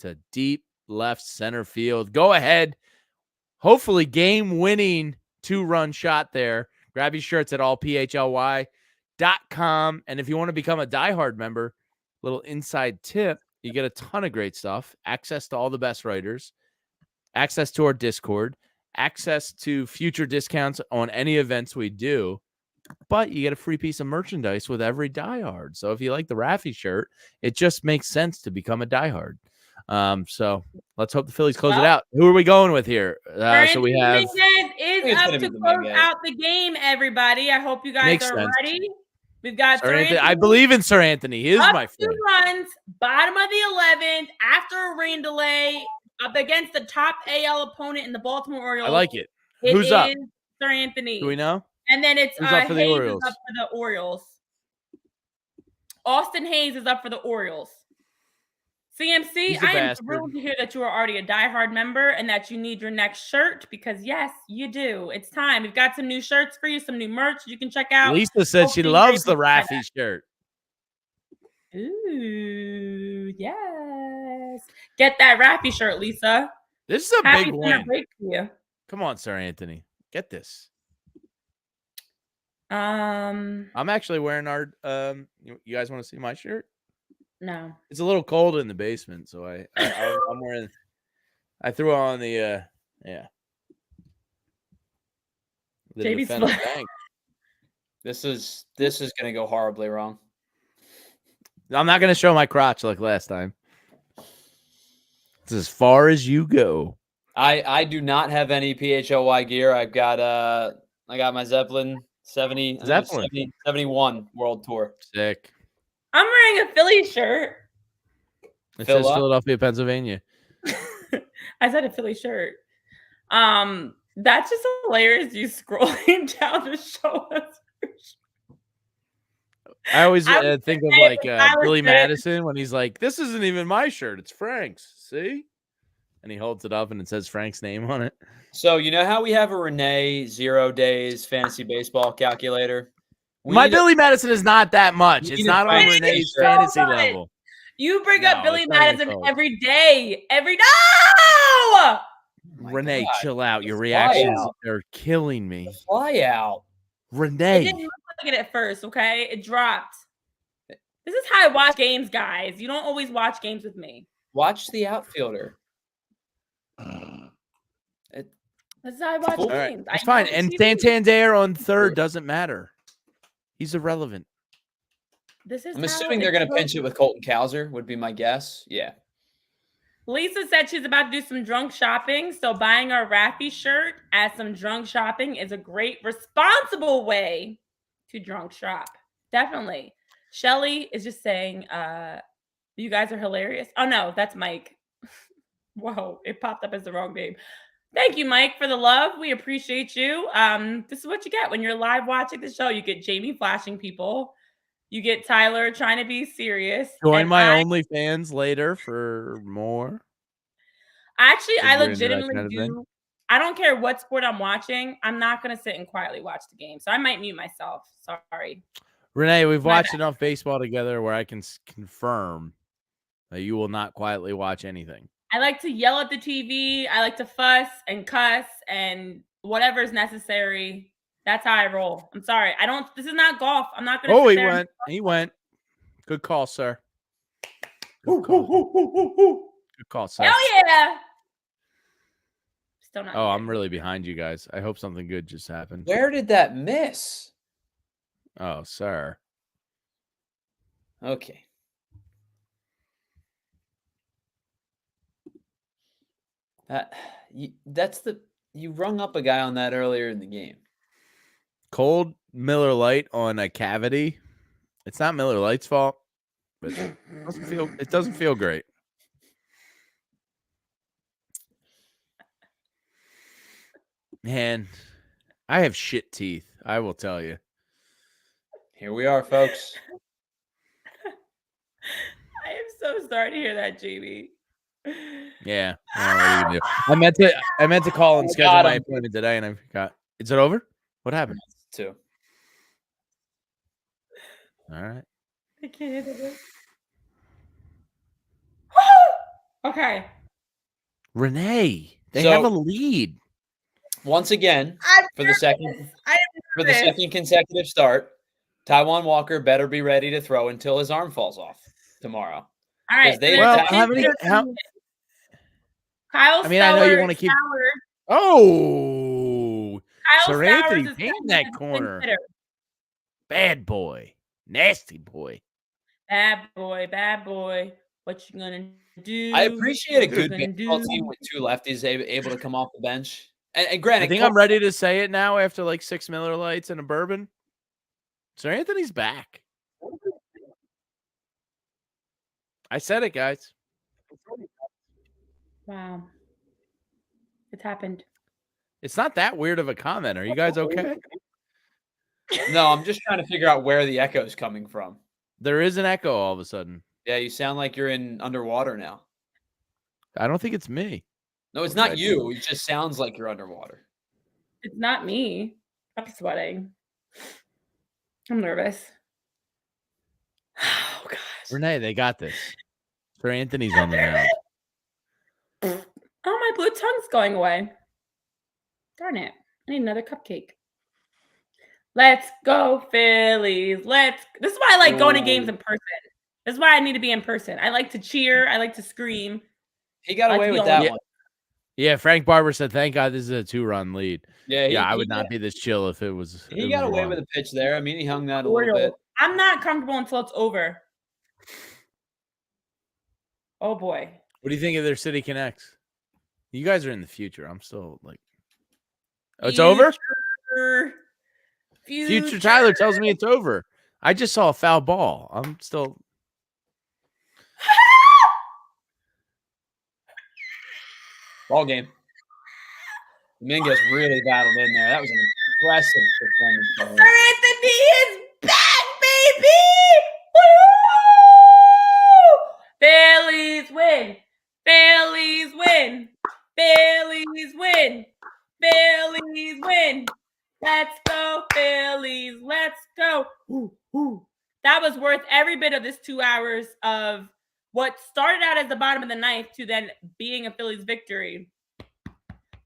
to deep left center field. Go ahead. Hopefully game-winning 2-run shot there. Grab your shirts at allphly.com. And if you want to become a diehard member, little inside tip, you get a ton of great stuff, access to all the best writers, access to our Discord, access to future discounts on any events we do, but you get a free piece of merchandise with every diehard. So if you like the Raffy shirt, it just makes sense to become a diehard. So let's hope the Phillies close it out. Who are we going with here? So we have is up to close out the game, everybody. I hope you guys are ready. We've got Sir Anthony. I believe in Sir Anthony. He is my friend. 2 runs, bottom of the 11th, after a rain delay, up against the top AL opponent in the Baltimore Orioles. I like it. Who's up? Sir Anthony. Do we know? And then it's Who's up for the Hayes Orioles? is up for the Orioles. Austin Hayes is up for the Orioles. CMC, I am thrilled to hear that you are already a diehard member and that you need your next shirt because, yes, you do. It's time. We've got some new shirts for you, some new merch you can check out. Lisa said she loves the Raffy shirt. Ooh, yes. Yes. Get that Rappy shirt, Lisa. This is a Happy big summer win. break for you. Come on, Sir Anthony. Get this. I'm actually wearing our you guys want to see my shirt? no. It's a little cold in the basement, so I'm wearing I threw on the the JB's defense flag. bank. This is gonna go horribly wrong. I'm not gonna show my crotch like last time. It's as far as you go. I do not have any PHLY gear. I got my Zeppelin 71 World Tour. Sick. I'm wearing a Phillies shirt. It says Philadelphia, Pennsylvania. I said a Philly shirt. That's just hilarious. You scrolling down to show us. I always think of like Billy shirt. Madison when he's like, "This isn't even my shirt; it's Frank's." See, and he holds it up and it says Frank's name on it. So you know how we have a Renee 0 days fantasy baseball calculator? My Billy Madison is not that much. It's not on Renee's fantasy level. You bring up Billy Madison every day. No! Renee, chill out. Your reactions are killing me. Fly out. Renee. It didn't look like it at first, okay? It dropped. This is how I watch games, guys. You don't always watch games with me. Watch the outfielder. This is how I watch games. It's fine. And Santander on third doesn't matter. He's irrelevant. I'm assuming they're going to pinch it with Colton Cowser, would be my guess. Yeah. Lisa said she's about to do some drunk shopping, so buying our Rappy shirt as some drunk shopping is a great, responsible way to drunk shop. Definitely. Shelly is just saying, you guys are hilarious. Oh, no, that's Mike. Whoa, it popped up as the wrong name. Thank you, Mike, for the love. We appreciate you. This is what you get when you're live watching the show. You get Jamie flashing people. You get Tyler trying to be serious. Join my OnlyFans later for more. Actually, I legitimately do. I don't care what sport I'm watching. I'm not going to sit and quietly watch the game. So I might mute myself. Sorry. Renee, we've watched enough baseball together where I can confirm that you will not quietly watch anything. I like to yell at the TV. I like to fuss and cuss and whatever is necessary. That's how I roll. I'm sorry. This is not golf. I'm not going to. Oh, he went. Good call, sir. Good call, sir. Hell yeah. Still not. Oh, I'm really behind you guys. I hope something good just happened. Where did that miss? Oh, sir. Okay. You rung up a guy on that earlier in the game. Cold Miller Lite on a cavity. It's not Miller Lite's fault, but it doesn't feel great. Man, I have shit teeth. I will tell you. Here we are, folks. I am so sorry to hear that, JB. Yeah. I meant to call and schedule my appointment today, and I forgot. Is it over? What happened? 2. All right. I can't handle this. Okay. Renee, they have a lead. Once again, for the second consecutive start, Taijuan Walker better be ready to throw until his arm falls off tomorrow. All right. Kyle I know you want to keep. Oh, Sir Anthony in that corner. Bad boy, nasty boy. Bad boy. What you gonna do? I appreciate a good baseball team with 2 lefties able to come off the bench. And granted, I think I'm ready to say it now after like 6 Miller Lights and a bourbon. Sir Anthony's back. I said it, guys. Wow. It's happened. It's not that weird of a comment. Are you guys okay? No, I'm just trying to figure out where the echo is coming from. There is an echo all of a sudden. Yeah, you sound like you're underwater now. I don't think it's me. No, it's not you. It just sounds like you're underwater. It's not me. I'm sweating. I'm nervous. Oh, gosh. Renee, they got this. Sir Anthony's on the mound. Oh, my blue tongue's going away. Darn it. I need another cupcake. Let's go, Phillies. This is why I like going to games in person. This is why I need to be in person. I like to cheer. I like to scream. He got away with that one. Yeah, Frank Barber said, "Thank God this is a 2-run lead." Yeah, I would not be this chill if it was. He got away with a pitch there. I mean, he hung that a little bit. I'm not comfortable until it's over. Oh boy. What do you think of their City Connects? You guys are in the future. I'm still like, oh, it's over. Future Tyler tells me it's over. I just saw a foul ball. I'm still. Ball game. Dominguez really battled in there. That was an impressive performance. Anthony is back, baby! Woo! Phillies win. Phillies win. Phillies win. Phillies win. Let's go, Phillies. Let's go. Ooh, ooh. That was worth every bit of this 2 hours of what started out as the bottom of the ninth to then being a Phillies victory.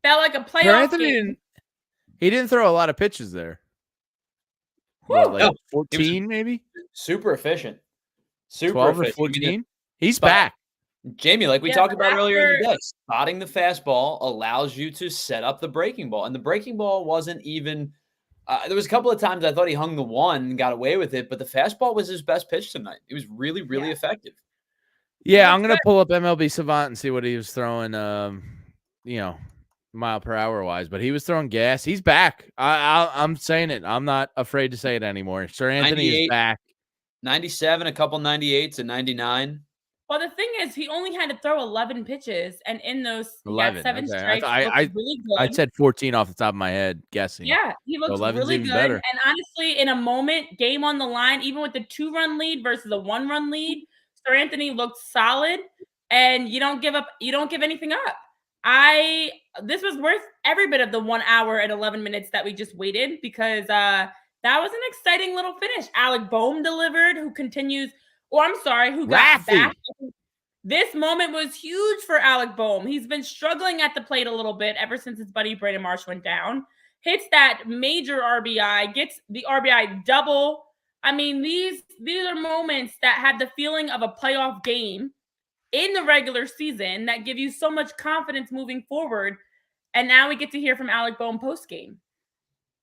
Felt like a playoff game. He didn't throw a lot of pitches there. What, like 14 maybe? Super efficient. 12 or 14? He's back. Jamie, like we talked about earlier in the day, spotting the fastball allows you to set up the breaking ball. And the breaking ball wasn't even there was a couple of times I thought he hung the one and got away with it, but the fastball was his best pitch tonight. It was really, really effective. Yeah, I'm going to pull up MLB Savant and see what he was throwing, mile per hour wise, but he was throwing gas. He's back. I'm saying it. I'm not afraid to say it anymore. Sir Anthony is back. 97, a couple 98s, and 99. Well, the thing is, he only had to throw 11 pitches, and in those, he got 7 strikes. Really good. I said 14 off the top of my head, guessing. Yeah, he looks really good. Better. And honestly, in a moment, game on the line, even with the 2-run lead versus a 1-run lead, Sir Anthony looked solid, and you don't give up. You don't give anything up. This was worth every bit of the 1 hour and 11 minutes that we just waited, because that was an exciting little finish. Alec Bohm delivered, who got back. This moment was huge for Alec Bohm. He's been struggling at the plate a little bit ever since his buddy Brandon Marsh went down. Hits that major RBI, gets the RBI double. I mean, these are moments that have the feeling of a playoff game in the regular season that give you so much confidence moving forward. And now we get to hear from Alec Bohm post-game.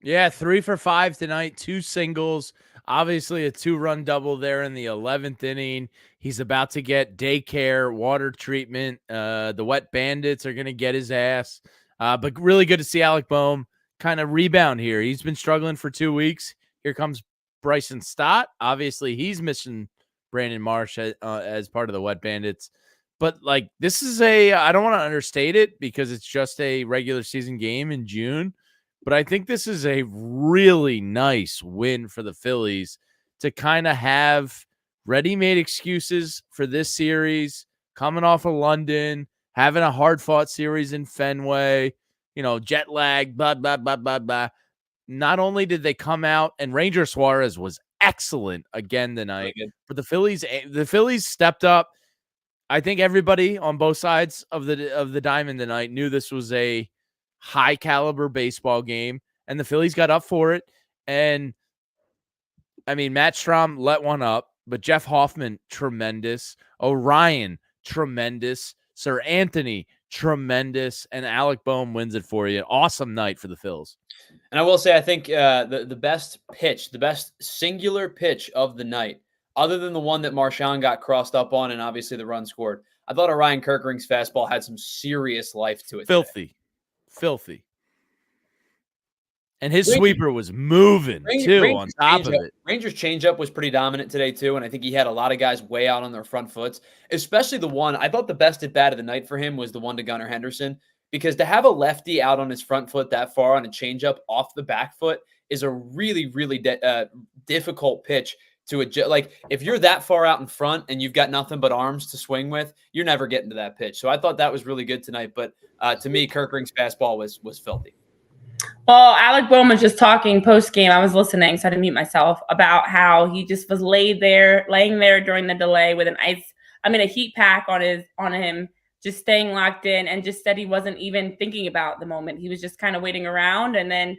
Yeah, 3 for 5 tonight, 2 singles. Obviously, a 2-run double there in the 11th inning. He's about to get daycare, water treatment. The Wet Bandits are going to get his ass. But really good to see Alec Bohm kind of rebound here. He's been struggling for 2 weeks. Here comes Bryson Stott. Obviously, he's missing Brandon Marsh as part of the Wet Bandits. But, like, this is I don't want to understate it because it's just a regular season game in June. But I think this is a really nice win for the Phillies to kind of have ready-made excuses for this series, coming off of London, having a hard-fought series in Fenway, jet lag, blah, blah, blah, blah, blah. Not only did they come out, and Ranger Suarez was excellent again tonight, but the Phillies stepped up. I think everybody on both sides of the diamond tonight knew this was a high caliber baseball game, and the Phillies got up for it. And I mean, Matt Strahm let one up, but Jeff Hoffman, tremendous. Orion, tremendous. Sir Anthony, tremendous. And Alec Bohm wins it for you. Awesome night for the Phils. And I will say, I think the best pitch, the best singular pitch of the night, other than the one that Marchand got crossed up on and obviously the run scored, I thought Orion Kirkering's fastball had some serious life to it. Filthy. And his sweeper was moving, too, on top of it. Rangers' changeup was pretty dominant today, too, and I think he had a lot of guys way out on their front foots, especially the one. I thought the best at-bat of the night for him was the one to Gunnar Henderson, because to have a lefty out on his front foot that far on a changeup off the back foot is a really, really difficult pitch to adjust. Like, if you're that far out in front and you've got nothing but arms to swing with, you're never getting to that pitch. So I thought that was really good tonight, but to me, Kirkering's fastball was filthy. Well, Alec Bohm was just talking post-game. I was listening, so I had to mute myself, about how he just was laying there during the delay with a heat pack on him, just staying locked in, and just said he wasn't even thinking about the moment. He was just kind of waiting around. And then,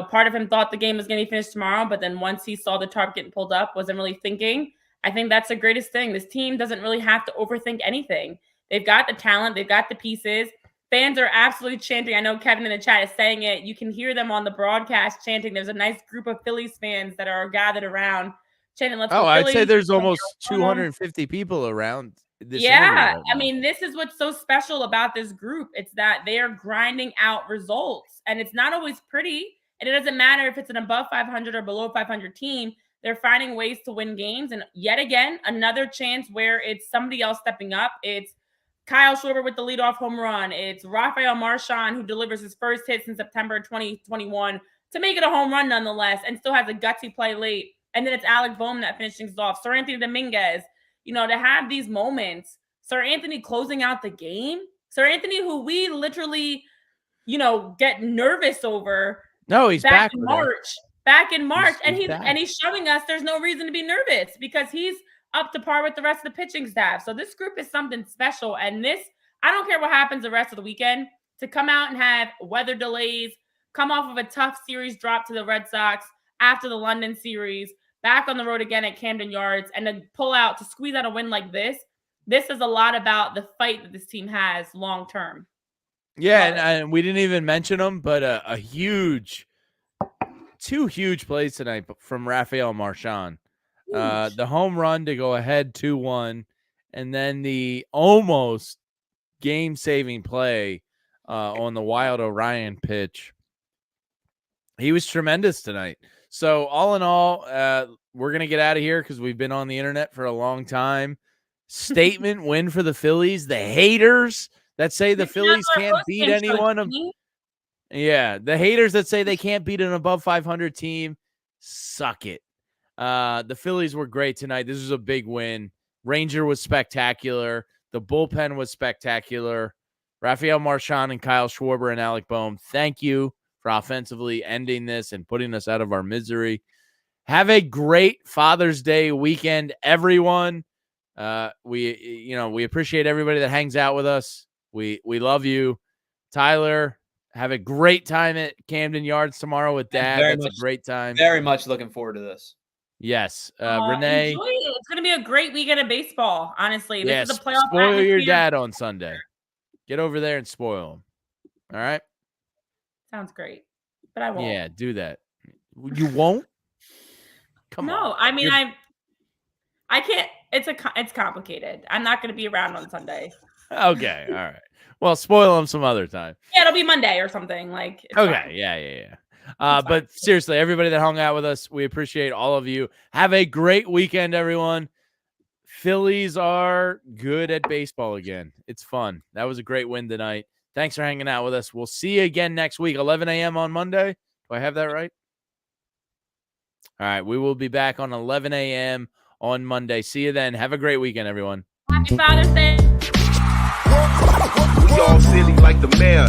part of him thought the game was going to be finished tomorrow, but then once he saw the tarp getting pulled up, wasn't really thinking. I think that's the greatest thing. This team doesn't really have to overthink anything. They've got the talent. They've got the pieces. Fans are absolutely chanting. I know Kevin in the chat is saying it. You can hear them on the broadcast chanting. There's a nice group of Phillies fans that are gathered around chanting, "Let's go Phillies." I'd say there's almost 250 people around. Yeah, I mean, this is what's so special about this group. It's that they are grinding out results, and it's not always pretty. And it doesn't matter if it's an above 500 or below 500 team. They're finding ways to win games. And yet again, another chance where it's somebody else stepping up. It's Kyle Schwarber with the leadoff home run. It's Rafael Marchand, who delivers his first hit since September 2021 to make it a home run nonetheless, and still has a gutsy play late. And then it's Alec Bohm that finishes things off. Sir Anthony Dominguez, to have these moments. Sir Anthony closing out the game. Sir Anthony, who we literally, get nervous over. No, he's back in March. Back in March, he's and he's showing us there's no reason to be nervous because he's up to par with the rest of the pitching staff. So this group is something special. And I don't care what happens the rest of the weekend, to come out and have weather delays, come off of a tough series drop to the Red Sox after the London series, back on the road again at Camden Yards, and to pull out, to squeeze out a win like this is a lot about the fight that this team has long term. Yeah, and we didn't even mention them, but two huge plays tonight from Rafael Marchand. The home run to go ahead 2-1, and then the almost game-saving play on the Wild Orion pitch. He was tremendous tonight. So all in all, we're going to get out of here because we've been on the internet for a long time. Statement win for the Phillies. The haters that say the Phillies can't beat anyone. Yeah, the haters that say they can't beat an above 500 team, suck it. The Phillies were great tonight. This was a big win. Ranger was spectacular. The bullpen was spectacular. Rafael Marchand and Kyle Schwarber and Alec Bohm, thank you for offensively ending this and putting us out of our misery. Have a great Father's Day weekend, everyone. We appreciate everybody that hangs out with us. We love you. Tyler, have a great time at Camden Yards tomorrow with Dad. That's a great time. Very much looking forward to this. Yes. Renee. Enjoy it. It's going to be a great weekend of baseball, honestly. This is a playoff spoil atmosphere. your dad on Sunday. Get over there and spoil him. All right? Sounds great. But I won't. Yeah, do that. You won't? Come on. No, I mean, I can't. It's complicated. I'm not going to be around on Sunday. Okay, all right. Well, spoil him some other time. Yeah, it'll be Monday or something. Okay, fine. Yeah. But seriously, everybody that hung out with us, we appreciate all of you. Have a great weekend, everyone. Phillies are good at baseball again. It's fun. That was a great win tonight. Thanks for hanging out with us. We'll see you again next week, 11 a.m. on Monday. Do I have that right? All right, we will be back on 11 a.m. on Monday. See you then. Have a great weekend, everyone. Happy Father's Day. We all silly like the mayor.